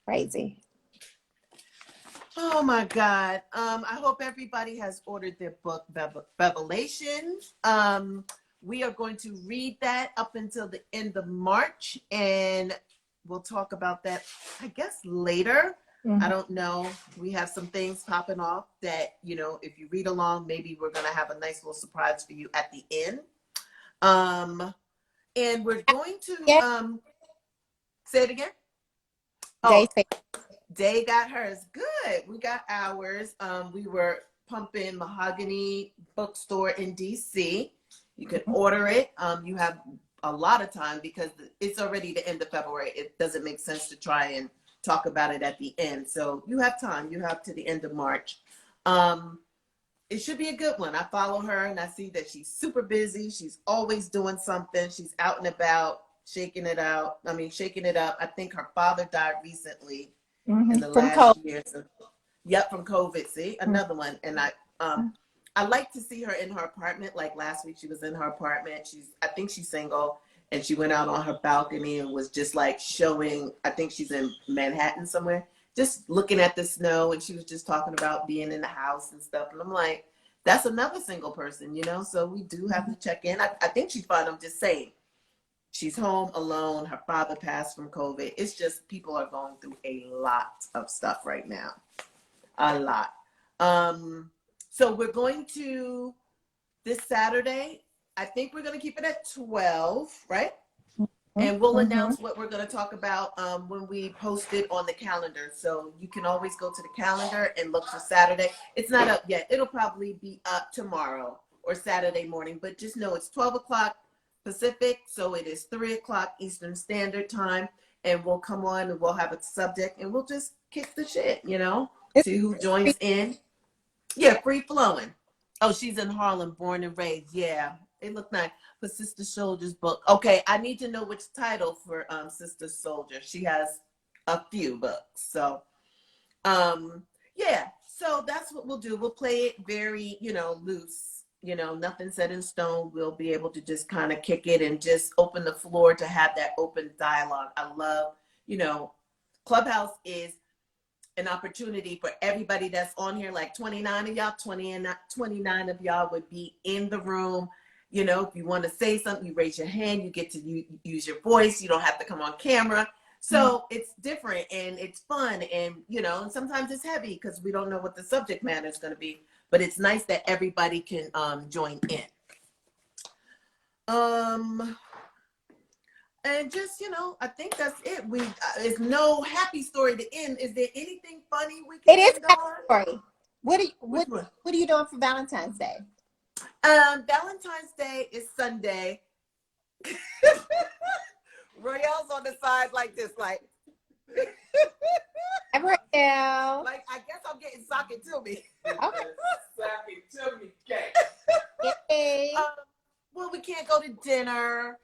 Crazy. Oh my God. I hope everybody has ordered their book, Revelation. We are going to read that up until the end of March, and we'll talk about that, I guess, later. I don't know. We have some things popping off that, if you read along, maybe we're going to have a nice little surprise for you at the end. And we're going to say it again. Day got hers. Good. We got ours. We were pumping Mahogany Bookstore in DC. You can order it. You have a lot of time because it's already the end of February. It doesn't make sense to try and talk about it at the end. So you have time. You have to the end of March. It should be a good one. I follow her and I see that she's super busy. She's always doing something. She's out and about, shaking it up. I think her father died recently in the last year. So, from COVID. See, another one. And I like to see her in her apartment. Like last week, she was in her apartment. I think she's single, and she went out on her balcony and was just like showing. I think she's in Manhattan somewhere, just looking at the snow. And she was just talking about being in the house and stuff. And I'm like, that's another single person, So we do have to check in. I think she's fine. I'm just saying, she's home alone. Her father passed from COVID. It's just people are going through a lot of stuff right now, a lot. So we're going to, this Saturday, I think we're going to keep it at 12, right? And we'll Mm-hmm. announce what we're going to talk about when we post it on the calendar. So you can always go to the calendar and look for Saturday. It's not up yet. It'll probably be up tomorrow or Saturday morning. But just know it's 12 o'clock Pacific. So it is 3 o'clock Eastern Standard Time. And we'll come on and we'll have a subject and we'll just kick the shit, It's see who joins in. Yeah, free flowing. Oh, she's in Harlem, born and raised. Yeah, it looked nice. For Sister Soldier's book. Okay, I need to know which title for Sister Soldier. She has a few books. So, yeah. So that's what we'll do. We'll play it very, loose. Nothing set in stone. We'll be able to just kind of kick it and just open the floor to have that open dialogue. I love, Clubhouse is an opportunity for everybody that's on here, like 29 of y'all, 29 of y'all would be in the room. If you want to say something, you raise your hand, you get to use your voice. You don't have to come on camera. So it's different and it's fun. And, and sometimes it's heavy because we don't know what the subject matter is going to be, but it's nice that everybody can join in. And just, I think that's it. There's no happy story to end. Is there anything funny we can It is end a on? story. What Which one? are you doing for Valentine's Day? Valentine's Day is Sunday. Royale's on the side like this, like Ever now. like I guess I'm getting socket to me. Okay. Socket to me, gay. Yay. Well, we can't go to dinner,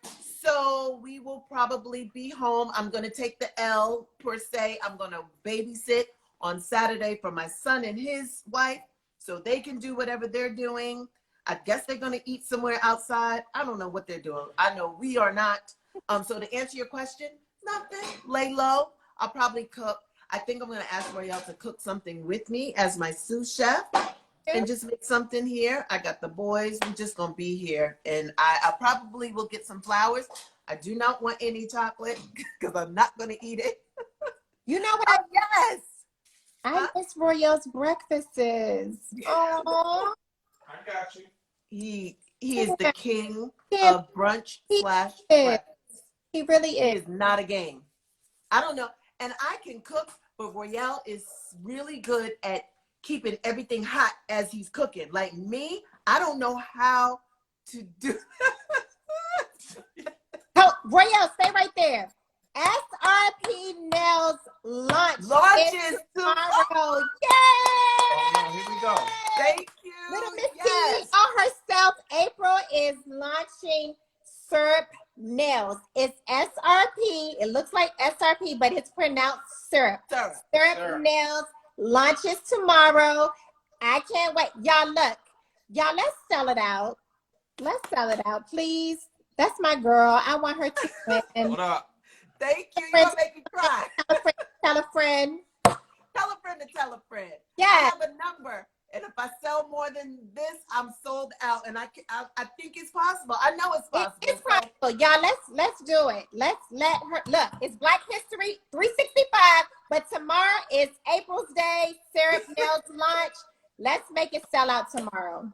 so we will probably be home. I'm going to take the L per se. I'm going to babysit on Saturday for my son and his wife so they can do whatever they're doing. I guess they're going to eat somewhere outside. I don't know what they're doing. I know we are not. So to answer your question, nothing. Lay low. I'll probably cook. I think I'm going to ask Royale to cook something with me as my sous chef. And just make something here. I got the boys. We're just going to be here. And I probably will get some flowers. I do not want any chocolate because I'm not going to eat it. You know what? Oh, yes. I miss Royale's breakfasts. Oh, I got you. He is the king Yeah. of brunch / is. breakfast. he really It is. is not a game. I don't know. And I can cook, but Royale is really good at keeping everything hot as he's cooking. Like me, I don't know how to do. Oh, Royale, stay right there. SRP Nails launches Launches tomorrow. Yay! Oh, here we go. Thank you. Little Miss Yes. T on herself, April is launching Syrup Nails. It's SRP. It looks like SRP, but it's pronounced syrup. Syrup Nails launches tomorrow. I can't wait. Y'all, look. Y'all, let's sell it out. Let's sell it out, please. That's my girl. I want her to win. What up? Thank you. You're going to make me cry. Tell a friend. Tell a friend to tell a friend. Yeah. I have a number. And if I sell more than this, I'm sold out. And I think it's possible. I know it's possible. It's possible. Y'all, let's do it. Let's let her look. It's Black History 365, but tomorrow is April's Day, Syrup Nails launch. Let's make it sell out tomorrow.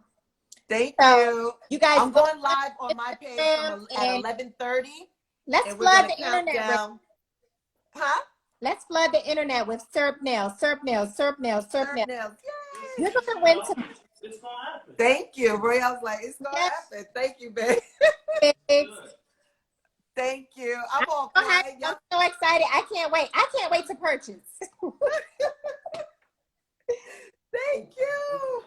Thank So, you. You guys, I'm going live on my page at 11:30. let's And we're flood gonna the count internet. down. Huh? Let's flood the internet with Syrup Nails, Syrup Nails, Syrup Nails, Syrup Syrup Nails. nails. You're gonna win tomorrow. It's gonna happen. Thank you. Royale's like, it's gonna Yes. happen. Thank you, babe. Thank you. I'm all quiet. I'm so excited. I can't wait. I can't wait to purchase. Thank you.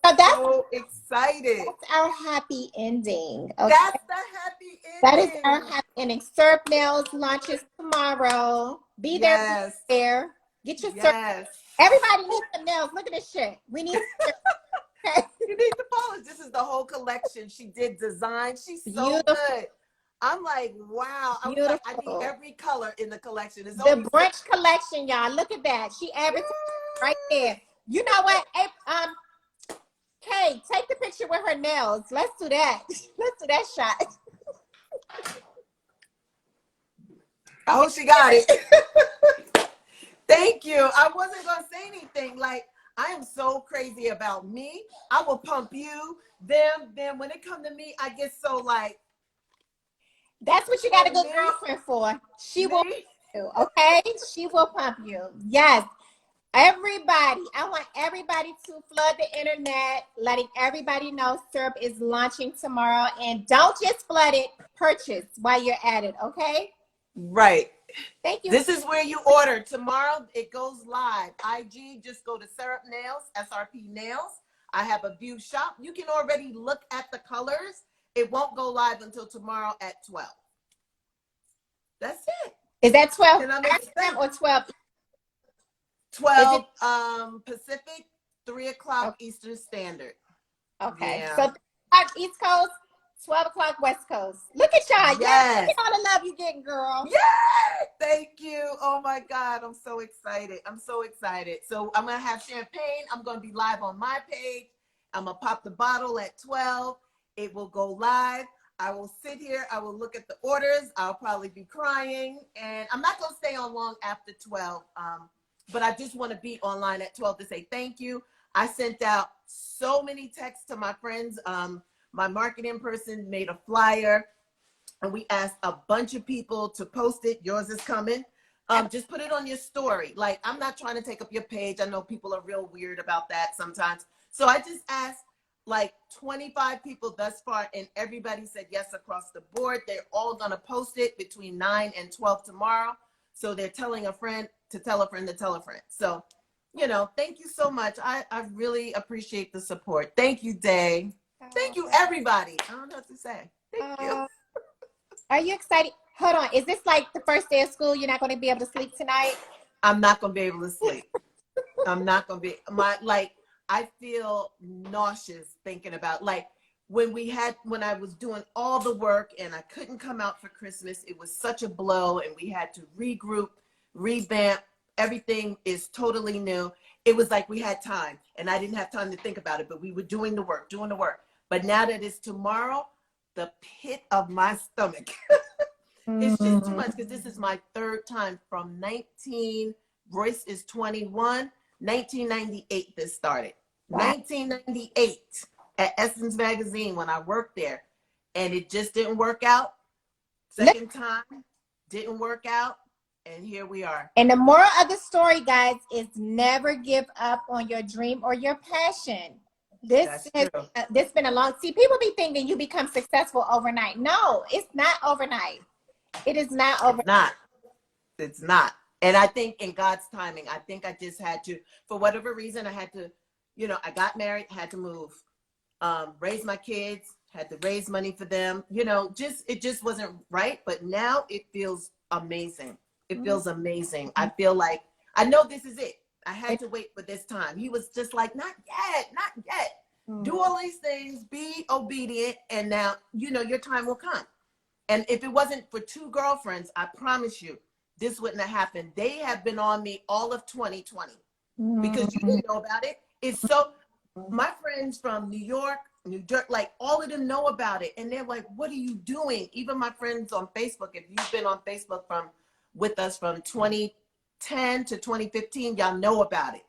So that's So excited. our happy ending. Okay? That's the happy ending. That is our happy ending. Syrup Nails launches tomorrow. Be there. Yes. Be there. Get your syrup. Yes. Everybody needs some nails. Look at this shit. We need syrup. You need to polish. This is the whole collection. She did design. She's so Beautiful. good. I'm like, wow. I was like, I Beautiful. need every color in the collection. It's The only brunch collection, y'all. Look at that. She advertised right there. You know what? Kay, take the picture with her nails. Let's do that. Let's do that shot. I hope she got it. Thank you. I wasn't going to say anything. Like, I am so crazy about me. I will pump you, them. Then when it comes to me, I get so like, That's what you got a good Me? girlfriend for. She will Me? pump you, okay? She will pump you. Yes. Everybody, I want everybody to flood the internet, letting everybody know syrup is launching tomorrow. And don't just flood it, purchase while you're at it, okay? Right. Thank you. This is where you order. Tomorrow it goes live. IG, just go to Syrup Nails, SRP Nails. I have a view shop. You can already look at the colors. It won't go live until tomorrow at 12. That's it. Is that 12 Can I make time or 12? 12 Pacific, 3 o'clock Okay. Eastern Standard. Okay. Yeah. So 3 o'clock East Coast, 12 o'clock West Coast. Look at y'all. Yes. Look at all the love you getting, girl. Yeah, thank you. Oh my God, I'm so excited. I'm so excited. So I'm gonna have champagne. I'm gonna be live on my page. I'm gonna pop the bottle at 12. It will go live. I will sit here. I will look at the orders. I'll probably be crying, and I'm not gonna stay on long after 12. But I just want to be online at 12 to say thank you. I sent out so many texts to my friends. My marketing person made a flyer, and we asked a bunch of people to post it. Yours is coming. Just put it on your story. Like, I'm not trying to take up your page. I know people are real weird about that sometimes. So I just asked like 25 people thus far, and everybody said yes across the board. They're all going to post it between 9 and 12 tomorrow. So they're telling a friend to tell a friend to tell a friend. So, thank you so much. I really appreciate the support. Thank you, Day. Thank you, everybody. I don't know what to say. Thank you. Are you excited? Hold on. Is this like the first day of school? You're not going to be able to sleep tonight? I'm not going to be able to sleep. I'm not going to be, I feel nauseous thinking about, when I was doing all the work and I couldn't come out for Christmas, it was such a blow, and we had to regroup, revamp. Everything is totally new. It was like we had time, and I didn't have time to think about it, but we were doing the work. But now that it's tomorrow, the pit of my stomach, it's just too much, because this is my third time from Royce is 21, 1998 this started. Wow. 1998 at Essence Magazine when I worked there, and it just didn't work out. Second time, didn't work out, and here we are. And the moral of the story, guys, is never give up on your dream or your passion. This been a long, people be thinking you become successful overnight. No, it's not overnight. It is not overnight. It's not. And I think in God's timing, I think I just had to, for whatever reason, I had to, I got married, had to move, raise my kids, had to raise money for them, it just wasn't right. But now it feels amazing. It feels amazing. I feel like, I know this is it. I had to wait for this time. He was just like, not yet. Do all these things, be obedient, and now, your time will come. And if it wasn't for 2 girlfriends, I promise you, this wouldn't have happened. They have been on me all of 2020 because you didn't know about it. It's so, my friends from New York, New Jersey, all of them know about it. And they're like, what are you doing? Even my friends on Facebook, if you've been on Facebook with us from 2010 to 2015, y'all know about it.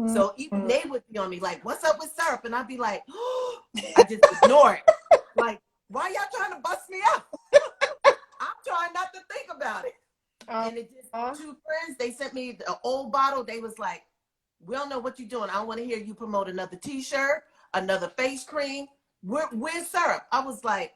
So even they would be on me like, what's up with syrup? And I'd be like, oh, I just ignore it. Like, why y'all trying to bust me up? I'm trying not to think about it. And it just, 2 friends, they sent me the old bottle. They was like, we don't know what you're doing. I don't want to hear you promote another t-shirt, another face cream. Where's syrup? I was like,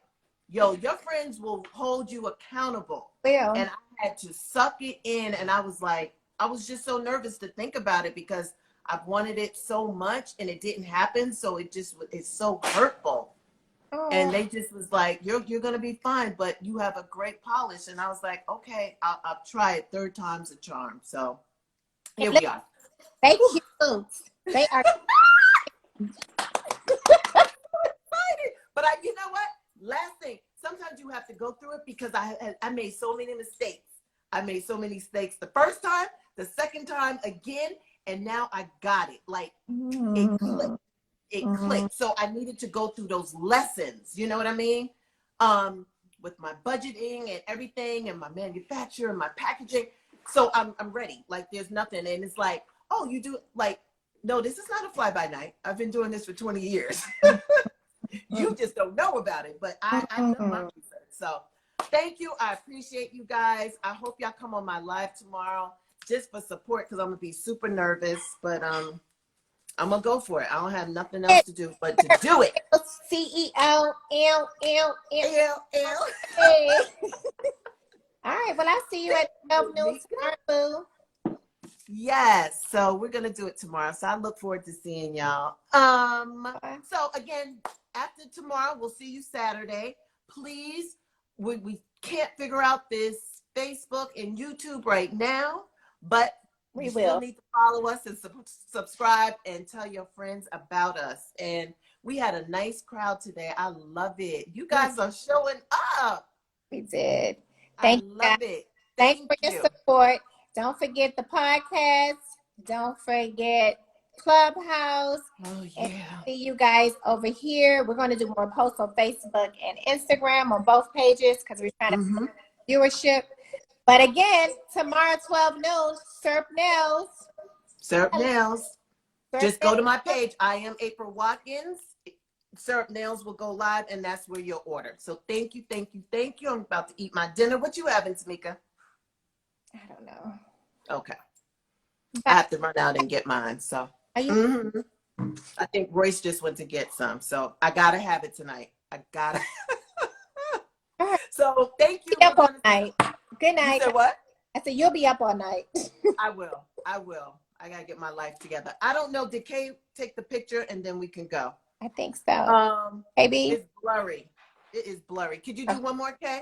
yo, your friends will hold you accountable. Yeah. And I had to suck it in. And I was like, I was just so nervous to think about it because I've wanted it so much and it didn't happen. So it's so hurtful. And they just was like, you're going to be fine, but you have a great polish. And I was like, okay, I'll try it. 3rd time's a charm. So here we are. They cute. They are. But you know what? Last thing, sometimes you have to go through it because I made so many mistakes. I made so many mistakes the first time, the second time again, and now I got it. It clicked. It clicked. So I needed to go through those lessons. You know what I mean? With my budgeting and everything, and my manufacturer and my packaging. So I'm ready. There's nothing. And it's like, oh, you do no, this is not a fly by night. I've been doing this for 20 years. You just don't know about it. But I know my research. So Thank you. I appreciate you guys. I hope y'all come on my live tomorrow just for support because I'm gonna be super nervous, but I'm gonna go for it. I don't have nothing else to do but to do it. CEO. Ew, ew, ew. Ew, ew. Hey. All right. Well, I'll see you at 12 noon Tomeeka. tomorrow, boo. Yes, so we're gonna do it tomorrow. So I look forward to seeing y'all. So again, after tomorrow, we'll see you Saturday. Please, we can't figure out this Facebook and YouTube right now, but We you will. still need to follow us and subscribe and tell your friends about us. And we had a nice crowd today. I love it. You guys are showing up. We did. I Thank you, love guys. it. Thanks Thank for your you. support. Don't forget the podcast. Don't forget Clubhouse. Oh And yeah. see you guys over here. We're going to do more posts on Facebook and Instagram on both pages because we're trying to viewership. But again, tomorrow 12 noon, Serp Nails. Syrup Nails. Serp Just go to Nails. my page. I am April Watkins. Syrup Nails will go live, and that's where you'll order. So thank you, thank you, thank you. I'm about to eat my dinner. What you having, Tomeeka? I don't know. Okay. I have to run out and get mine. So Are you? I think Royce just went to get some. So I gotta have it tonight. I gotta. All right. So thank you. Be up all night. Good You night. said what? I said you'll be up all night. I will. I will. I gotta get my life together. I don't know. Did Kay take the picture and then we can go? I think so. Maybe. It's blurry. It is blurry. Could you do one more, Kay?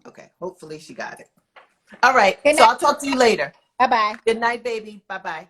Okay. Hopefully she got it. All right. Good So night. I'll talk to you later. Bye-bye. Good night, baby. Bye-bye.